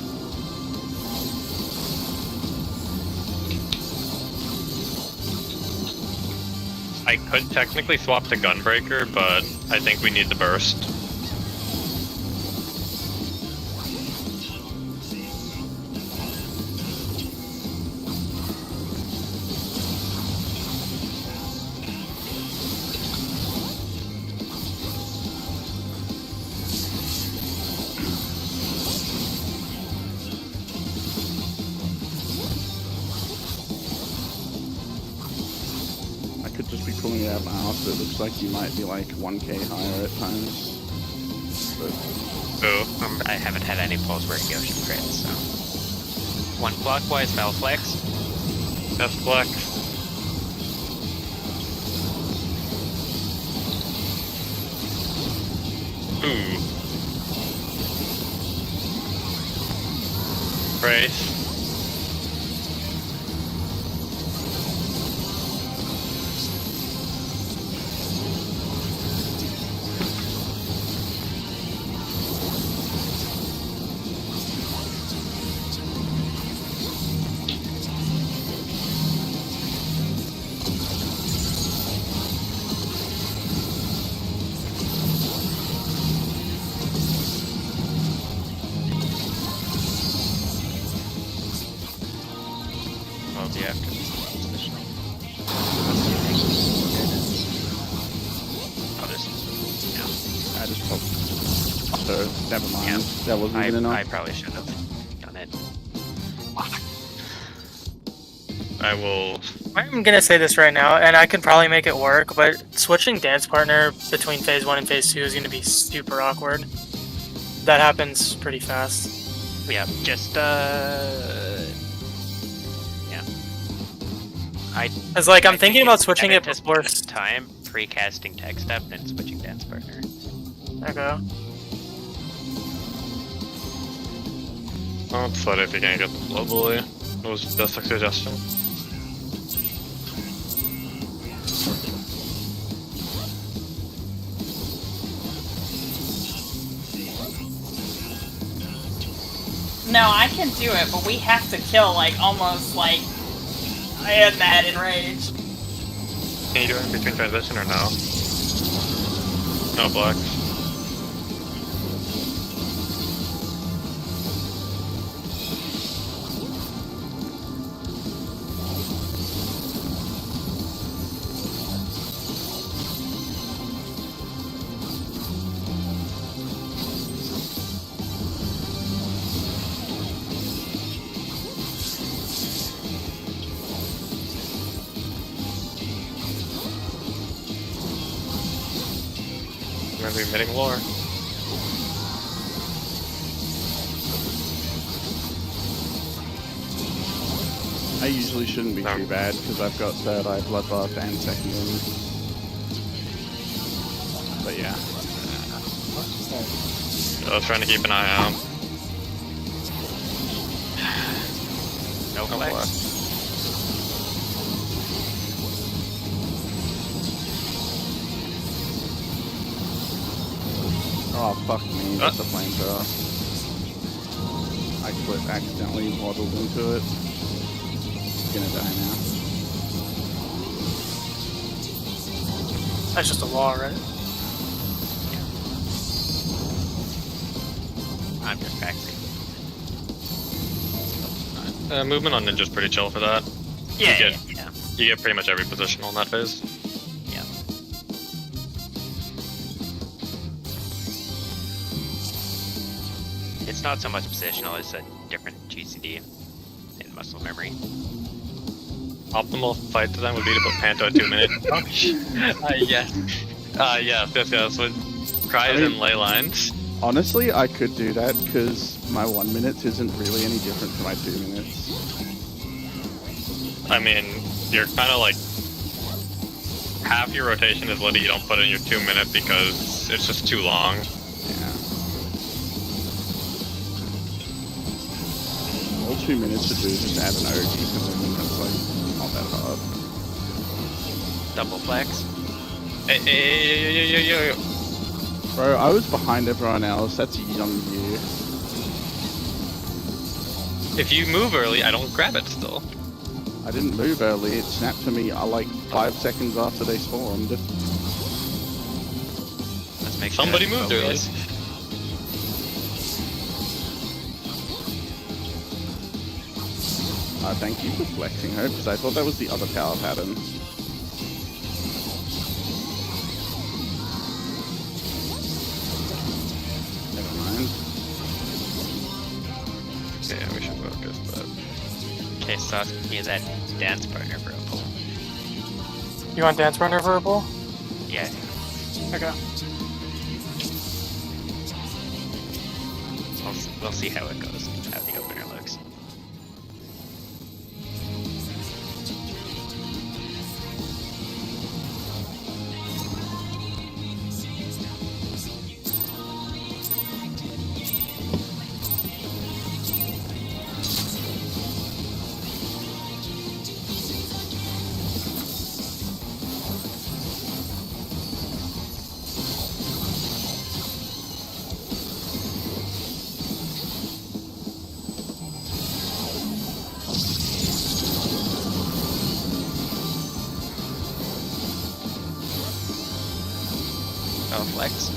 I could technically swap to Gunbreaker, but I think we need the burst. I could just be pulling it out of my ass, but it looks like you might be like 1k higher at times. But Ooh. I haven't had any pulls where Yoshi crits, so. One clockwise, battle flex. That's flex. Ooh. Brace. Well, do you have to position? Oh, this is. Yeah. I just popped. So, never mind. That wasn't good I enough. probably should have done it. I will. I'm gonna say this right now, and I could probably make it work, but switching dance partner between phase 1 and phase 2 is gonna be super awkward. That happens pretty fast. Yeah, just, yeah. Cause like I'm I thinking think about it's switching better it to before. spend time pre-casting tech step than switching dance partner. Okay. I'll decide if you can get them globally. That was just a suggestion. No, I can do it, but we have to kill, like, almost, like... I am mad in rage. Can you do it in between transition or no? No flex. I'm gonna be emitting lore. I usually shouldn't be No. too bad because I've got third eye bloodbath and second wind. But yeah. I was trying to keep an eye out. No No flex. flex. Oh fuck me, that's a flamethrower. I accidentally waddled into it. Gonna die now. That's just a wall, right? I'm just backseat. Movement on Ninja's pretty chill for that. Yeah, You yeah, get- yeah. You get pretty much every position on that phase. Yeah. It's not so much positional, it's a different GCD and muscle memory. Optimal fight to them would be to put Panto at 2 minutes. Yes. Yes. With cries and ley lines. Honestly, I could do that because my 1 minute isn't really any different to my 2 minutes. I mean, you're kind of like half your rotation is literally you don't put in your 2 minute because it's just too long. Yeah. All 2 minutes to do is just add an OG commitment. That's like not that hard. Double flex. Hey. Bro, I was behind everyone else. That's young you. If you move early, I don't grab it still. I didn't move early. It snapped to me like 5 seconds after they spawned. Let's make Somebody sure moved early. focus. Thank you for flexing her, because I thought that was the other power pattern. Never mind. Yeah, we should focus, but Okay, so ask me that dance partner for a pull. You want Dance Runner verbal? Yeah. Okay. We'll see how it goes, how the opener looks. Oh, flex.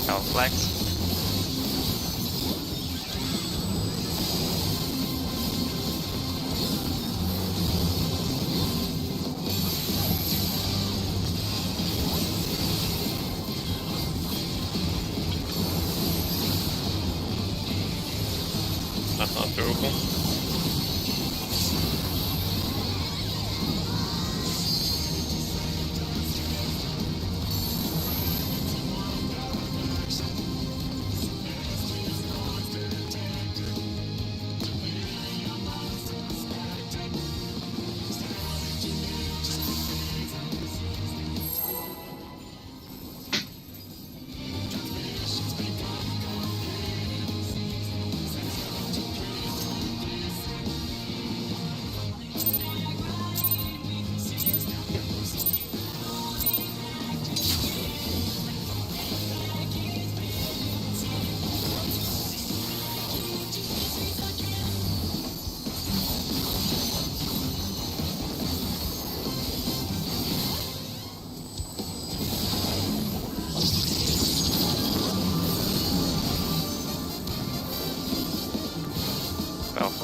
Oh, flex. that's not doable.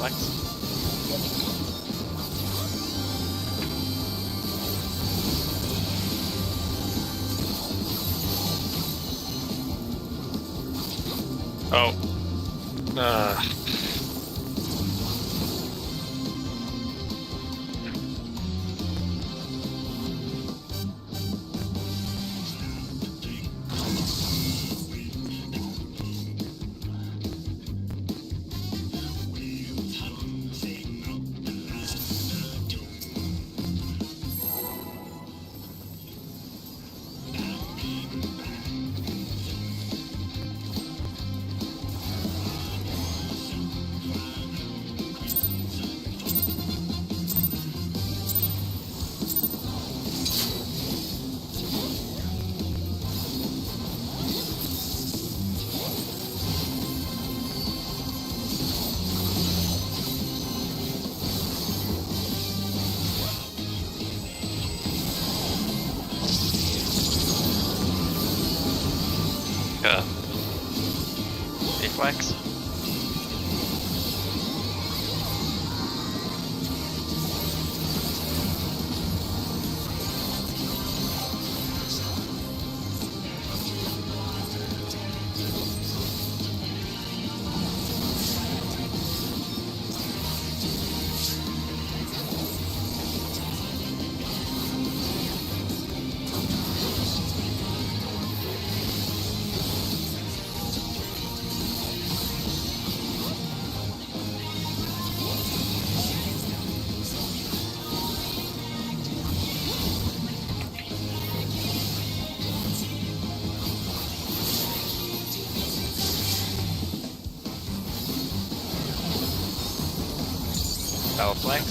flex. Oh. Flex. Power flex.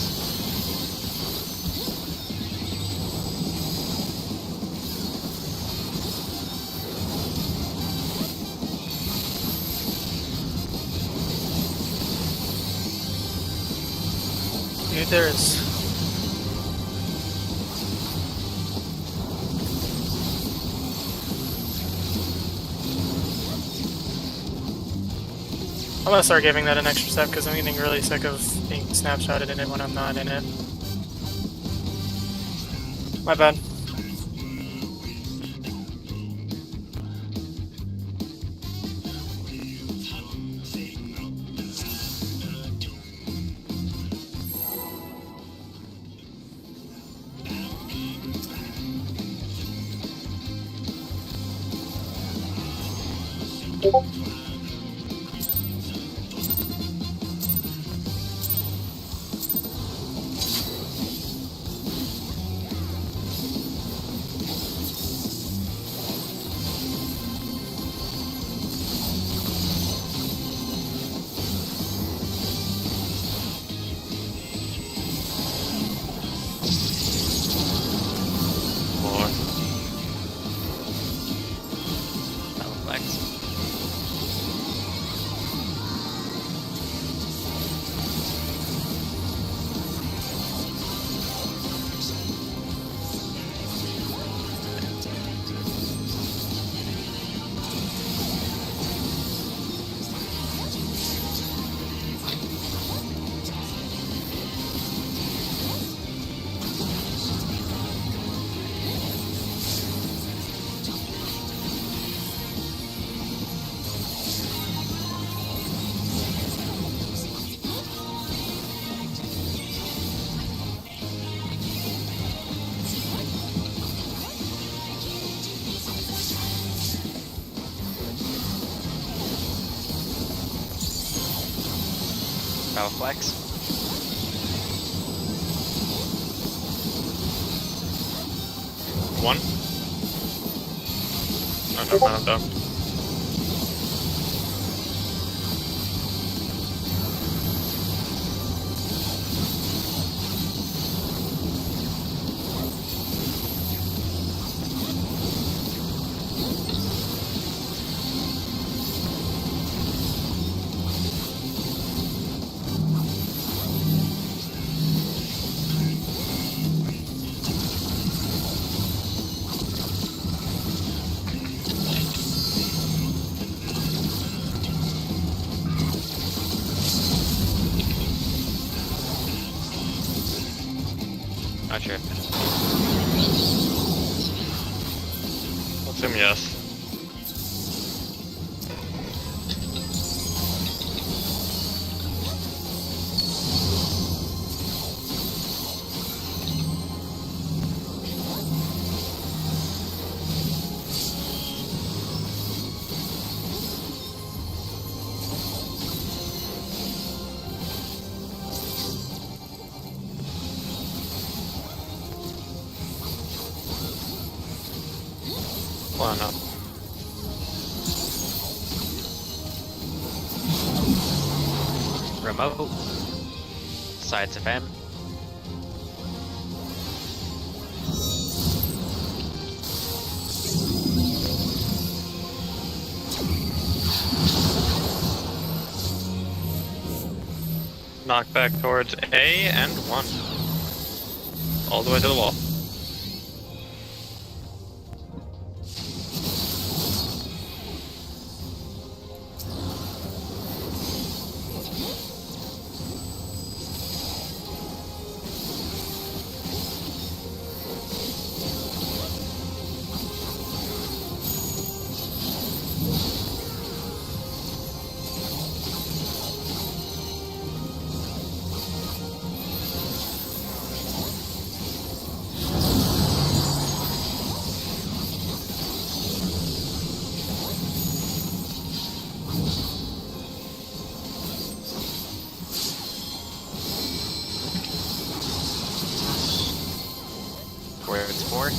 Dude, there's... I'm gonna start giving that an extra step because I'm getting really sick of being snapshotted in it when I'm not in it. My bad. Power flex. Power flex. One. Oh, no, I'm done. Not sure. Let's assume yes. Why not? Remote. Sides of M. Knock back towards A and 1. All the way to the wall. Towards 4.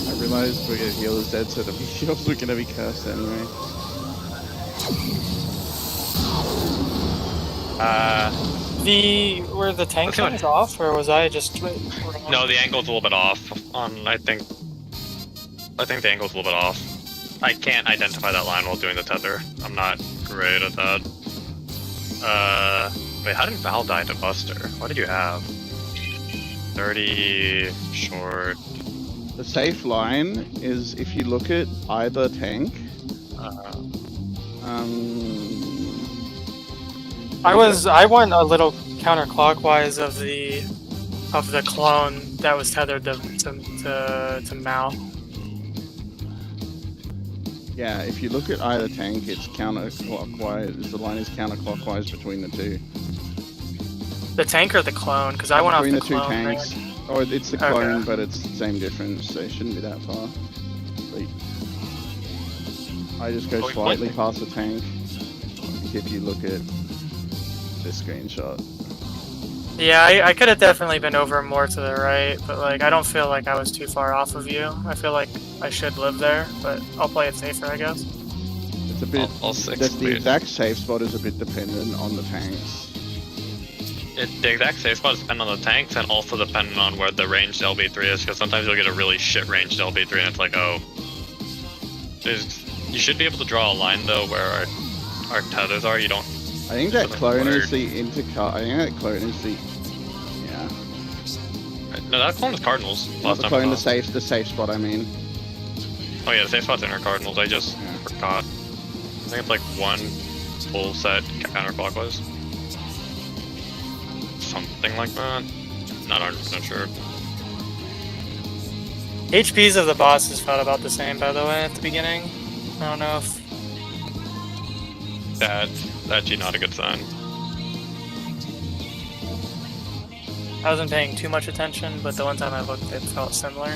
I realized we're gonna heal is dead, so the heals were gonna be cast anyway. Were the tank Okay. things off, or was I just wrong? No, the angle's a little bit off. I think the angle's a little bit off. I can't identify that line while doing the tether. I'm not great at that. Wait, how did Val die to Buster? What did you have? 30 short. The safe line is if you look at either tank. I went a little counterclockwise of the clone that was tethered to Mal. Yeah, if you look at either tank, it's counterclockwise. The line is counterclockwise between the two. The tank or the clone? Because I went off Between the the two clone. tanks. Right? Oh, it's the Okay. clone, but it's the same difference, so it shouldn't be that far. But I just go Oh, wait, slightly what? past the tank if you look at this screenshot. Yeah, I could have definitely been over more to the right, but like I don't feel like I was too far off of you. I feel like I should live there, but I'll play it safer, I guess. It's a bit. All 6, The please. exact safe spot is a bit dependent on the tanks. The exact safe spot is dependent on the tanks and also dependent on where the ranged LB3 is, because sometimes you'll get a really shit ranged LB3 and it's like, oh. You should be able to draw a line though where our tethers are. You don't. I think that Doesn't clone matter. is the intercut. I think that clone is the. Yeah. No, that clone is Cardinals. Not Last the time. clone, I saw. the safe spot. I mean. Oh yeah, the safe spot's in our Cardinals. I just Yeah. forgot. I think it's like one full set counterclockwise. Something like that. Not 100% sure. HPs of the bosses felt about the same, by the way, at the beginning. I don't know if... That's actually not a good sign. I wasn't paying too much attention, but the one time I looked, it felt similar.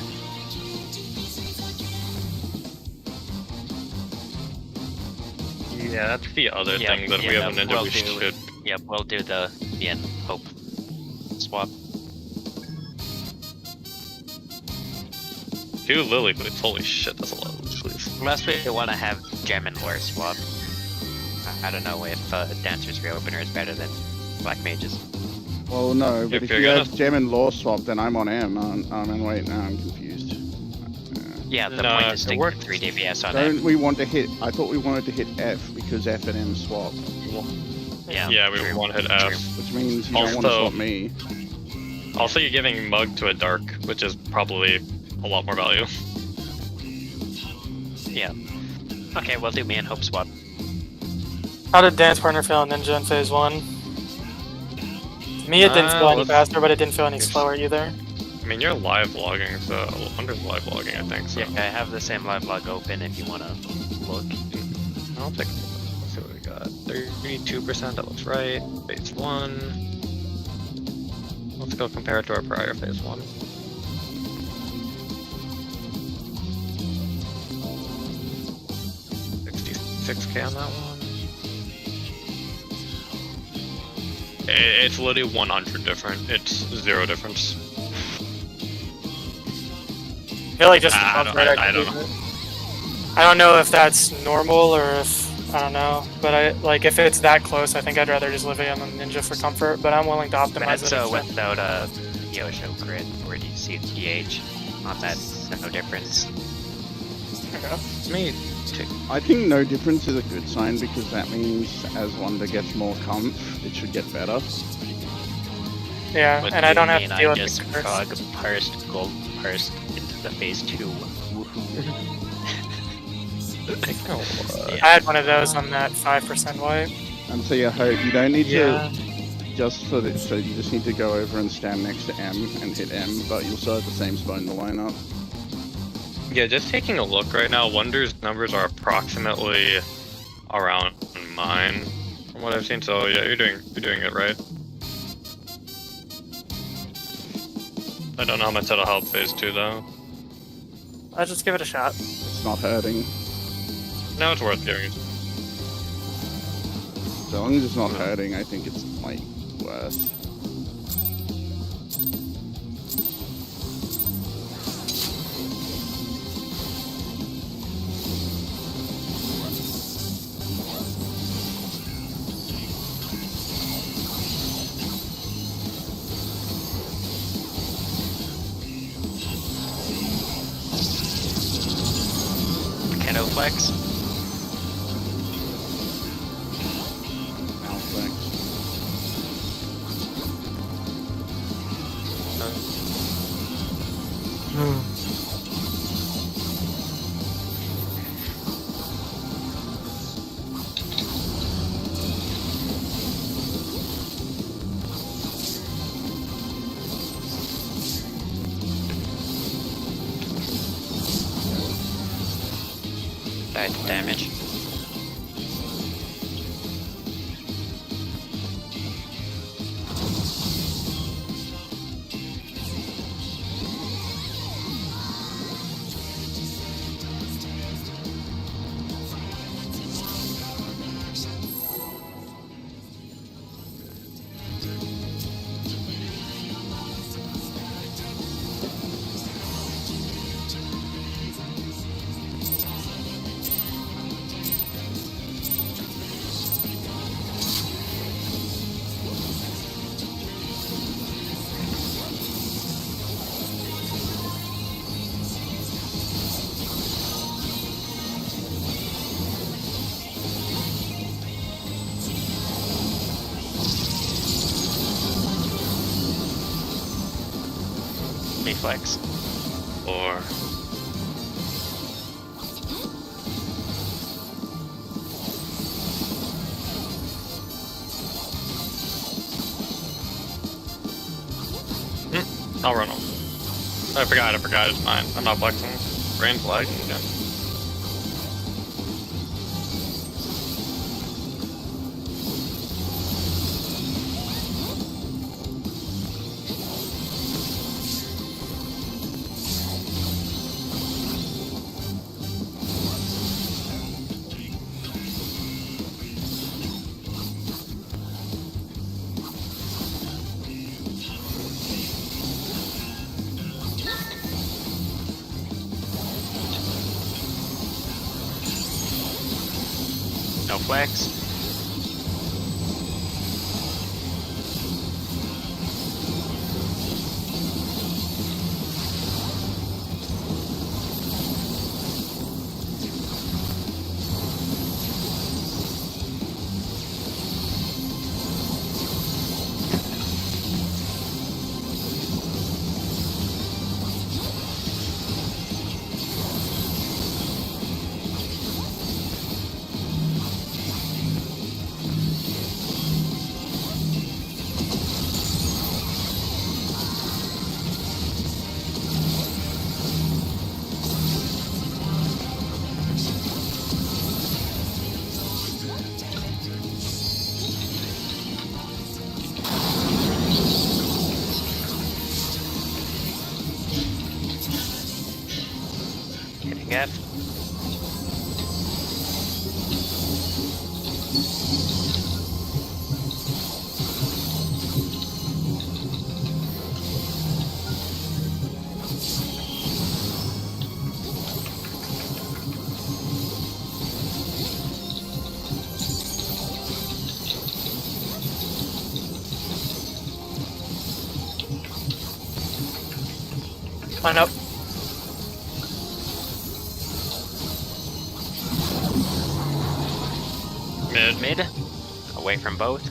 Yeah, that's the other Yeah, thing that we yeah, have a ninja we'll we do- should. Yeah, we'll do the end hope swap. Two Lily Cleaves. Holy shit, that's a lot of Lily Cleaves. Unless we want to have gem and lore swap. I don't know if Dancer's Reopener is better than Black Mages. Well, no, but If if you're you gonna- have gem and law swap, then I'm on M. Wait, now I'm confused. Yeah, the No, point is it to works. get 3 DPS on Don't it. we want to hit? I thought we wanted to hit F because F and M swap, Yeah, we true, want to hit true. F. which means you don't want to Also- swap me. Also, you're giving Mug to a Dark, which is probably a lot more value. Yeah. Okay, we'll do me and Hope swap. How did Dance Partner feel in Ninja in phase 1? Me, it didn't feel any faster, but it didn't feel any slower either. I mean, you're live logging, so Wonder's live logging, I think. So. Yeah, I have the same live log open if you want to look. I'll take. Let's see what we got. 32%. That looks right. Phase 1. Let's go compare it to our prior phase 1. $66K on that one. It's literally 100 different. It's 0 difference. I feel like just I don't know. I don't know if that's normal or if I don't know, but if it's that close, I think I'd rather just live it on the Ninja for comfort. But I'm willing to optimize it. So without a Yosho grid, where do you see TH on that? No difference. Me. I think no difference is a good sign because that means as Wonder gets more comp, it should get better. Yeah, What and do I you don't have mean? to deal I with just the curse. frog parsed, gold parsed into the phase 2. Woohoo. I had one of those on that 5% wipe. And so you hope you don't need to just for this. So you just need to go over and stand next to M and hit M, but you'll still have the same spot in the lineup. Yeah, just taking a look right now, Wonder's numbers are approximately around mine from what I've seen. So yeah, you're doing it right. I don't know how much that'll help phase 2 though. I'll just give it a shot. It's not hurting. No, it's worth giving it. As long as it's not hurting, I think it's like worse. Keno flex. Malflex. Died to damage. Me flex. Or I'll run him. I forgot, it's mine. I'm not flexing. Brain's lagging again. No flex. Line up. Mid. Away from both.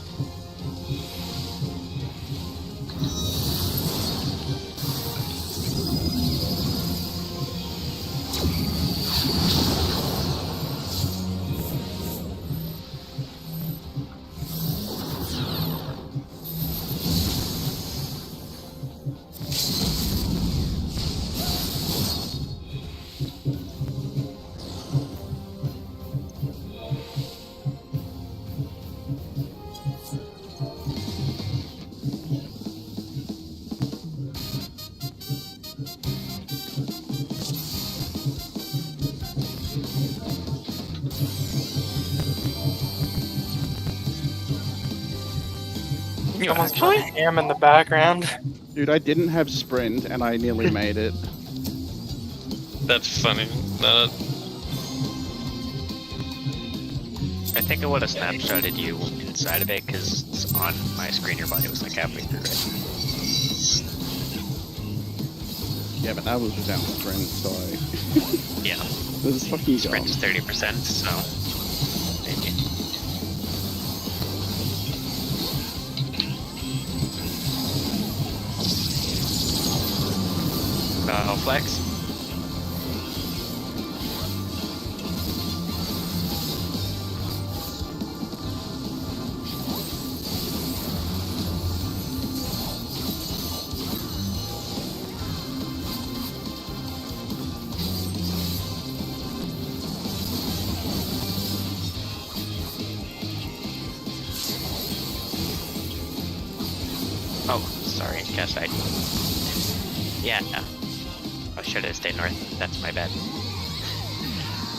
Someone's playing ham in the background. Dude, I didn't have sprint and I nearly made it. That's funny. I think I would have snapshotted you inside of it, because on my screen your body was like halfway through it. Yeah, but that was without sprint, so I... Yeah. This is fucking Sprint dumb. is 30%, so... Maybe. Flex. Oh, sorry, guess I... Yeah, no. I should have stayed north. That's my bad.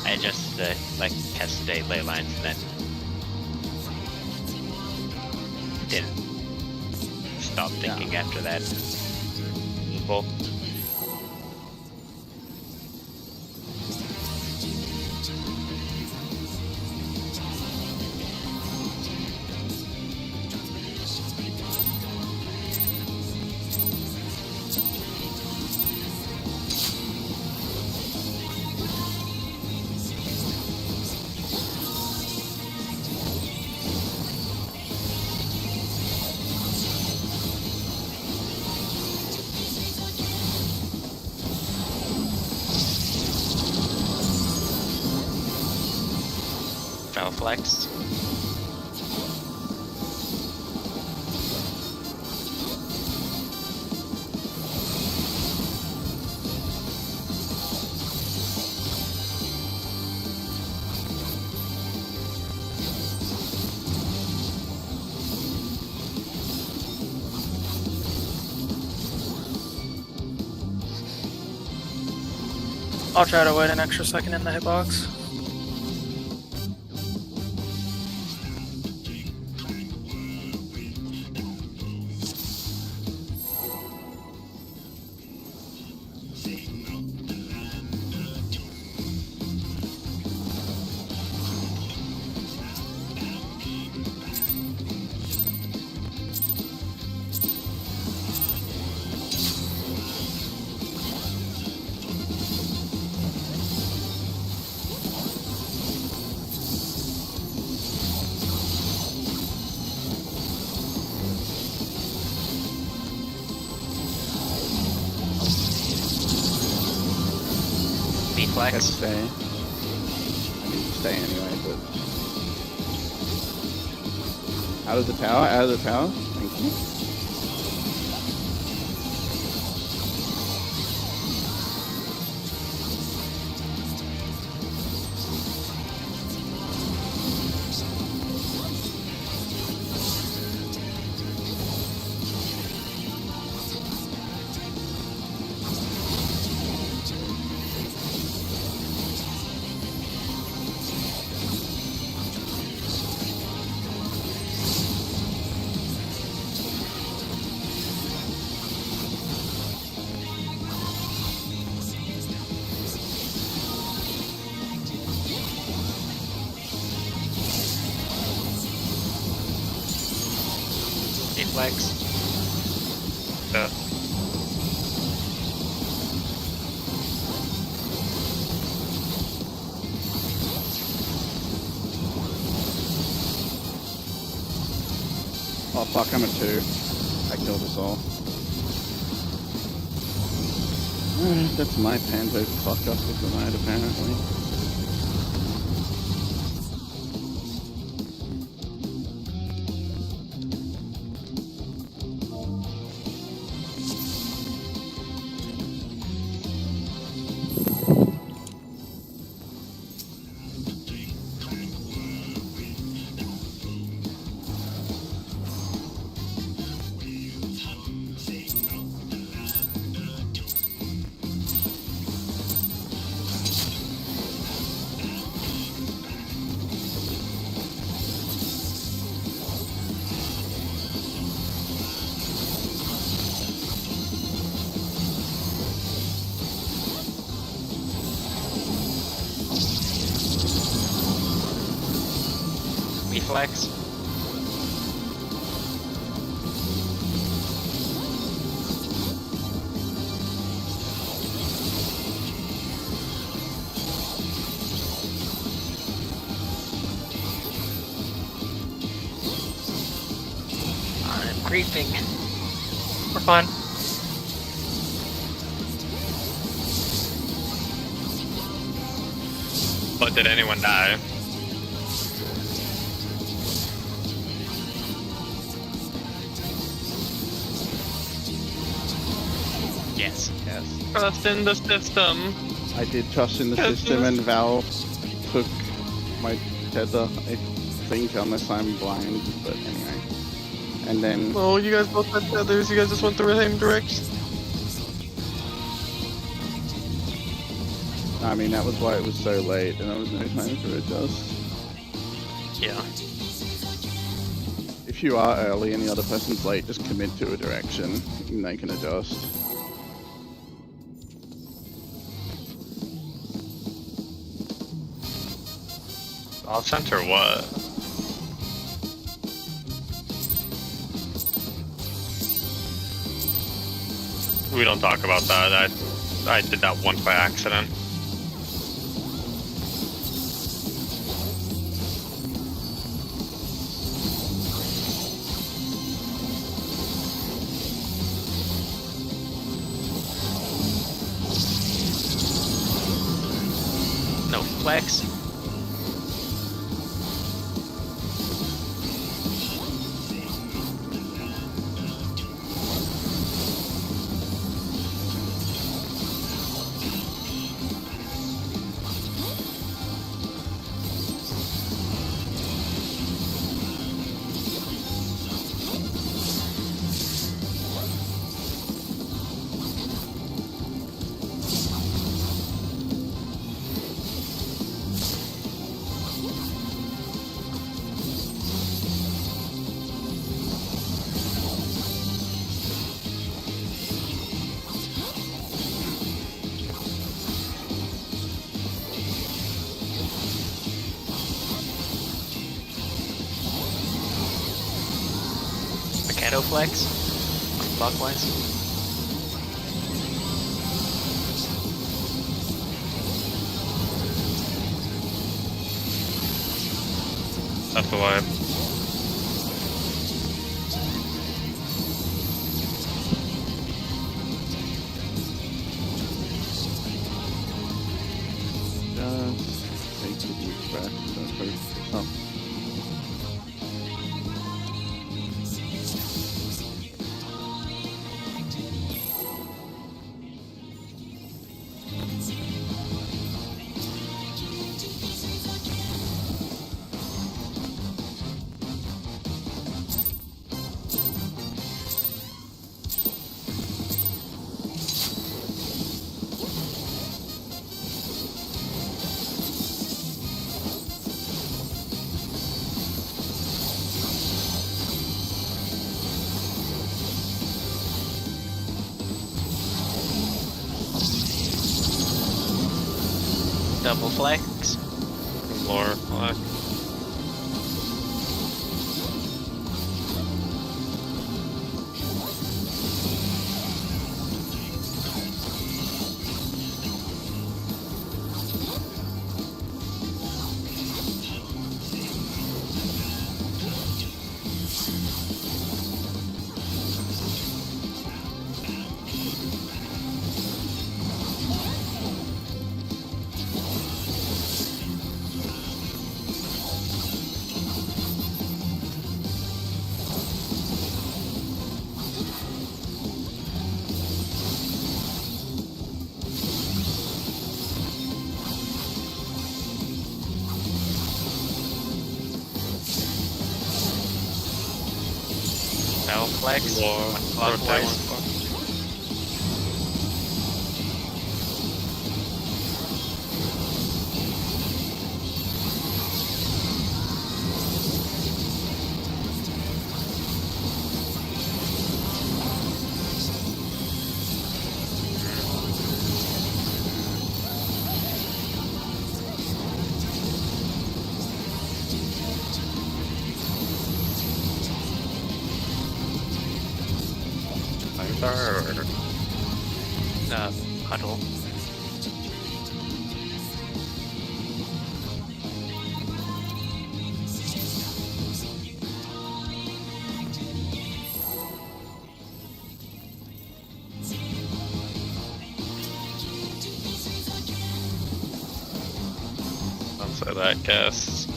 I just, like, tested a ley lines and then... didn't stop thinking after that. Well... Flex. I'll try to wait an extra second in the hitbox. Let's Flex. stay. I need to stay anyway, but... Out of the tower, out of the tower. Thank you. Flex. Oh fuck, I'm at 2. I killed us all. Alright, that's my Panto fucked up with the night apparently. Reflex. I'm creeping. We're fine. But did anyone die? Yes. Yes. Trust in the system. I did trust in the Yes, system yes. and Val took my tether, I think, unless I'm blind, but anyway. And then Oh, you guys both had tethers. You guys just went the same direction. I mean, that was why it was so late, and there was no time to adjust. Yeah. If you are early and the other person's late, just commit to a direction, and they can adjust. Off center what? We don't talk about that. I did that once by accident. No flex. Mechano flex. Clockwise. That's the way. Just take a deep breath, don't hurt yourself. Double flex. More. No flex. Floor. Clockwise. Third. Huddle. Don't say that, Cass.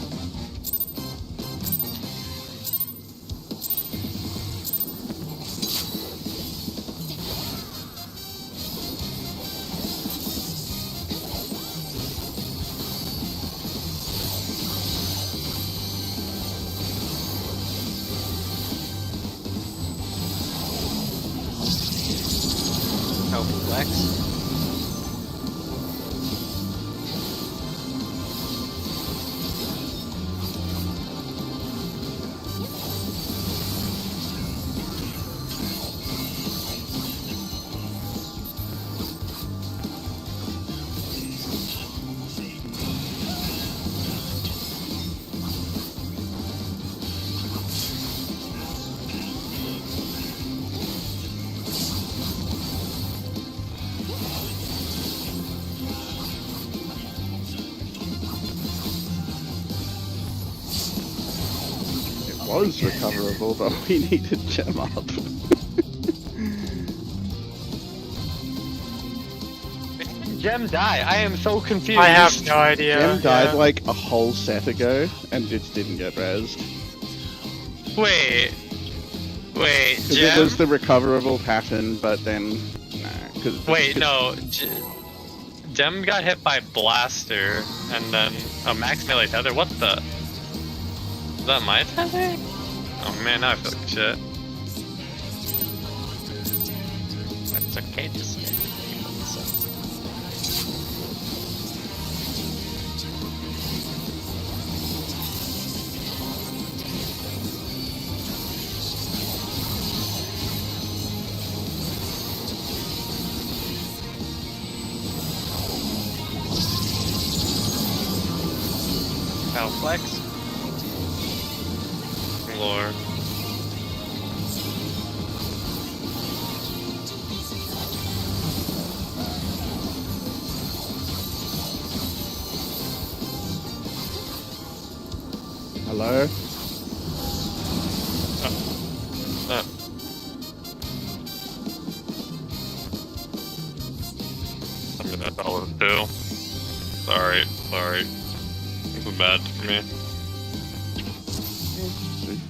No flex. It was recoverable, but we needed gem up. Gem die. I am so confused. I have no idea. Gem died yeah. like a whole set ago, and it didn't get rezzed. Wait. Wait, Because it Gem? was the recoverable pattern, but then... Nah, cause, Wait, no. Gem got hit by Blaster, and then a max melee tether. What the? Is that my tether? Oh man, now I feel like shit. It's okay, just How flex? Lord. Hello? I mean, that's all it do. Sorry. This is bad for me.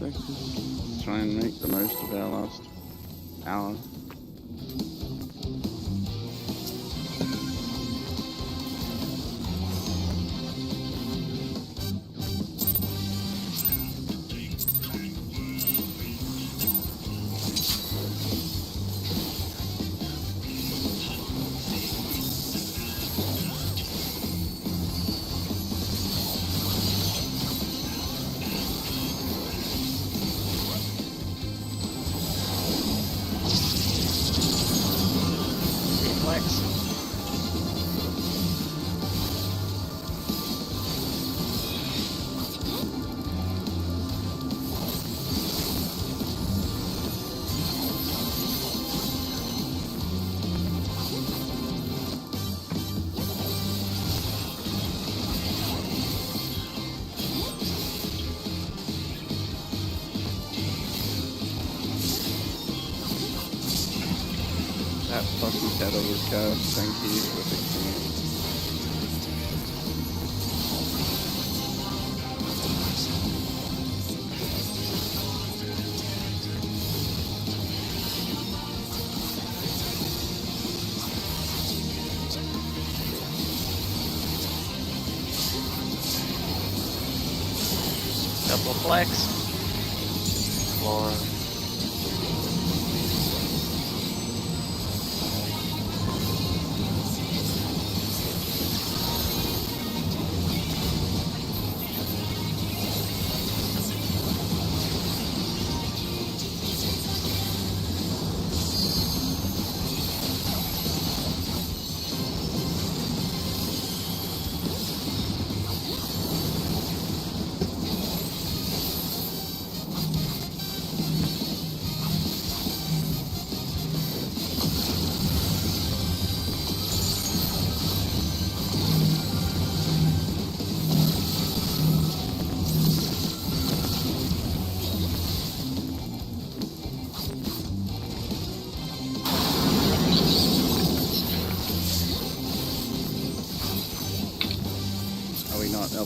Let's try and make the most of our last hour. That fucking tether was cursed. Thank you for fixing it. double flex. Floor.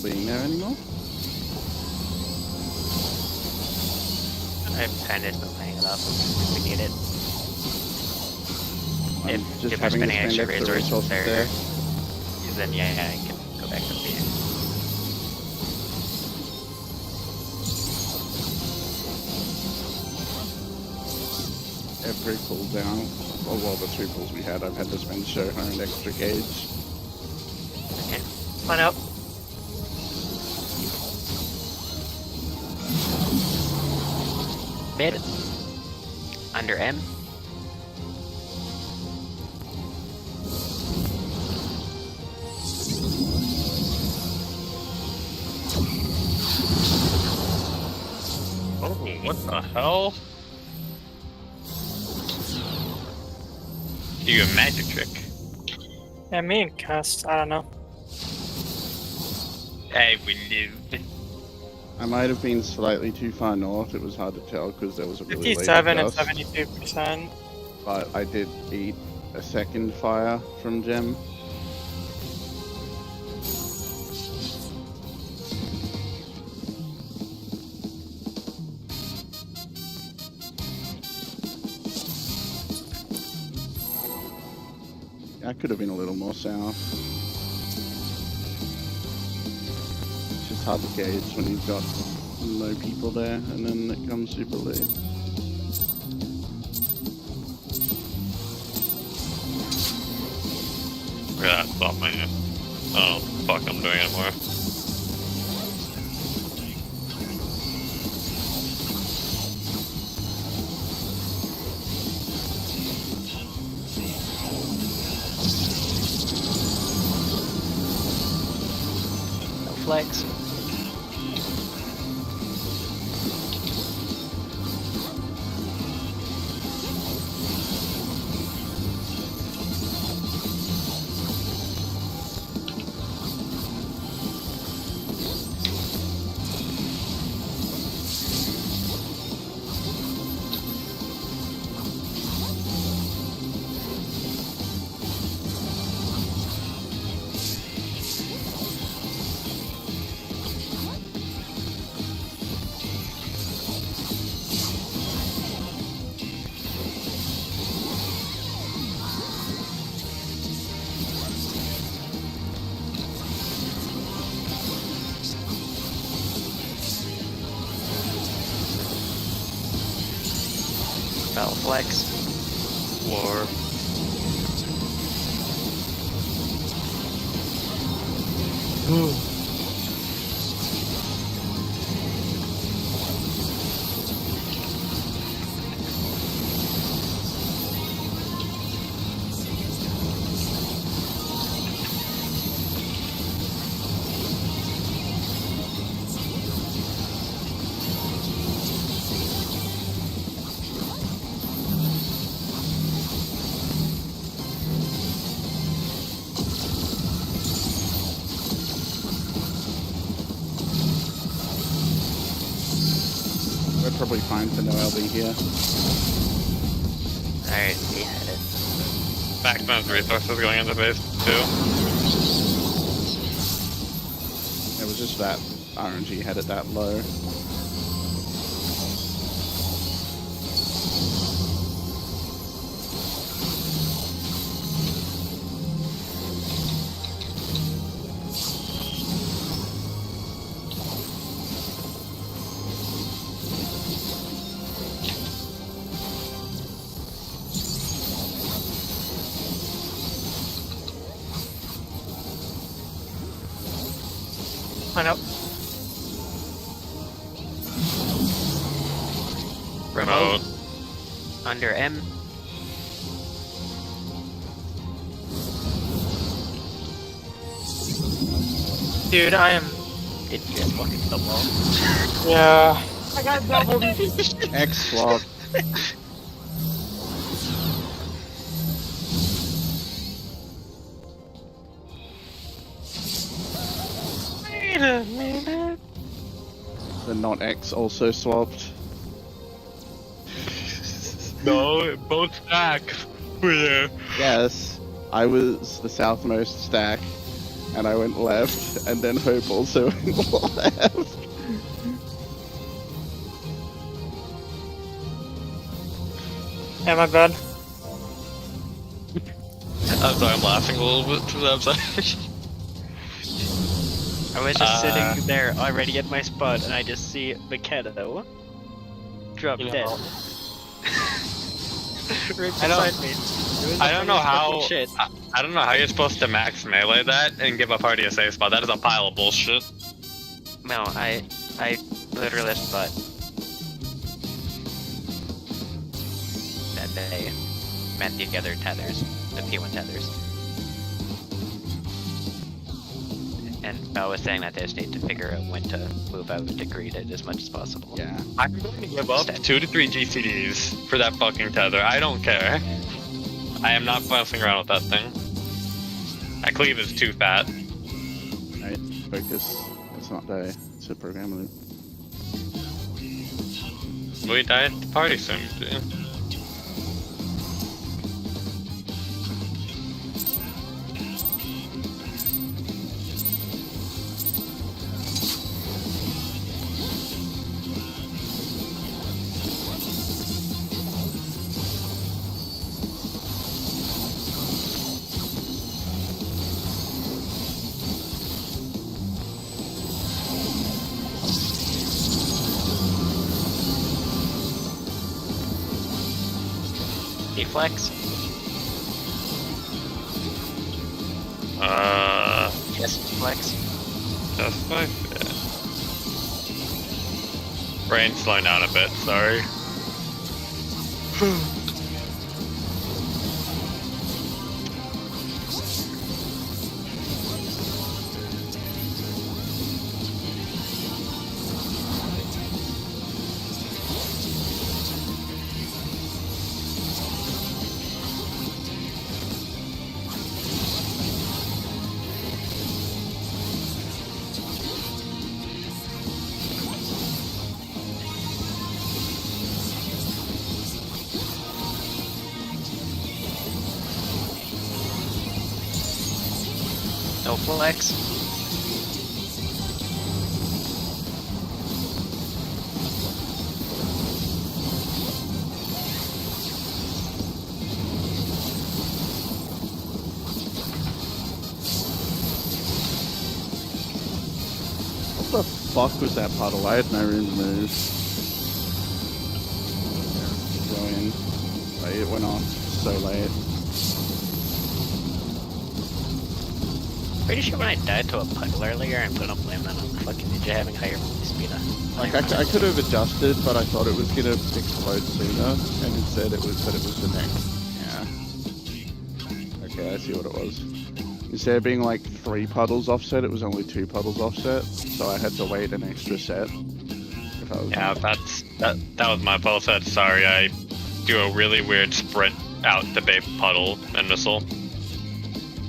being there anymore. I'm kind of still playing it up. We need it. I'm If just we're having to spending spend extra extra resources there, there. then yeah, I can go back to the Every cooldown, or well, the 2 pulls we had, I've had to spend Shohar and extra gauge. Line up. mid. Under M. Oh, what the hell? You a magic trick. Yeah, me and Cast, I don't know. Hey, we lived. I might have been slightly too far north, it was hard to tell because there was a really late 57 and adjust, 72%. but I did eat a second fire from Gem. I could have been a little more south. It's just hard to gauge when you've got no people there and then it comes super late. Yeah, stop my. Oh, fuck, I'm doing it more. No flex. Battle flex. War. We're probably fine for no LB here. Alright, we had it. Maximum resources going into phase 2. It was just that RNG had it that low. Line up. Remote. Under M. Dude, I am. Did you guys fucking double? Yeah. I got doubled. X swap. Wait a minute. The not X also swapped. No, both stack. Were there. Yes, I was the southmost stack, and I went left, and then Hope also went left. Yeah, my bad. I'm sorry, I'm laughing a little bit. I'm sorry. I was just sitting there already at my spot, and I just see McKenna drop You know. dead. Right I don't- beside me. It was the I don't know funniest how. fucking shit. I don't know how you're supposed to max melee that and give a party a safe spot. That is a pile of bullshit. No, I literally thought that they meant the other tethers, the P1 tethers. And Bell was saying that they just need to figure out when to move out to greet it as much as possible. Yeah. I'm going to give up 2 to 3 GCDs for that fucking tether. I don't care. I am not fussing around with that thing. My cleave is too fat. Right. Focus. It's not die. It's a program loop. We die at the party soon, dude. Deflex? Yes, deflex. Just like that. Brain's slowing down a bit, sorry. No flex. What the fuck was that puddle? I had no room to move. Go in. Wait, it went off so late. Pretty sure when I died to a puddle earlier, I'm gonna blame that on fucking ninja having higher speed. Like I could have adjusted, but I thought it was gonna explode sooner, and instead it was the next. Yeah. Okay, I see what it was. Instead of being like 3 puddles offset, it was only 2 puddles offset, so I had to wait an extra set. If I was Yeah, that was my fault. Sorry, I do a really weird sprint out to bait puddle and missile.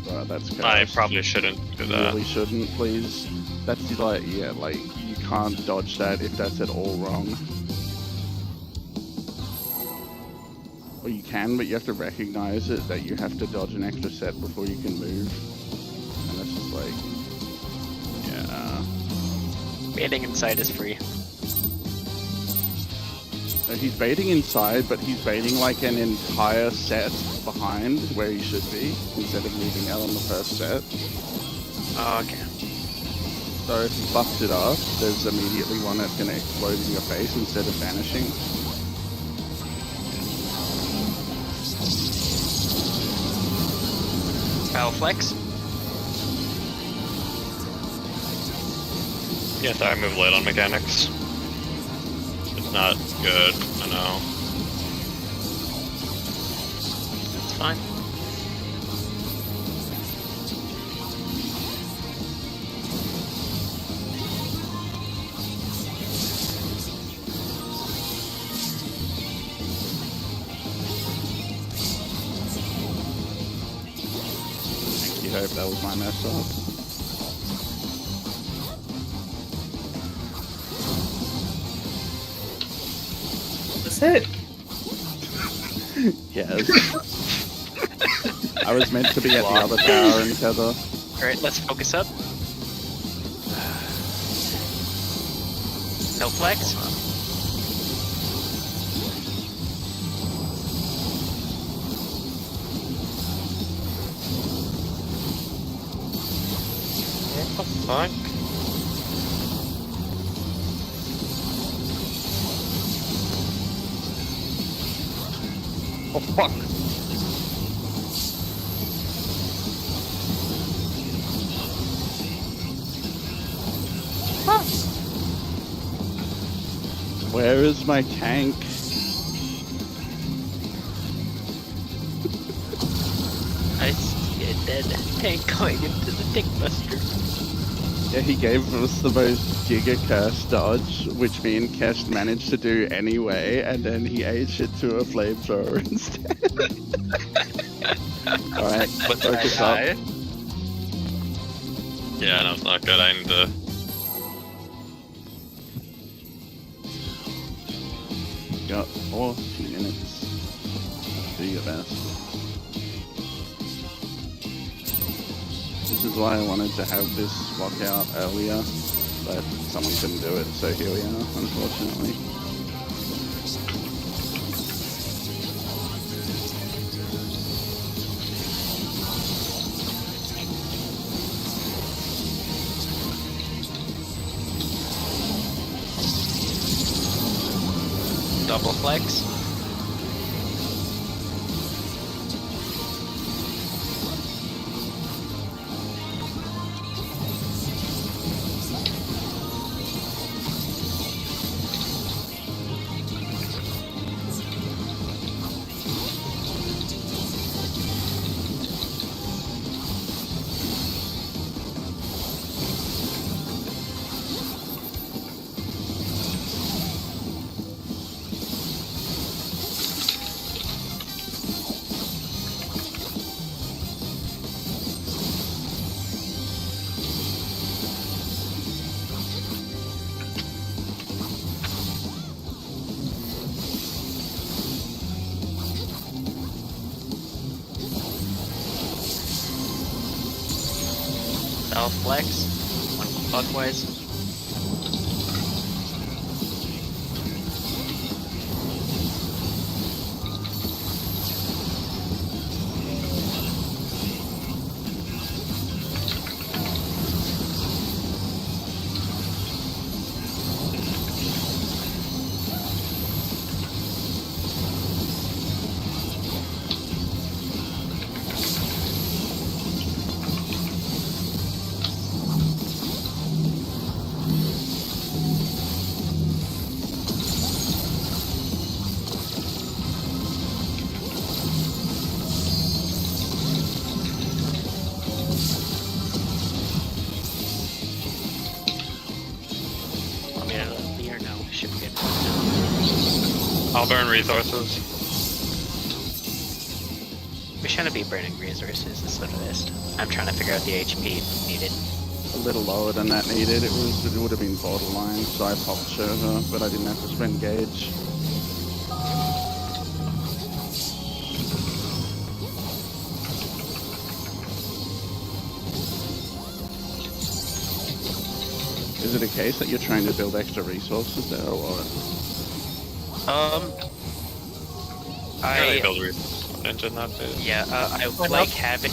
Right, that's I cursed. probably shouldn't do You that. really shouldn't, please. That's like, yeah, like, you can't dodge that if that's at all wrong. Or you can, but you have to recognize it, that you have to dodge an extra set before you can move. And that's just like, yeah. Baiting inside is free. So he's baiting inside, but he's baiting like an entire set behind where he should be, instead of moving out on the first set. Oh, okay. So if he fucks it up, there's immediately one that's going to explode in your face instead of vanishing. Foul flex. Yeah, sorry, I moved late on mechanics. It's not good, I know. It's fine. You hope that was my mess up. That's it. Yes. I was meant to be at the other tower in Tether. Alright, let's focus up. No flex. What the fuck? Oh fuck. Where is my tank? I see a dead tank going into the tank buster. Yeah, he gave us the most giga curse dodge, which me and Kesh managed to do anyway, and then he aged it to a flamethrower instead. Alright, But focus up. Yeah, no, it's not good. I need to. Got 40 minutes. Do your best. This is why I wanted to have this walkout earlier, but someone couldn't do it, so here we are, unfortunately. Double flex. Double flex. One clockwise. Want me to be or no? Should be good. I'll burn resources. We shouldn't be burning resources, is what it is. I'm trying to figure out the HP needed. A little lower than that needed. It would have been borderline, so I popped server, but I didn't have to spend gauge. Is it a case that you're trying to build extra resources there, or what? I build resources engine that phase. Yeah, I like having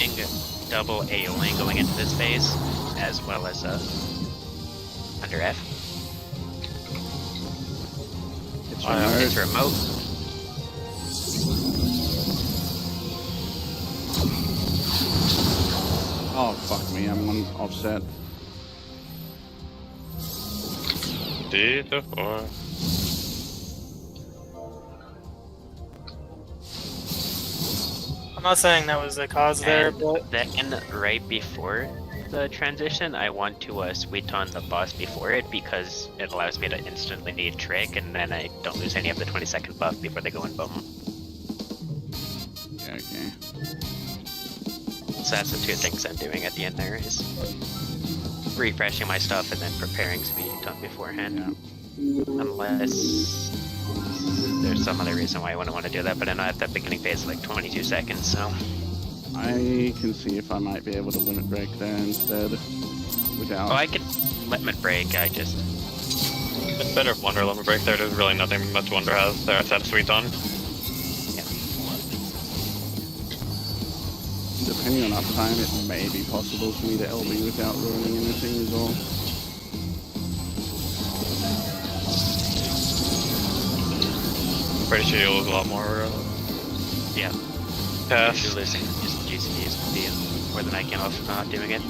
double AOing going into this phase, as well as under F. It's It's remote. Oh, fuck me, I'm on offset. D to 4. I'm not saying that was the cause there, And but then right before the transition, I want to sweet on the boss before it because it allows me to instantly need trick, and then I don't lose any of the 20-second buff before they go in boom. Yeah, okay. So that's the two things I'm doing at the end there is refreshing my stuff and then preparing sweet on beforehand. Yeah. Unless there's some other reason why I wouldn't want to do that, but I know at that beginning phase is like 22 seconds, so I can see if I might be able to limit break there instead. Without. Oh, I could limit break. I just. It's better if Wonder limit break there. There's really nothing much Wonder has there. It's that sweet on. Depending on uptime, it may be possible for me to LB without ruining anything as well. Pretty sure you'll lose a lot more. Yeah. Pass. You're losing just GCDs would be more than I can off not doing it.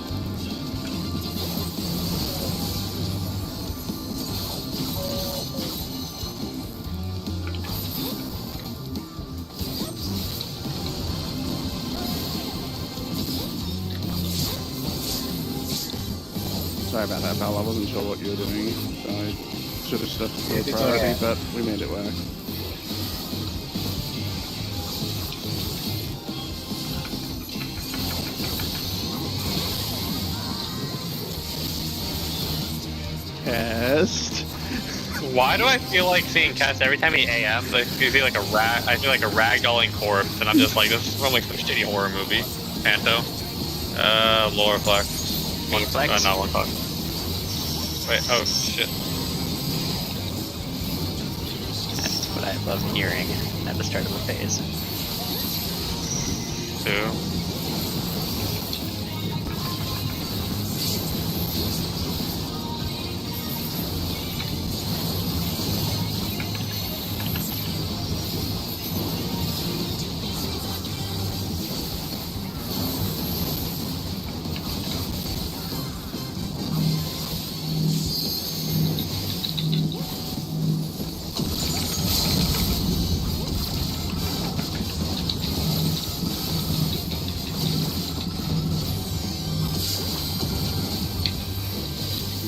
Sorry about that, pal. I wasn't sure what you were doing, so I should have stuck to the priority, but we made it work. Test. Why do I feel like seeing Cass every time he AMs? I feel like a I feel like a ragdolling corpse, and I'm just like, this is from like some shitty horror movie. Panto. Lower flex. One flex. Not one flex. Wait. Oh shit. That's what I love hearing at the start of a phase. 2.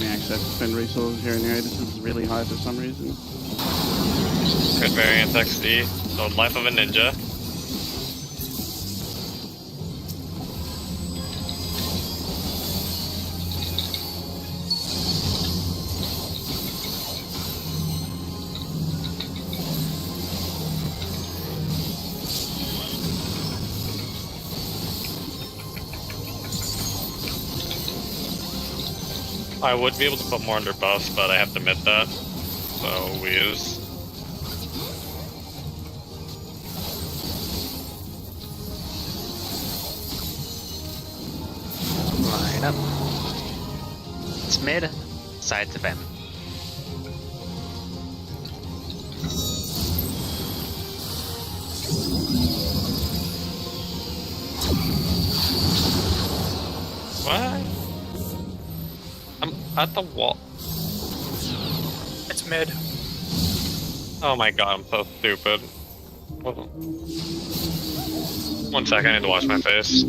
Access to spend resources here and there. This is really high for some reason. Crit variance XD. So life of a ninja. I would be able to put more under buffs, but I have to admit that. So we use. Line up. It's mid. Side to Ben. What? I'm at the wall. It's mid. Oh my god, I'm so stupid. 1 second, I need to wash my face.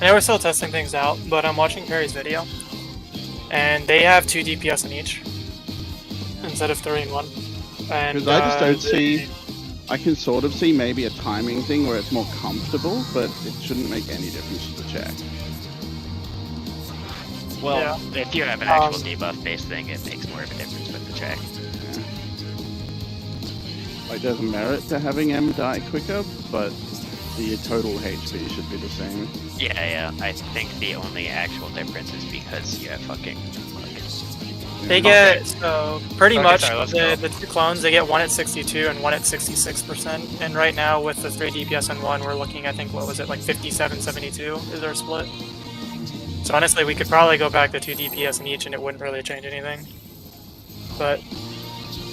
I know we're still testing things out, but I'm watching Perry's video, and they have 2 DPS in each instead of 3 in 1. And Because I just don't see. I can sort of see maybe a timing thing where it's more comfortable, but it shouldn't make any difference to the check. Well, if you have an actual debuff-based thing, it makes more of a difference with the track. Like, there's merit to having M die quicker, but the total HP should be the same. Yeah. I think the only actual difference is because you have fucking luck. They get, so pretty much sorry, let's go. the two clones, they get one at 62 and one at 66%. And right now with the 3 DPS and 1, we're looking, I think, what was it, like 57-72 is our split. So honestly, we could probably go back to 2 DPS in each and it wouldn't really change anything. But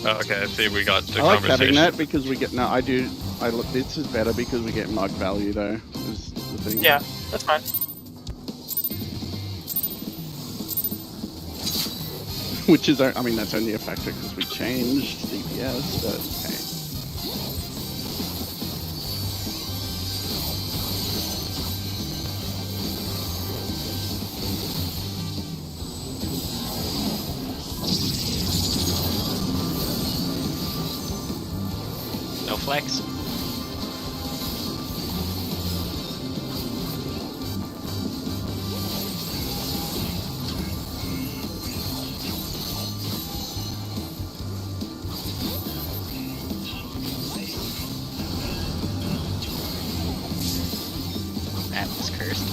Okay, see, we got the I like having conversation. that because we get, I look, this is better because we get mug value though, is the thing. yeah, that's fine. Which is, I mean, that's only a factor because we changed DPS, but hey. No flex. That was cursed.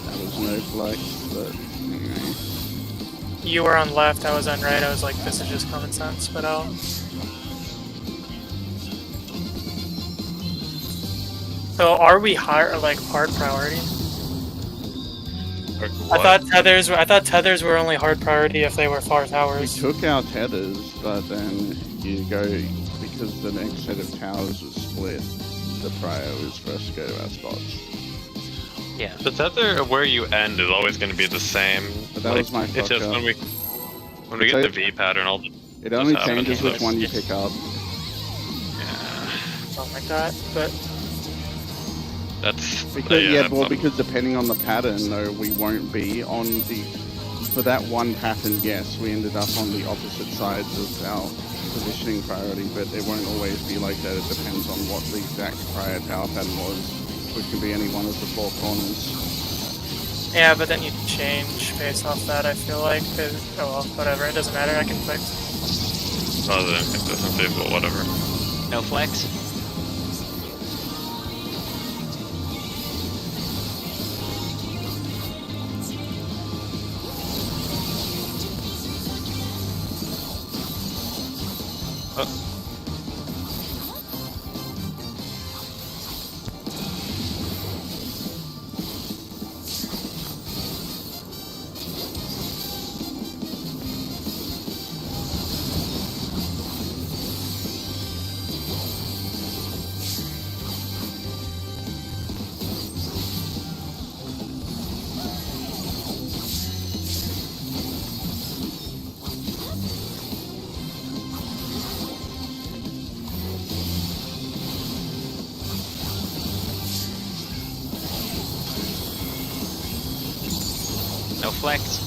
That was no flex, but anyway. You were on left, I was on right. I was like, this is just common sense, but I'll... So are we higher, like hard priority? I thought tethers were only hard priority if they were far We towers. took our tethers, but then you go, because the next set of towers was split, the prio is for us to go to our spots. Yeah. The tether where you end is always going to be the same. But that was my It's just fuck up. when we get the V pattern, all the It only just happens, changes which so- one you pick up. yeah, Something like that, but that's Because, because depending on the pattern, though, we won't be on the... For that one pattern, yes, we ended up on the opposite sides of our positioning priority, but it won't always be like that. It depends on what the exact prior tower pattern was, which can be any one of the 4 corners. yeah, but then you change based off that, I feel like. Oh well, whatever, it doesn't matter, I can fix. other than consistency, but whatever. No flex. No flex.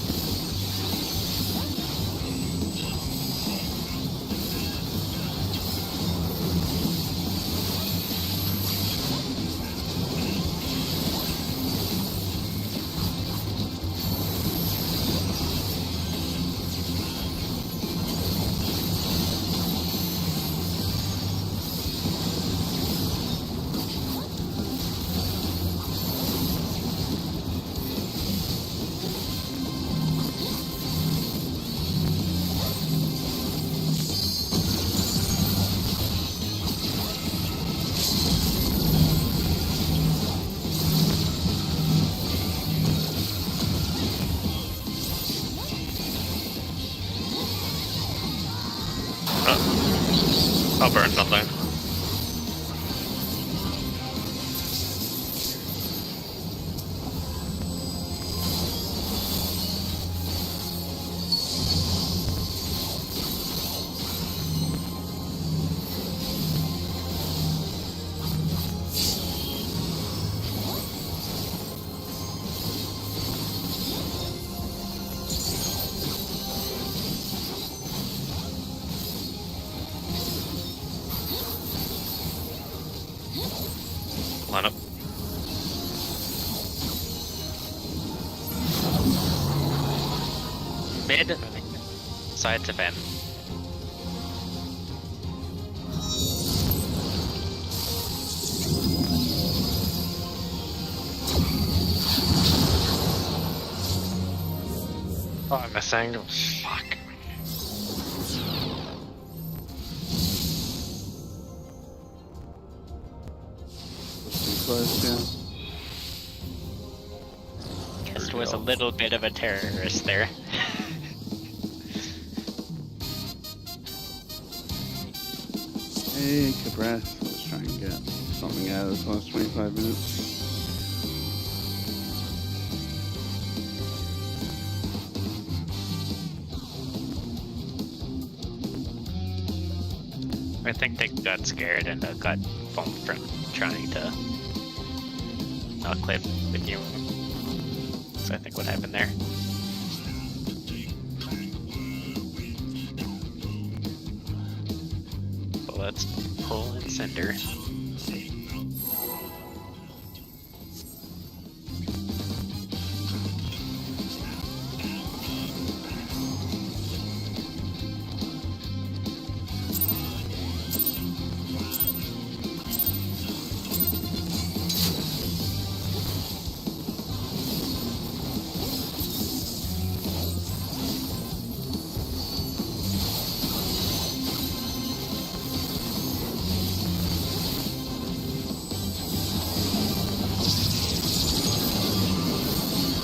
I'll burn something. Line up. Mid, sides of M. Oh, I'm missing. Fuck. Too close, yeah. Kist was a little bit of a terrorist there. Hey, Cabras. Let's try and get something out of this last 25 minutes. I think they got scared and got foamed from trying to not clip with you. So I think what happened there. So let's pull and Cinder.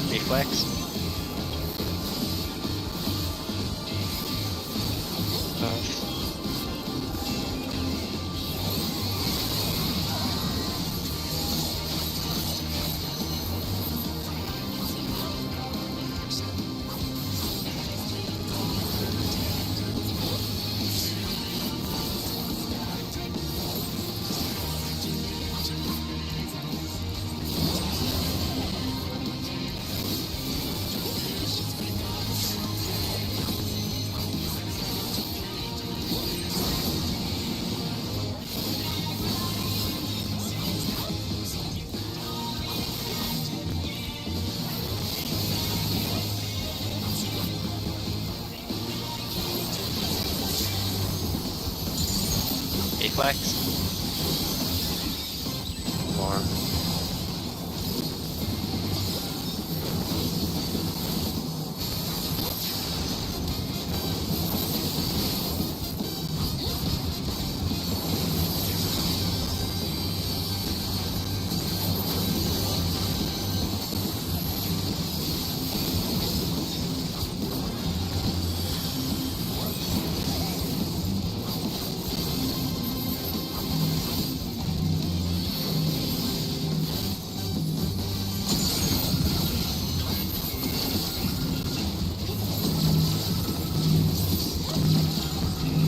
Reflex. Reflex. More.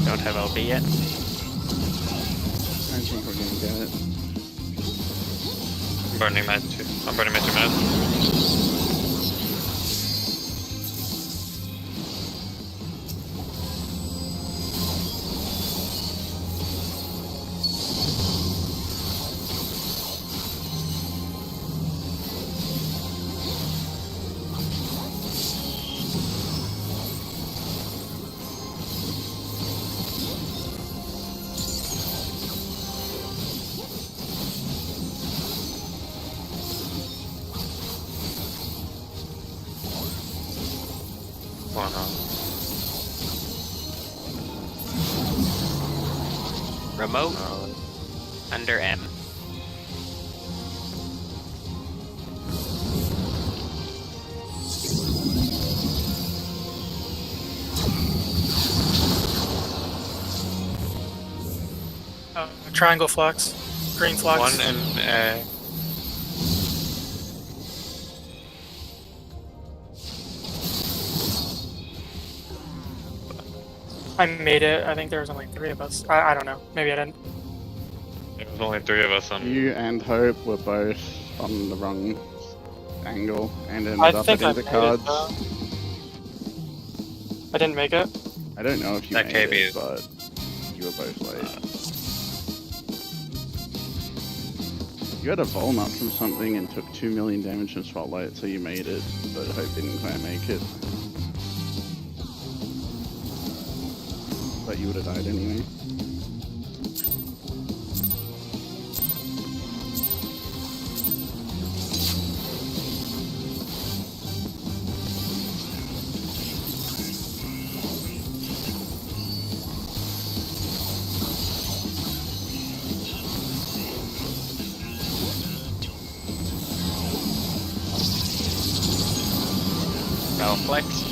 Don't have LB yet. I think we're gonna get it. I'm burning my 2. I'm burning my 2 minutes. One on. Remote under M. Triangle flux, green flux. One in A. I made it. I think there was only 3 of us. I don't know. Maybe I didn't. There was only 3 of us on. You and Hope were both on the wrong angle and ended I up think at I made Intercards. it, though. I didn't make it. I don't know if you That made KB it, is- but you were both late. You had a vol nut from something and took 2 million damage from Spotlight, so you made it, but Hope didn't quite make it. you would have died anyway. No flex.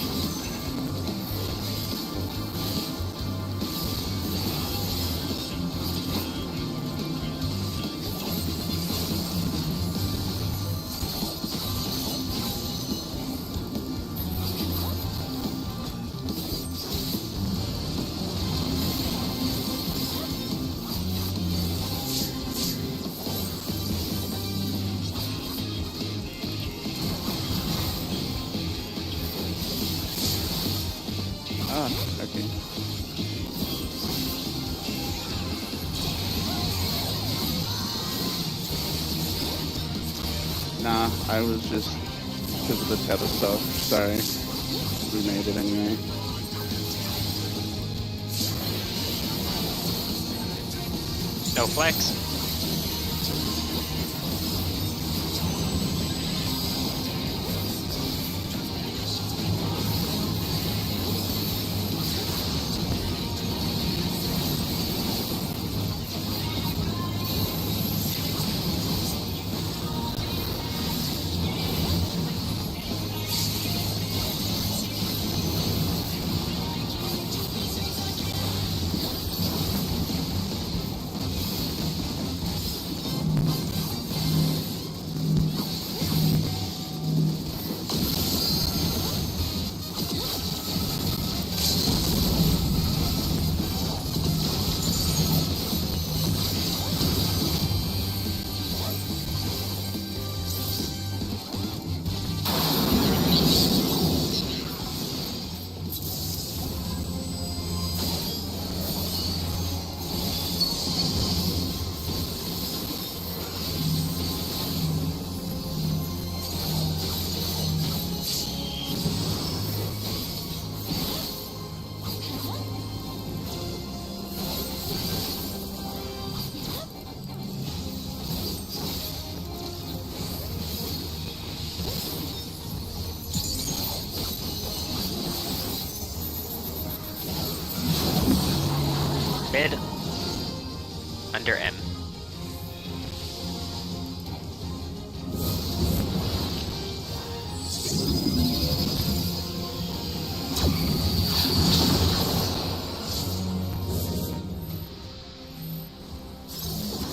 Ah, okay. Nah, I was just because of the tether stuff. Sorry. We made it anyway. No flex. Mid. Under M.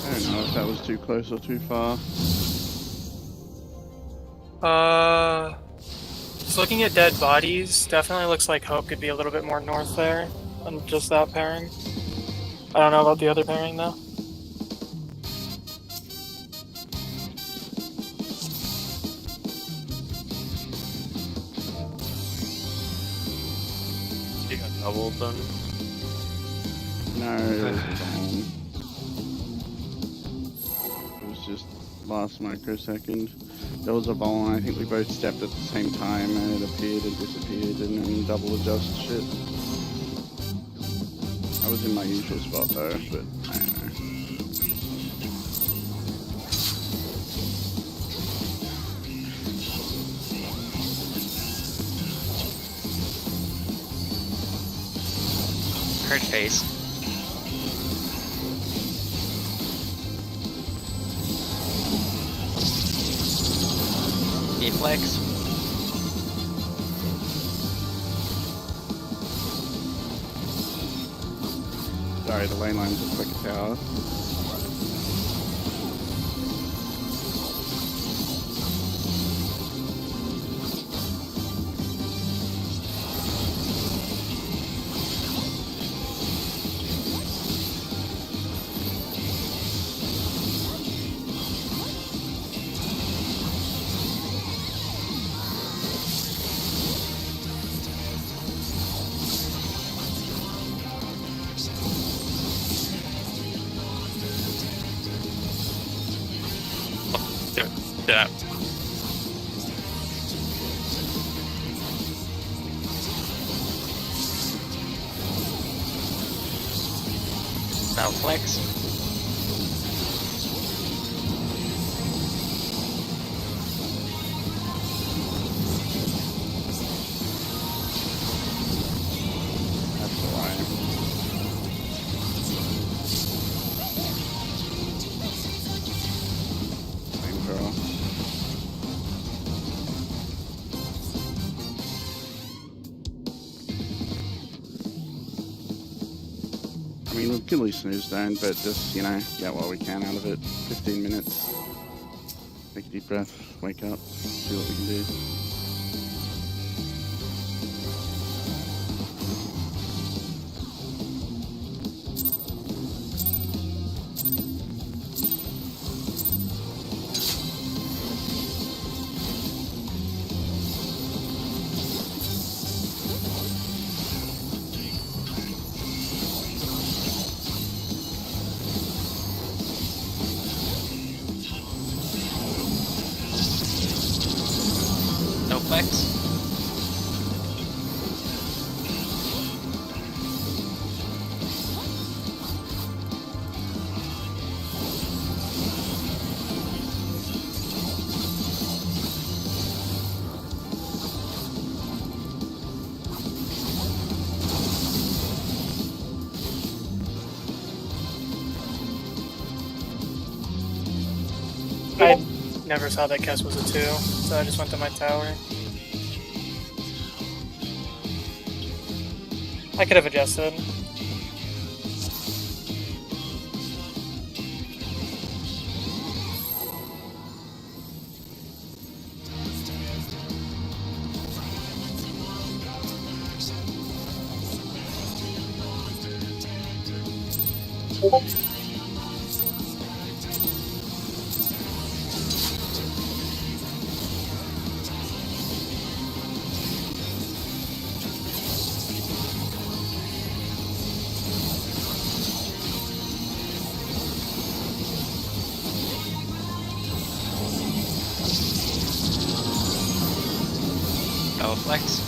I don't know if that was too close or too far. Just looking at dead bodies, definitely looks like Hope could be a little bit more north there than just that pairing. I don't know about the other pairing though. You got doubled then? No, it was it was just last microsecond. There was a ball and I think we both stepped at the same time and it appeared and disappeared and then double adjust shit. I was in my usual spot though, but I don't know. Hurt face. Deflex. Sorry, the lane lines look like a tower. Yeah. I'll flex. That's the lie. Flamethrower. I mean, we can lose snooze down, but just, you know, get what we can out of it. 15 minutes. Take a deep breath, wake up, see what we can do. No flex. I never saw that Kess was a 2, so I just went to my tower. I could have adjusted. No flex.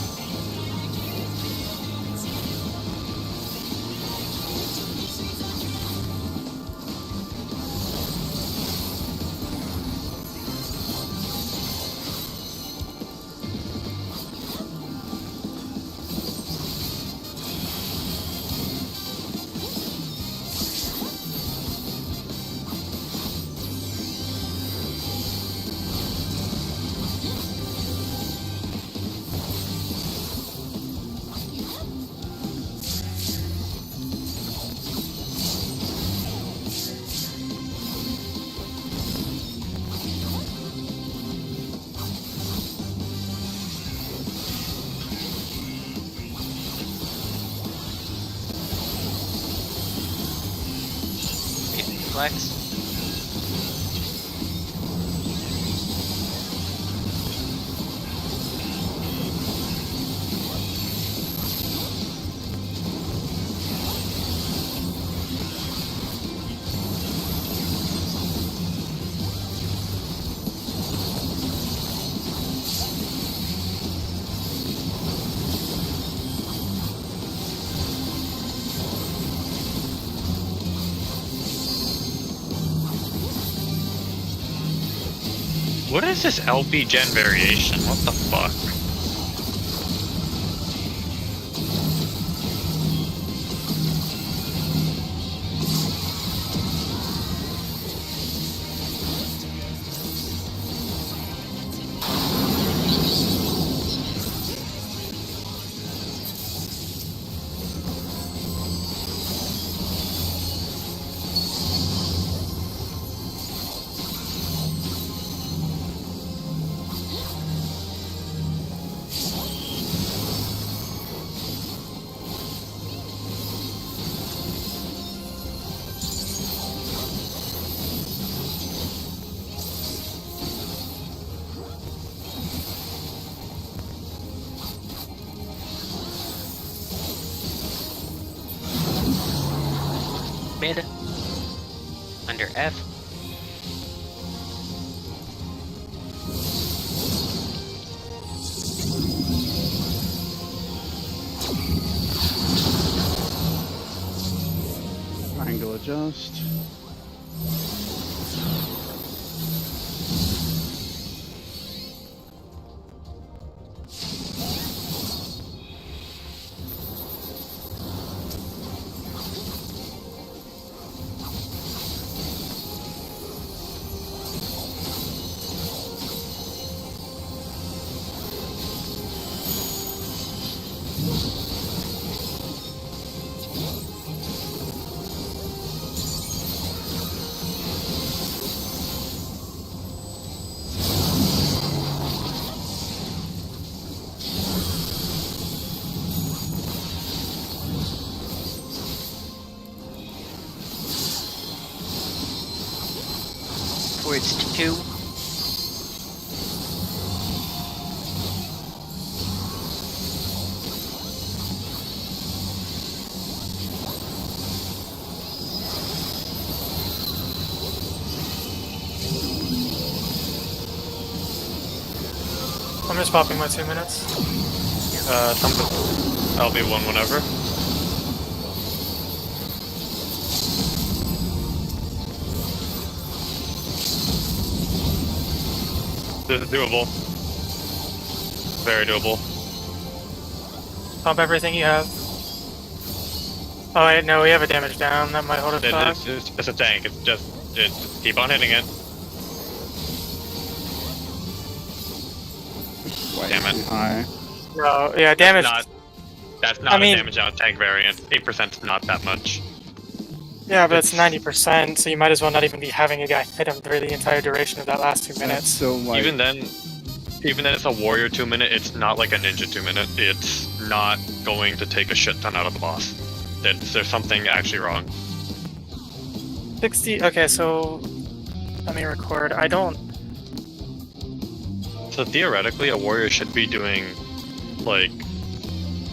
Flex. What is this LP gen variation? What the fuck? Mid. Under F. Triangulage. adjust. Towards 2. I'm just popping my 2 minutes. I'll be one whenever. This is doable. Very doable. Pump everything you have. Oh wait, no, we have a damage down. That might hold it back. It's a tank. It's just keep on hitting it. Way Damn it. too high. No, yeah, damage. That's not I mean- a damage on a tank variant. 8% is not that much. Yeah, but it's 90%, so you might as well not even be having a guy hit him for the entire duration of that last 2 That's minutes. still like Even then, it's a warrior 2 minute. It's not like a ninja 2 minute. It's not going to take a shit ton out of the boss. There's something actually wrong. 60. Okay, so let me record. I don't. So theoretically, a warrior should be doing like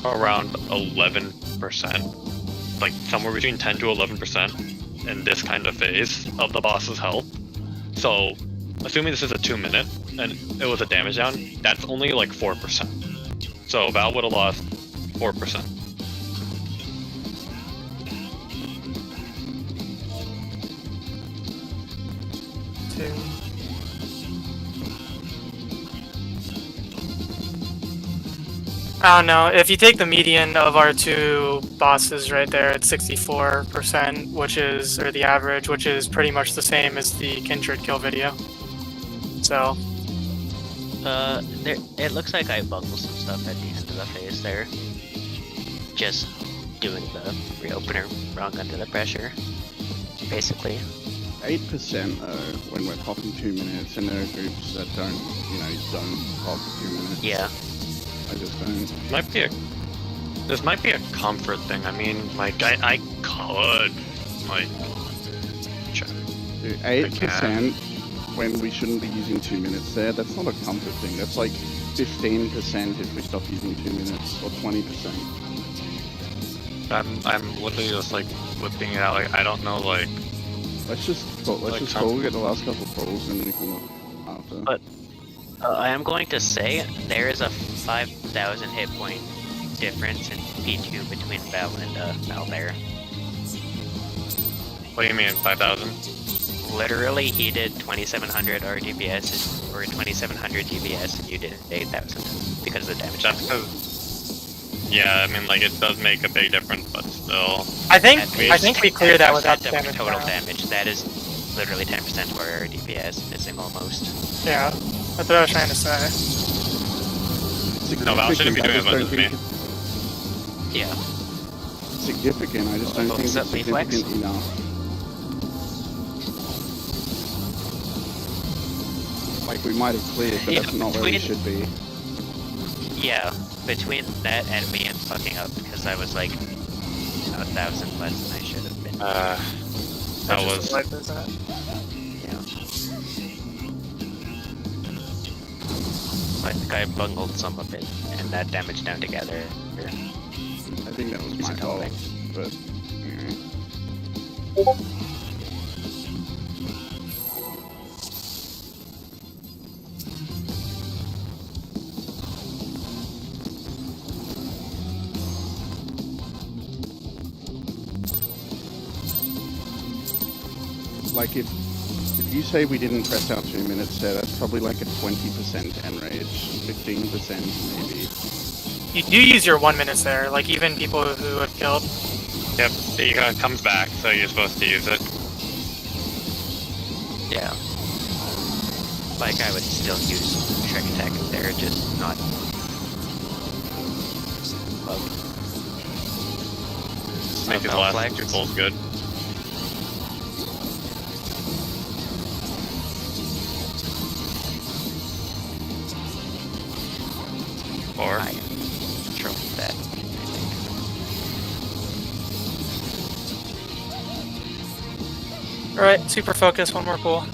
around 11%. Like somewhere between 10 to 11% in this kind of phase of the boss's health. So, assuming this is a 2 minute and it was a damage down, that's only like 4%. So Val would have lost 4%. Two. I don't know. If you take the median of our two bosses right there, it's 64%, which is, or the average, which is pretty much the same as the Kindred kill video. So, It looks like I bungled some stuff at the end of the phase there. Just doing the reopener wrong under the pressure, basically. 8% though when we're popping 2 minutes, and there are groups that don't pop 2 minutes. Yeah. I just don't. This might be a comfort thing. I mean, like I could like check. Dude, 8% when we shouldn't be using 2 minutes there. That's not a comfort thing. That's like 15% if we stop using 2 minutes, or 20%. I'm literally just like whipping it out. Like I don't know. Like Let's just go get the last couple of pulls and we can look after. But I am going to say there is a 5,000 hit point difference in P2 between Val and Val there. what do you mean 5,000? Literally, he did 2,700 RDPS or 2,700 DPS, and you did 8,000 because of the damage. That's because. Yeah, I mean, like it does make a big difference, but still. I think At we cleared that without 10% of damage. total down. damage. That is literally 10% of our DPS missing almost. Yeah, that's what I was trying to say. No, Val shouldn't be doing as much as me. Yeah. Significant, I just don't think Is it's that reflex? significant enough. Like we might have cleared, but Yeah, that's not where we between- should be. Yeah, between that and me and fucking up because I was like 1,000 less than I should have been. That That's just was. the life, isn't it? Yeah. I think I bungled some of it and that damage down together. I think that was It's my a fault, thing. but like if you say we didn't press our 2 minutes there, that's probably like a 20% end rage, 15% maybe. You do use your 1 minute there, like even people who have killed. Yep, it comes back, so you're supposed to use it. Yeah. Like, I would still use Trick Tech there, just not... Make his last 2 pulls good. Or... I control that. Alright, super focus, one more pull.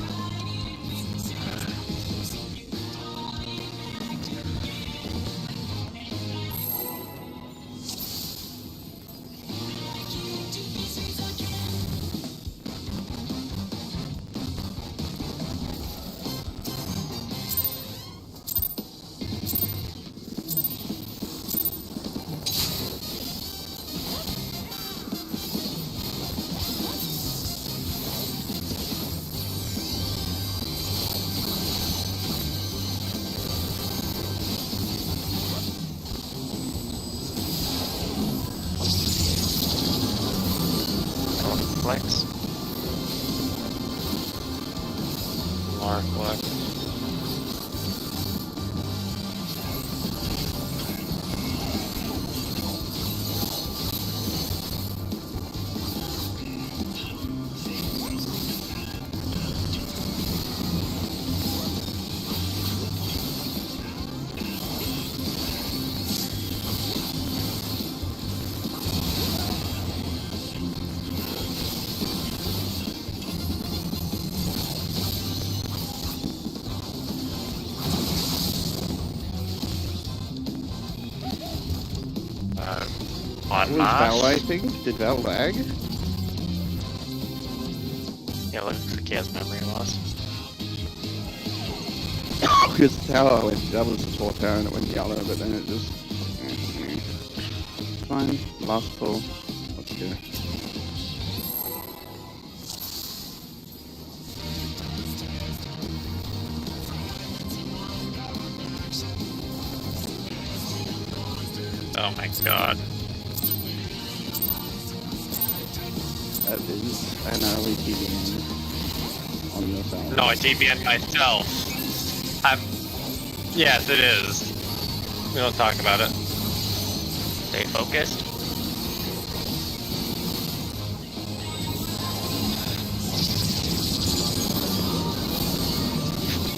Flex. More flex. On Was Val, I Mars. think? Did Val lag? Yeah, looks like he has memory loss. Because tower went, that was the 4th tower and it went yellow, but then it just... Fine, last pull. Let's go. Oh my god. That is an early TVN on your side. No, I TBN myself. Yes, it is. We don't talk about it. Stay focused.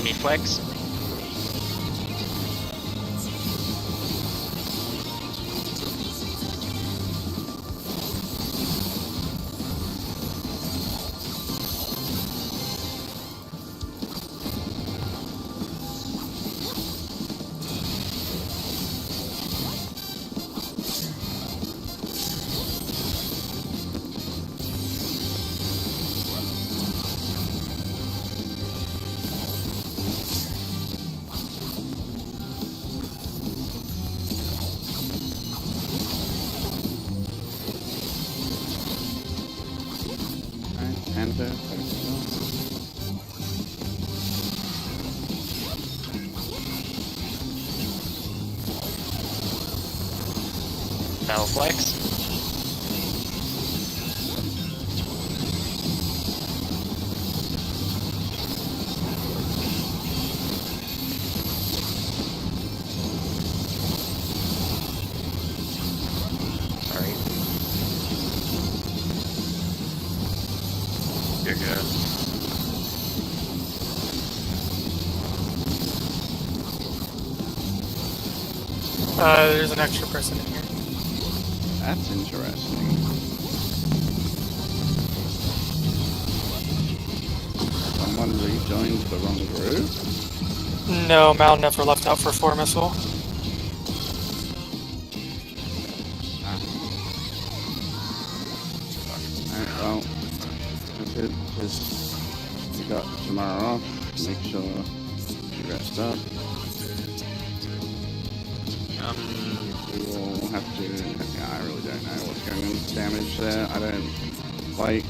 Me flex. Alright, enter. Battle flex. Sorry. You're good. There's an extra person in here. That's interesting. Someone rejoined the wrong group? No, Mal never left out for 4 missile. Alright, well, that's it. Just, we got tomorrow off. Make sure you rest up. We will have to, yeah, I really don't know what's going on with damage there. I don't, like,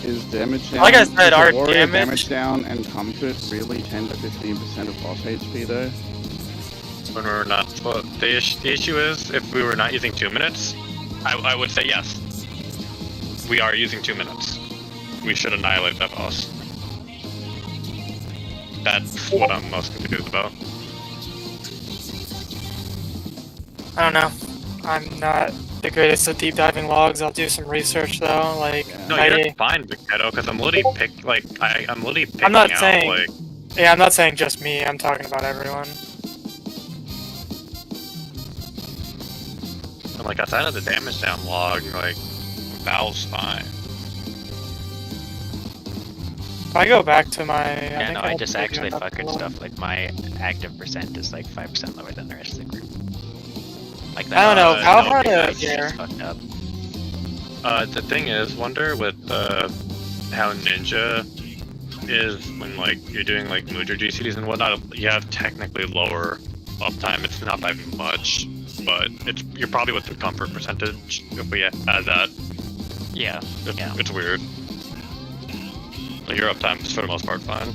Is damage down? Like I said, is our warrior damage down and comfort really 10 to 15% of boss HP though? When we're not. Well, the issue is, if we were not using 2 minutes, I would say yes. We are using 2 minutes. We should annihilate that boss. That's what I'm most confused about. I don't know. I'm not the greatest at deep diving logs. I'll do some research though. Like, No, you're fine, Ghetto, because I'm literally I'm literally picking I'm not out, saying. like... Yeah, I'm not saying just me. I'm talking about everyone. And like, outside of the damage down log, like, Valve's fine. If I go back to my... Yeah, no, I just actually fuck fucking stuff. Like, my active percent is like 5% lower than the rest of the group. Like that. I don't know. How hard because to fucked up. The thing is, Wonder, with how Ninja is when like you're doing like Mujo GCDs and whatnot, you have technically lower uptime. It's not by much, but you're probably with the comfort percentage if we add that. Yeah. It's weird. Like, your uptime is for the most part fine.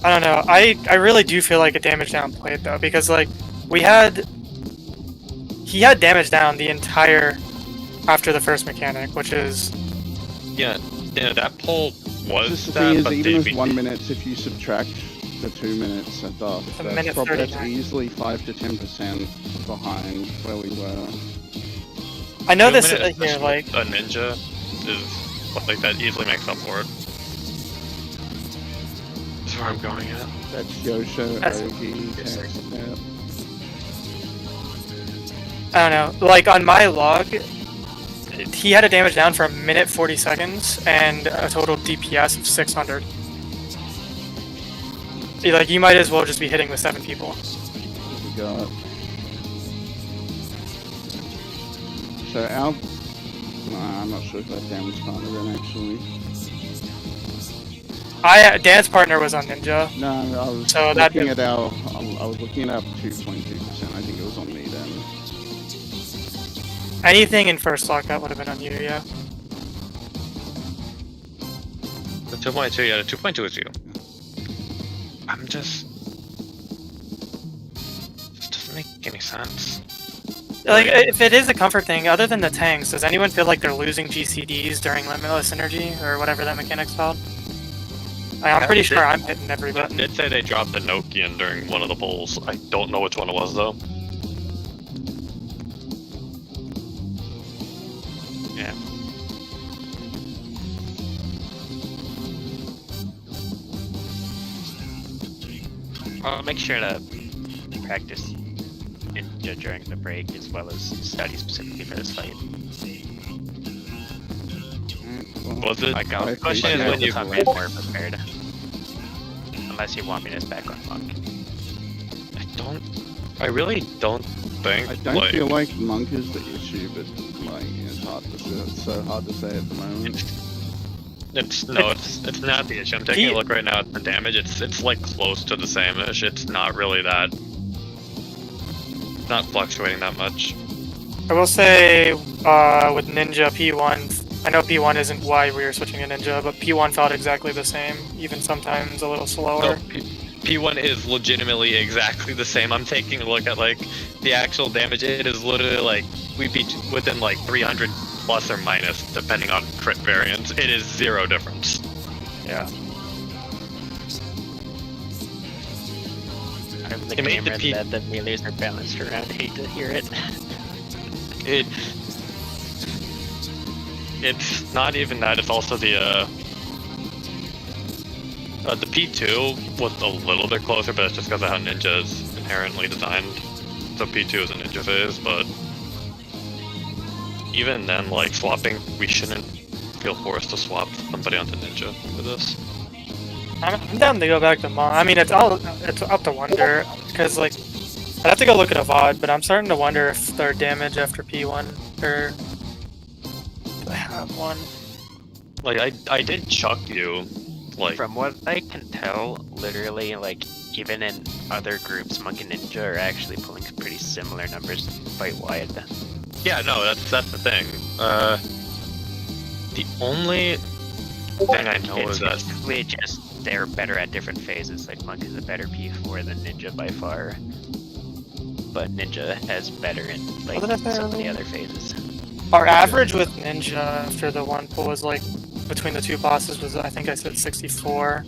I don't know. I really do feel like a damage down played though, because like he had damage down the entire after the first mechanic, which is Yeah, that poll was Just the that, thing is, but even they with beat 1 minute, if you subtract the 2 minutes at the, a minute that's 39. easily 5 to 10% behind where we were. I know 2 this minutes here like a ninja is like that easily makes up for it. That's where I'm going at. That's Yosho, That's- Ogi, Tex, yeah. I don't know. Like on my log, he had a damage down for 1 minute 40 seconds and a total DPS of 600. Like you might as well just be hitting the 7 people. We got. So our. Nah, I'm not sure if that damage partner then actually. Dan's partner was on Ninja. No, I was So that looking is- at our. I was looking at our 2.2%. I think it was on me then. Anything in first lock that would have been on you, yeah. The 2.2, yeah, the 2.2 is you. I'm just doesn't make any sense. Like, if it is a comfort thing, other than the tanks, does anyone feel like they're losing GCDs during Limitless Energy, or whatever that mechanic's called? I'm pretty sure I'm hitting every I button. did say they dropped the Nokian during one of the polls. I don't know which one it was though. Yeah. I'll make sure to practice Ninja during the break as well as study specifically for this fight. Was it? Like, I the question is appreciate when it. you come in more prepared. Unless you want me to back on Monk. I really don't think. I don't feel like Monk is the issue, but like it's hard to say. It's so hard to say at the moment. It's not the issue. I'm taking a look right now at the damage. It's like close to the same-ish. It's not really that. It's not fluctuating that much. I will say, with Ninja P1, I know P1 isn't why we were switching to Ninja, but P1 felt exactly the same, even sometimes a little slower. No, P1 is legitimately exactly the same. I'm taking a look at like the actual damage. It is literally like we'd be within like 300 plus or minus depending on crit variance. It is 0 difference. Yeah. I'm the It made the gamer that the melees are balanced around. I hate to hear it. It's not even that. It's also the P2 was a little bit closer, but it's just because of how Ninja is inherently designed. So P2 is a Ninja phase, but even then, like swapping, we shouldn't feel forced to swap somebody onto Ninja for this. I'm down to go back to Mon. I mean, it's up to wonder, because like, I'd have to go look at a VOD, but I'm starting to wonder if their damage after P1, or do I have one? Like I did chuck you, like From what I can tell, literally, like, even in other groups, Monk and Ninja are actually pulling pretty similar numbers quite wide. Yeah, no, that's the thing. The only thing I know It's is that basically just they're better at different phases. Like Monk is a better P4 than Ninja by far, but Ninja has better in like What did I say some of the earlier? other phases. Our average with Ninja after the one pull was like between the two bosses was I think I said 64.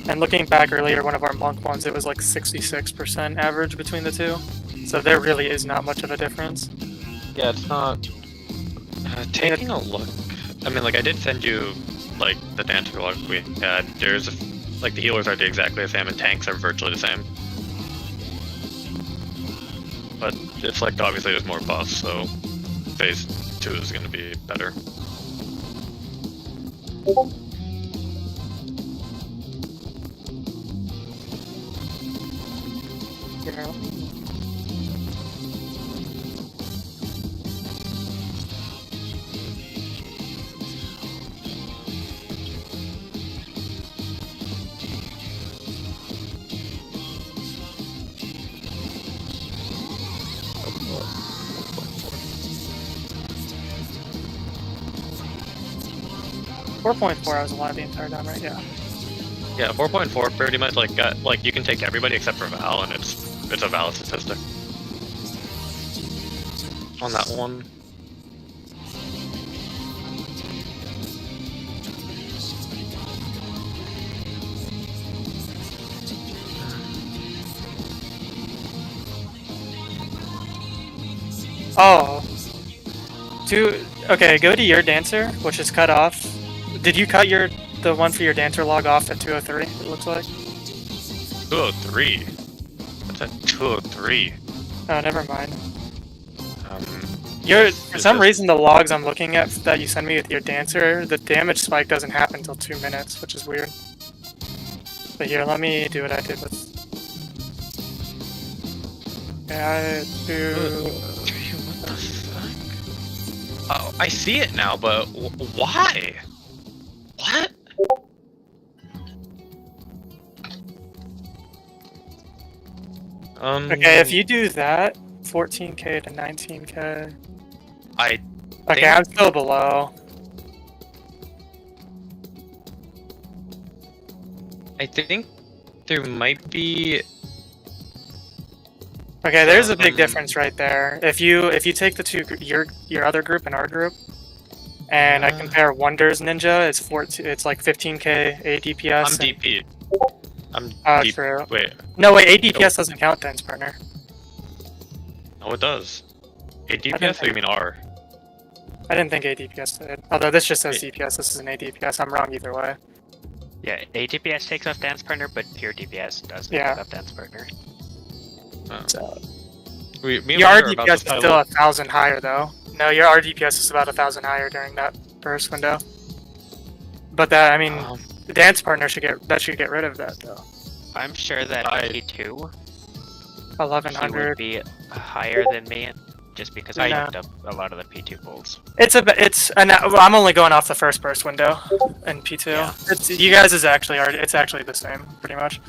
And looking back earlier, one of our monk ones, it was like 66% average between the two. So there really is not much of a difference. yeah, it's not. Taking a look, I mean, like I did send you like the dancer log we had. There's like the healers are exactly the same, and tanks are virtually the same. But it's like obviously there's more buffs, so phase 2 is going to be better. Yeah. .4 I was alive the entire time, right? Yeah. Yeah, 4.4 pretty much like you can take everybody except for Val, and it's a valid statistic on that one. Oh. Okay, go to your dancer, which is cut off. Did you cut the one for your dancer log off at 203, it looks like? 203. What's that? 203. Oh, never mind. Is For some this- reason, the logs I'm looking at that you send me with your dancer, the damage spike doesn't happen until 2 minutes, which is weird. But here, let me do what I did with. Yeah, What the fuck? Oh, I see it now, but why? What? Okay, if you do that, 14k to 19k. I Okay, think- I'm still below. I think there might be. Okay, there's a big Um, difference right there. If you take the two your other group and our group, and I compare Wonders Ninja, it's like 15k ADPS. I'm DP. I'm Oh, DP. true. Wait, No, wait, ADPS doesn't count, Dance Partner. no, it does. I didn't ADPS or you think- mean R? I didn't think ADPS did. Although this just says Wait. DPS, this is an ADPS. I'm wrong either way. Yeah, ADPS takes off Dance Partner, but pure DPS doesn't Yeah. take off Dance Partner. So, Me and your Wonder are about RDPS to is still 1,000 higher though. No, your RDPS is about 1,000 higher during that burst window. But that, I mean, the Dance Partner should get rid of that though. I'm sure that P2 he would 1,100. be higher than me, just because I No. looked up a lot of the P2 pulls. I'm only going off the first burst window in P2. Yeah. You guys it's actually the same pretty much.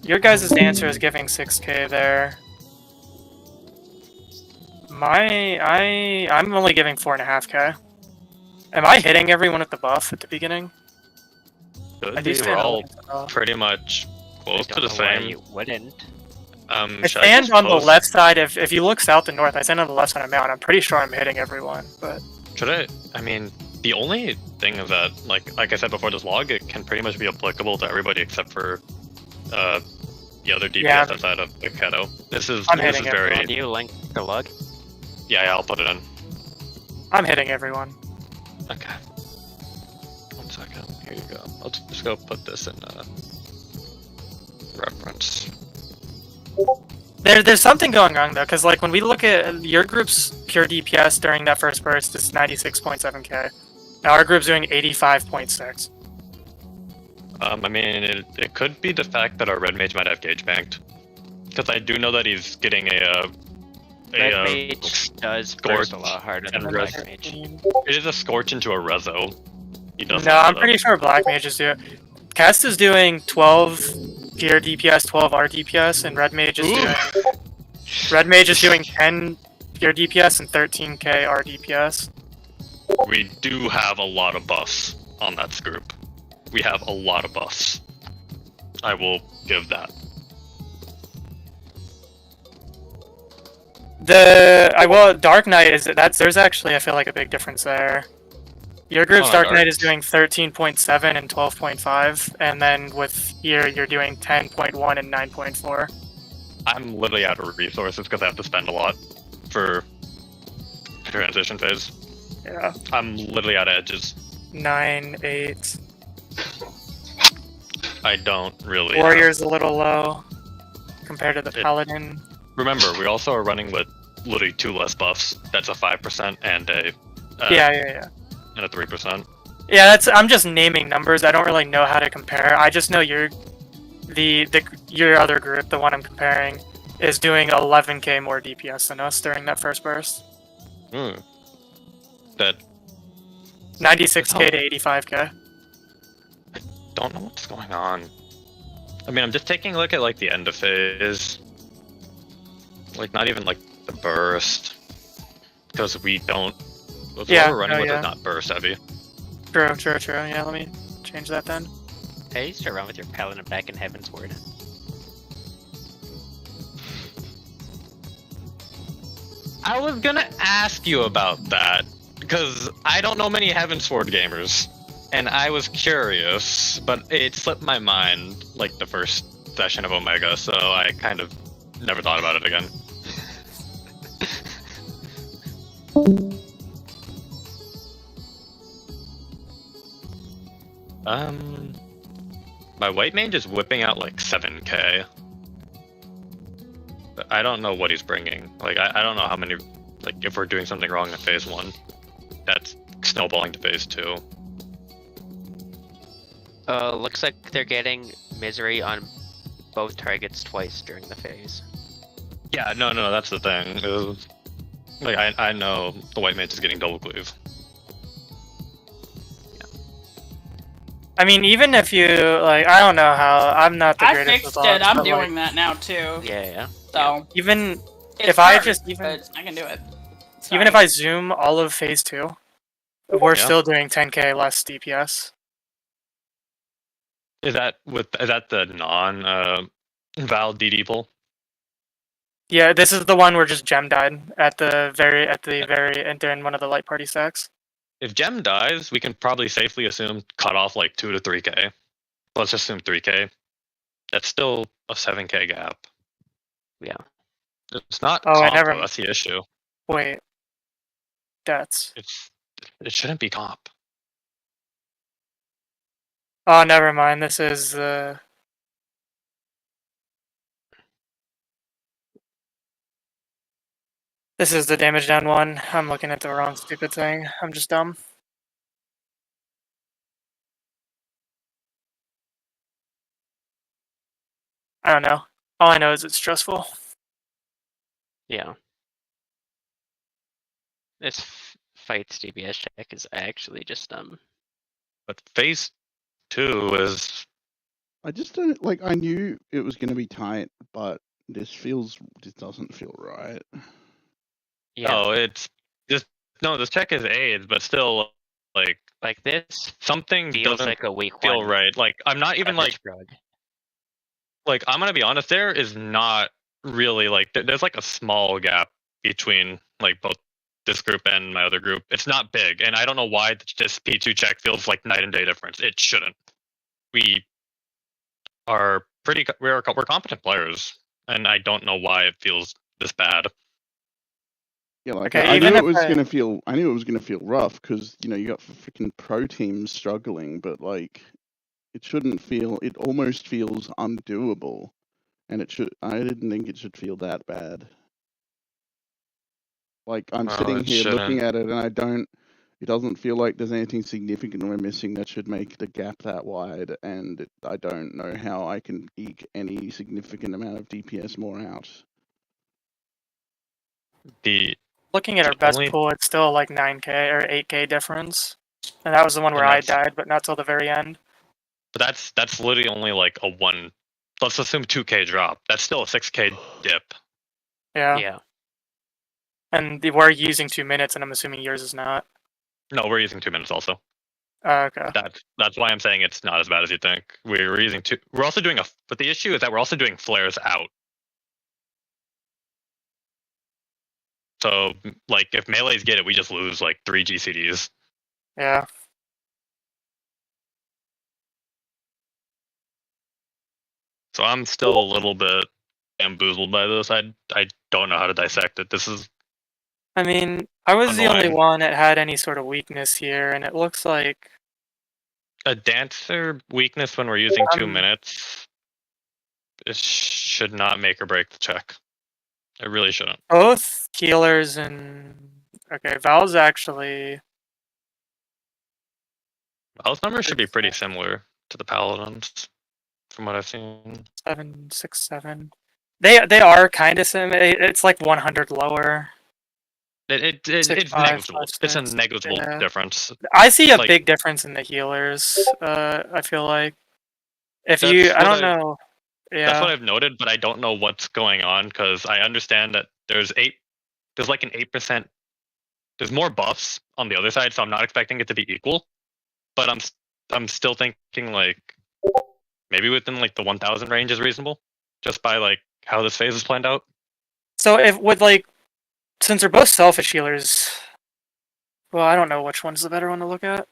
Your guys' dancer is giving 6k there. I'm only giving 4.5k. Am I hitting everyone at the buff at the beginning? I do We're stand all on pretty much close to Don't the know why same. you wouldn't. I Should I stand just on the post- left side. If you look south and north, I stand on the left side of Mount. I'm pretty sure I'm hitting everyone, but Should I? I mean, the only thing is that, like I said before, this log it can pretty much be applicable to everybody except for the other DPS Yeah. outside of the Keto. This is I'm this is hitting very Can you link the log? yeah. I'll put it in. I'm hitting everyone. Okay. 1 second. Here you go. I'll just go put this in reference. There's something going on though, because like when we look at your group's pure DPS during that first burst, it's 96.7k. Now our group's doing 85.6. I mean, it could be the fact that our red mage might have gauge banked, because I do know that he's getting Red Mage does burst a Scorch lot harder and than Res- Black Mage. it is a scorch into a rezo. He does. No, have I'm that. pretty sure Black Mages do it. Kest is doing 12 gear DPS, 12 R DPS, and Red Mage is doing 10 gear DPS and 13k R DPS. We do have a lot of buffs on that group. We have a lot of buffs. I will give that. Dark Knight there's actually I feel like a big difference there. Your group's Dark Knight is doing 13.7 and 12.5, and then with here you're doing 10.1 and 9.4. I'm literally out of resources because I have to spend a lot for transition phase. Yeah. I'm literally out of edges. 9, 8. I don't really. Warrior's a little low compared to the Paladin. Remember, we also are running with literally 2 less buffs. That's a 5% and a Yeah. And a 3%. Yeah, I'm just naming numbers. I don't really know how to compare. I just know your other group, the one I'm comparing, is doing 11k more DPS than us during that first burst. That 96k to 85k. I don't know what's going on. I mean, I'm just taking a look at like the end of phase. Like not even like the burst. Because we don't what we're running with is not burst heavy. True. Yeah, let me change that then. I used to run with your Paladin back in Heaven's Word. I was gonna ask you about that, because I don't know many Heaven's Sword gamers, and I was curious, but it slipped my mind, like the first session of Omega, so I kind of never thought about it again. My white mage is whipping out like 7k. But I don't know what he's bringing. Like, I don't know how many, like, if we're doing something wrong in phase 1, that's snowballing to phase 2. Looks like they're getting misery on both targets twice during the phase. Yeah, no, that's the thing. Like, I know the white mage is getting double cleave. I mean, even if you, like, I don't know how, I'm not the greatest I fixed with it, odds, I'm but, doing like, that now too. Yeah. So, even it's if I hard, just, but I can do it. It's even fine. if I zoom all of phase 2, we're still doing 10k less DPS. Is that the non Val DD pull? Yeah, this is the one where just Gem died at the very end during one of the light party stacks. If Gem dies, we can probably safely assume cut off like 2 to 3k. Let's assume 3k. That's still a 7k gap. Yeah. It's not Oh, comp, though, that's the issue. Wait. That's... It shouldn't be comp. Oh, never mind. This is the... This is the damage down one. I'm looking at the wrong stupid thing. I'm just dumb. I don't know. All I know is it's stressful. Yeah. This fight's DPS check is actually just But phase 2 is... I just don't, like, I knew it was going to be tight, but this doesn't feel right. Yeah. No, it's just... No, this check is AIDS, but still, like this something feels doesn't like a weak feel one right. Like, I'm not even like... drug. Like, I'm gonna be honest, there is not really, like, there's like a small gap between, like, both this group and my other group. It's not big, and I don't know why this P2 check feels like night and day difference. It shouldn't. We are we're competent players, and I don't know why it feels this bad. Yeah, like Okay, I knew even it if was gonna feel. I knew it was gonna feel rough because you got freaking pro teams struggling, but like it shouldn't feel. It almost feels undoable, and it should. I didn't think it should feel that bad. Like I'm sitting here looking at it, and I don't. It doesn't feel like there's anything significant we're missing that should make the gap that wide, and I don't know how I can eke any significant amount of DPS more out. Looking at our best pool, it's still like 9k or 8k difference. And that was the one where I died, but not till the very end. But that's literally only like a 1. Let's assume 2k drop. That's still a 6k dip. Yeah. Yeah. And we're using 2 minutes, and I'm assuming yours is not. No, we're using 2 minutes also. Okay. That's why I'm saying it's not as bad as you think. We're using 2. We're also doing but the issue is that we're also doing flares out. So like if melees get it, we just lose like 3 GCDs. Yeah. So I'm still a little bit bamboozled by this. I don't know how to dissect it. This is I mean, I was the only annoying. one that had any sort of weakness here, and it looks like A dancer weakness when we're using 2 Um, minutes. It should not make or break the check. It really shouldn't. both healers and okay, Val's actually Val's numbers should be pretty similar to the paladins, from what I've seen. 7, 6, 7. They are kind of sim. It's like 100 lower. It's 6, 5, negligible. 5, It's a 6, negligible yeah. difference. I see a Like- big difference in the healers. I feel like if That's you, I what don't know. That's what Yeah, I've noted, but I don't know what's going on because I understand that there's like an 8%. There's more buffs on the other side, so I'm not expecting it to be equal. But I'm still thinking like maybe within like the 1,000 range is reasonable, just by like how this phase is planned out. so if with like, since they're both selfish healers, well, I don't know which one's the better one to look at.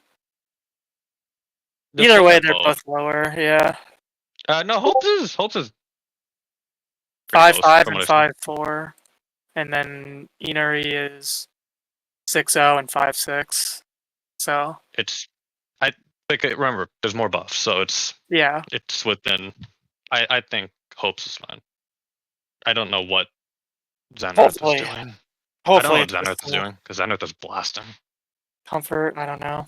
Just Either look way, at they're both lower. Yeah, No, Hopes is pretty 5, close 5, from and what I've seen. 5, 4, and then Inari is 6, 0, and 5, 6. So It's I think remember there's more buffs, so it's yeah, within. I think Hopes is fine. I don't know what Zenith hopefully, is doing. I don't know hopefully what it's Zenith just is doing because Zenith is blasting. comfort. I don't know.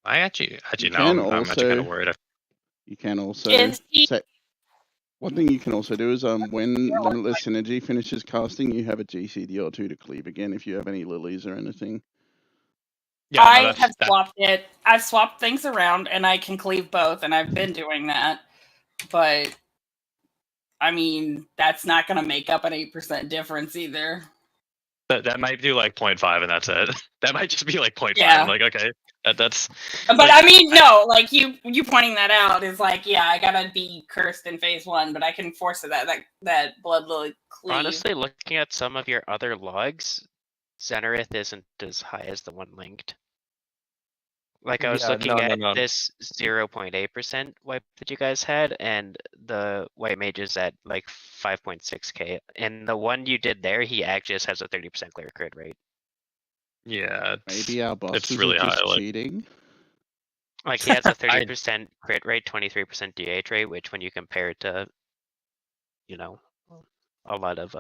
I actually You now can I'm actually kind of also worried. you can also Is he? say one thing you can also do is when Limitless Synergy finishes casting, you have a GCD or 2 to cleave again if you have any lilies or anything. Yeah, no, I that's have swapped it. I've swapped things around, and I can cleave both, and I've been doing that. But I mean, that's not going to make up an 8% difference either. that might do like 0.5 and that's it. That might just be like 0.5. Yeah. Like okay, that's. But like, I mean, no, like you pointing that out is like, yeah, I gotta be cursed in phase 1, but I can force it that blood lily cleave. Honestly, looking at some of your other logs, Zenith isn't as high as the one linked. Like I was Yeah, looking no, at no. this 0.8% wipe that you guys had, and the white mage is at like 5.6k. And the one you did there, he actually just has a 30% clear crit rate. Yeah, Maybe our bosses really are just high, like- cheating. Like he has a 30% crit rate, 23% DH rate, which when you compare it to, you know, a lot of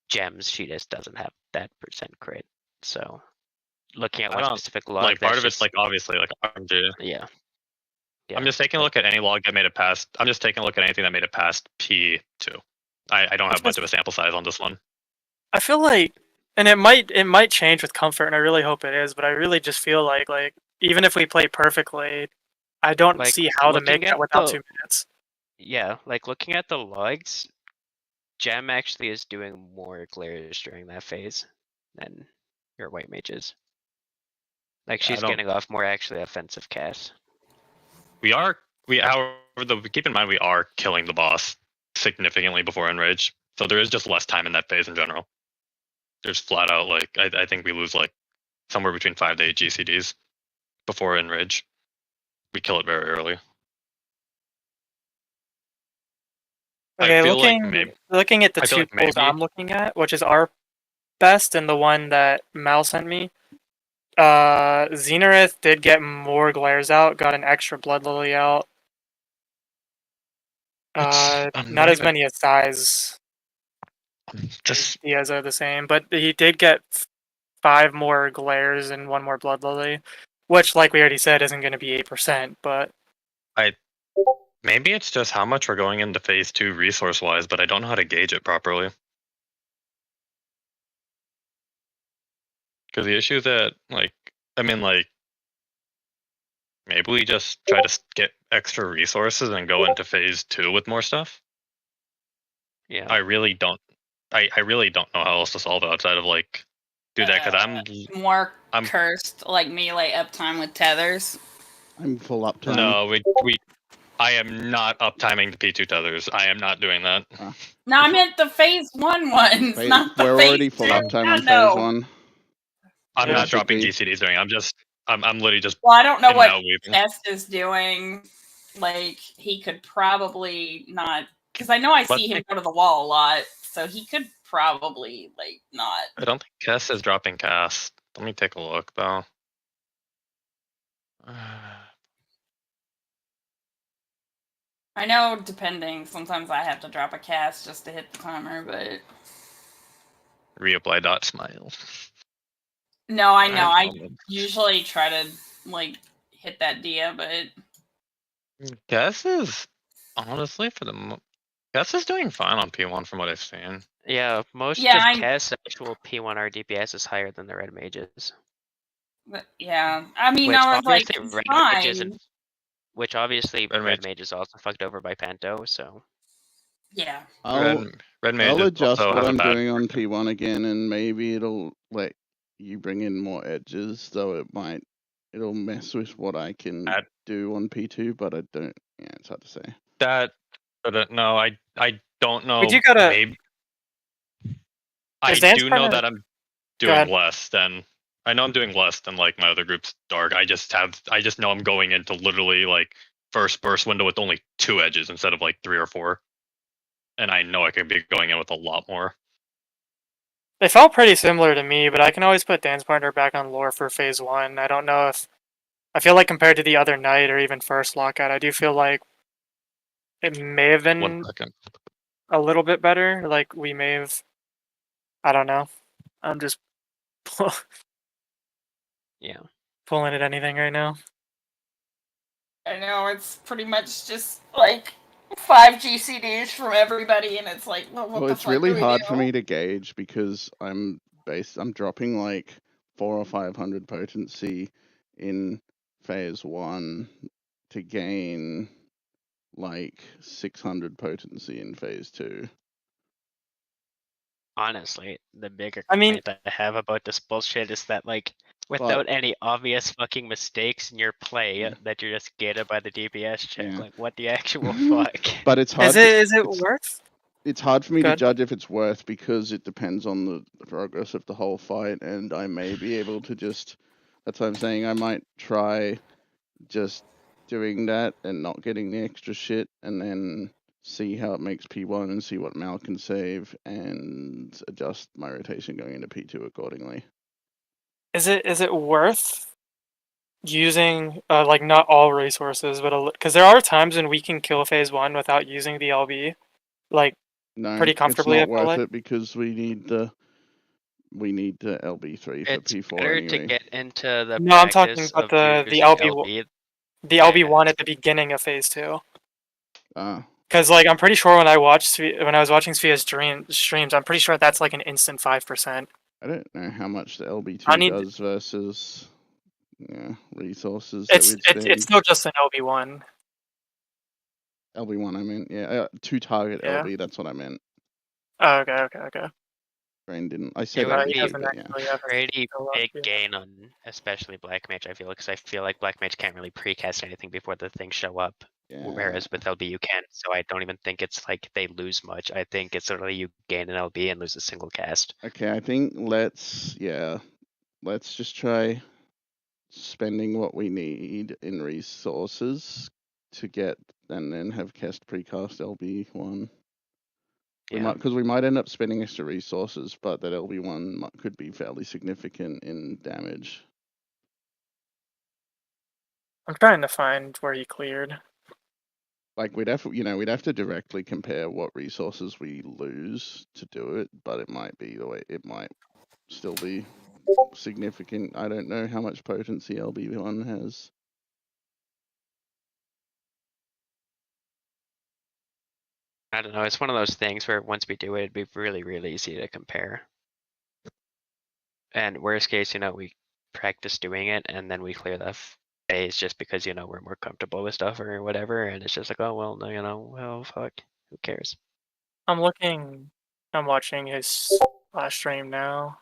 gems, she just doesn't have that percent crit. So looking at I one don't- specific log, like part that's of it's just, like obviously like RNG. yeah. I'm just taking a look at any log that made it past. I'm just taking a look at anything that made it past P2. I don't have much of a sample size on this one. I feel like, and it might change with comfort, and I really hope it is. But I really just feel like even if we play perfectly, I don't Like, see how to make looking that at without the- 2 minutes. Yeah, like looking at the logs, Gem actually is doing more glares during that phase than your white mages. Like I she's don't- getting off more actually offensive casts. However, keep in mind we are killing the boss significantly before Enrage, so there is just less time in that phase in general. There's flat out like I think we lose like somewhere between 5 to 8 GCDs before Enrage. We kill it very early. Okay, I feel like maybe looking at the I feel two like pools maybe- I'm looking at, which is our best and the one that Mal sent me. Xenarith did get more glares out, got an extra blood lily out. Not as many as size. just Diaz are the same, but he did get 5 more glares and 1 more blood lily, which, like we already said, isn't going to be 8%. But maybe it's just how much we're going into phase 2 resource wise, but I don't know how to gauge it properly. Because the issue that, like, I mean, like, maybe we just try to get extra resources and go into phase 2 with more stuff. Yeah. I really don't. I really don't know how else to solve it outside of like do that because more I'm- cursed like melee uptime with tethers. I'm full uptime. no we I am not uptiming the P2 tethers. I am not doing that. No, I meant the phase 1 ones, not the We're phase already full 2. uptime on No. phase 1. I'm Yeah, not should dropping be. GCDs doing. I'm literally just. Well, I don't know in and what out weaving. Test is doing. Like, he could probably not, because I know I see him go to the wall a lot, so he could probably like not. I don't think Kess is dropping cast. Let me take a look though. I know, depending. Sometimes I have to drop a cast just to hit the timer, but Reapply dot smile. no, I know. I Alright, usually try to like hit that dia, but Kess is honestly for the Kess is doing fine on P1 from what I've seen. Yeah, most Yeah, of I'm- Kess actual P1R DPS is higher than the red mages. but yeah. I mean, Which I was like, obviously it's red fine. mages and which obviously Red red mage. mage is also fucked over by Panto, so Yeah. Red mage I'll adjust also what has a I'm bad doing on P1 again, and maybe it'll let you bring in more edges, though it'll mess with what I can do on P2, but I don't. Yeah, it's hard to say. No, I don't know. But you gotta. Maybe I Dance do know partner- that I'm Go doing ahead. less than I know I'm doing less than like my other group's dark. I just know I'm going into literally like first burst window with only 2 edges instead of like 3 or 4. And I know I could be going in with a lot more. They felt pretty similar to me, but I can always put Dance Partner back on lore for phase 1. I don't know if I feel like compared to the other night or even first lockout, I do feel like it may have 1 been second. a little bit better. Like we may have, I don't know. I'm just yeah. pulling at anything right now. I know it's pretty much just like 5 GCDs from everybody, and it's like, well, what Well, the it's fuck really do we hard do? for me to gauge because I'm dropping like 400 or 500 potency in phase 1 to gain like 600 potency in phase 2. Honestly, the bigger I mean- complaint I have about this bullshit is that like without any obvious fucking mistakes in your play, that you're just gated by the DPS check. Yeah. Like what the actual fuck? But it's hard. Is it worth? It's hard for me Go to ahead. judge if it's worth because it depends on the progress of the whole fight, and I may be able to just. That's what I'm saying. I might try just doing that and not getting the extra shit, and then see how it makes P1 and see what Mal can save, and adjust my rotation going into P2 accordingly. Is it worth using like not all resources, but because there are times when we can kill phase 1 without using the LB, like No, pretty comfortably. it's I not feel worth like. it because we need the LB3 for It's P4 better anyway. to get into the No, I'm talking practice about of the using LB. The Yeah, LB1 at the beginning of phase 2. Ah, Because like I'm pretty sure when I was watching Svia's streams, I'm pretty sure that's like an instant 5%. I don't know how much the I LB2 need- does versus resources It's that we'd spend. it's still just an LB1. LB1, I meant. Yeah, to target Yeah. LB, that's what I meant. Oh, okay. Brain didn't. I said It would LB2, be doesn't but yeah. actually have pretty a lot, big yeah. gain on especially Black Mage, I feel, because I feel like Black Mage can't really precast anything before the things show up. Yeah. Whereas with LB you can, so I don't even think it's like they lose much. I think it's literally you gain an LB and lose a single cast. Okay, I think let's just try spending what we need in resources to get, and then have cast precast LB1. Yeah. Because we might end up spending extra resources, but that LB1 could be fairly significant in damage. I'm trying to find where he cleared. Like we'd have to directly compare what resources we lose to do it, but it might be the way it might still be significant. I don't know how much potency LB1 has. I don't know. It's one of those things where once we do it, it'd be really, really easy to compare. And worst case, we practice doing it and then we clear the phase just because, we're more comfortable with stuff or whatever. And it's just like, oh, well, no, well, fuck, who cares? I'm watching his last stream now.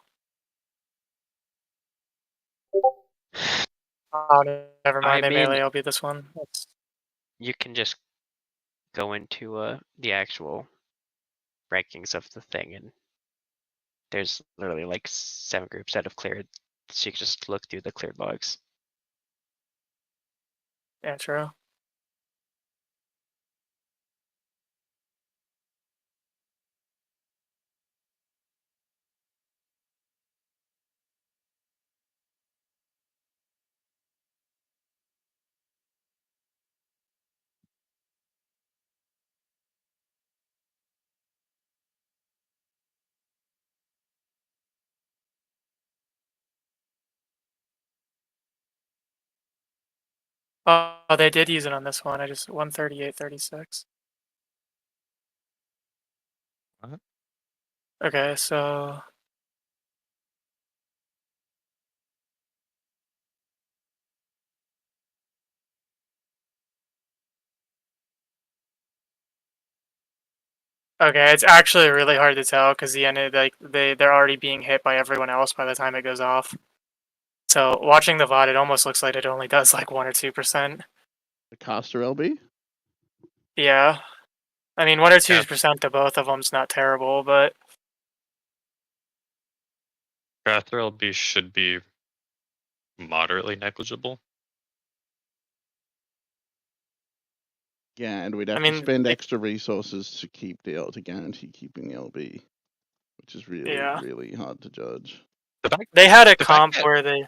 Oh, never mind. I They mean- melee LB this one. You can just go into the actual rankings of the thing, and there's literally like 7 groups that have cleared. So you can just look through the cleared logs. Yeah, true. Oh, they did use it on this one. I just 138.36. What? Okay, so okay, it's actually really hard to tell because the end they're already being hit by everyone else by the time it goes off. So watching the VOD, it almost looks like it only does like 1 or 2%. The caster LB? Yeah, I mean 1 or 2% to both of them's not terrible, but Caster LB should be moderately negligible. Yeah, and we'd have I mean, to spend like- extra resources to to guarantee keeping the LB, which is really, Yeah. really hard to judge. they had a the fact comp that- where they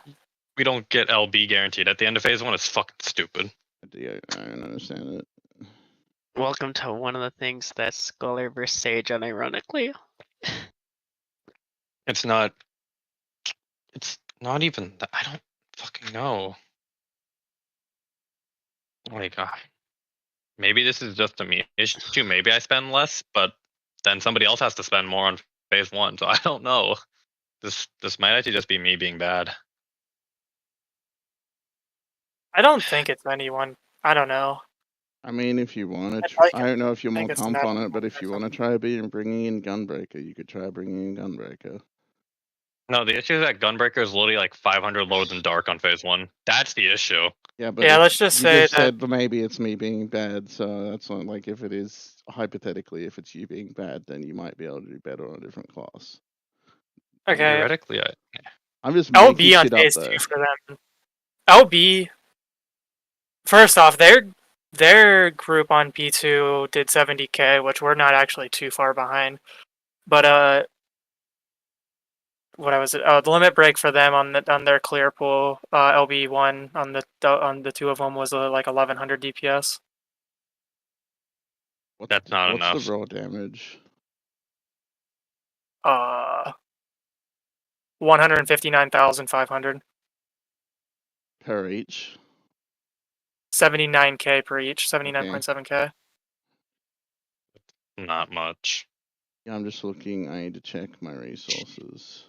We don't get LB guaranteed at the end of phase 1 is fucking stupid. I don't understand it. Welcome to one of the things that's Scholar versus Sage, unironically. It's not even that. I don't fucking know. Like, maybe this is just a me issue. Maybe I spend less, but then somebody else has to spend more on phase 1. So I don't know. This might actually just be me being bad. I don't think it's anyone. I don't know. I mean, if you want I'd to, like I don't know if you're I more think it's comp not- on it, but if you want to try bringing in Gunbreaker, you could try bringing in Gunbreaker. No, the issue is that Gunbreaker is literally like 500 lower than Dark on phase 1. That's the issue. Yeah, but Yeah, if- let's just you say just that said maybe it's me being bad, so that's not like if it is hypothetically, if it's you being bad, then you might be able to do better on a different class. okay. Theoretically, I'm just LB making on shit up phase though. 2 for them. LB. First off, their group on P2 did 70k, which we're not actually too far behind. But what was it? The limit break for them on their clear pool, LB1 on the two of them was like 1100 DPS. That's not what's enough. the raw damage? 159,500. Per each? 79k per each. 79.7k. not much. Yeah, I'm just looking. I need to check my resources.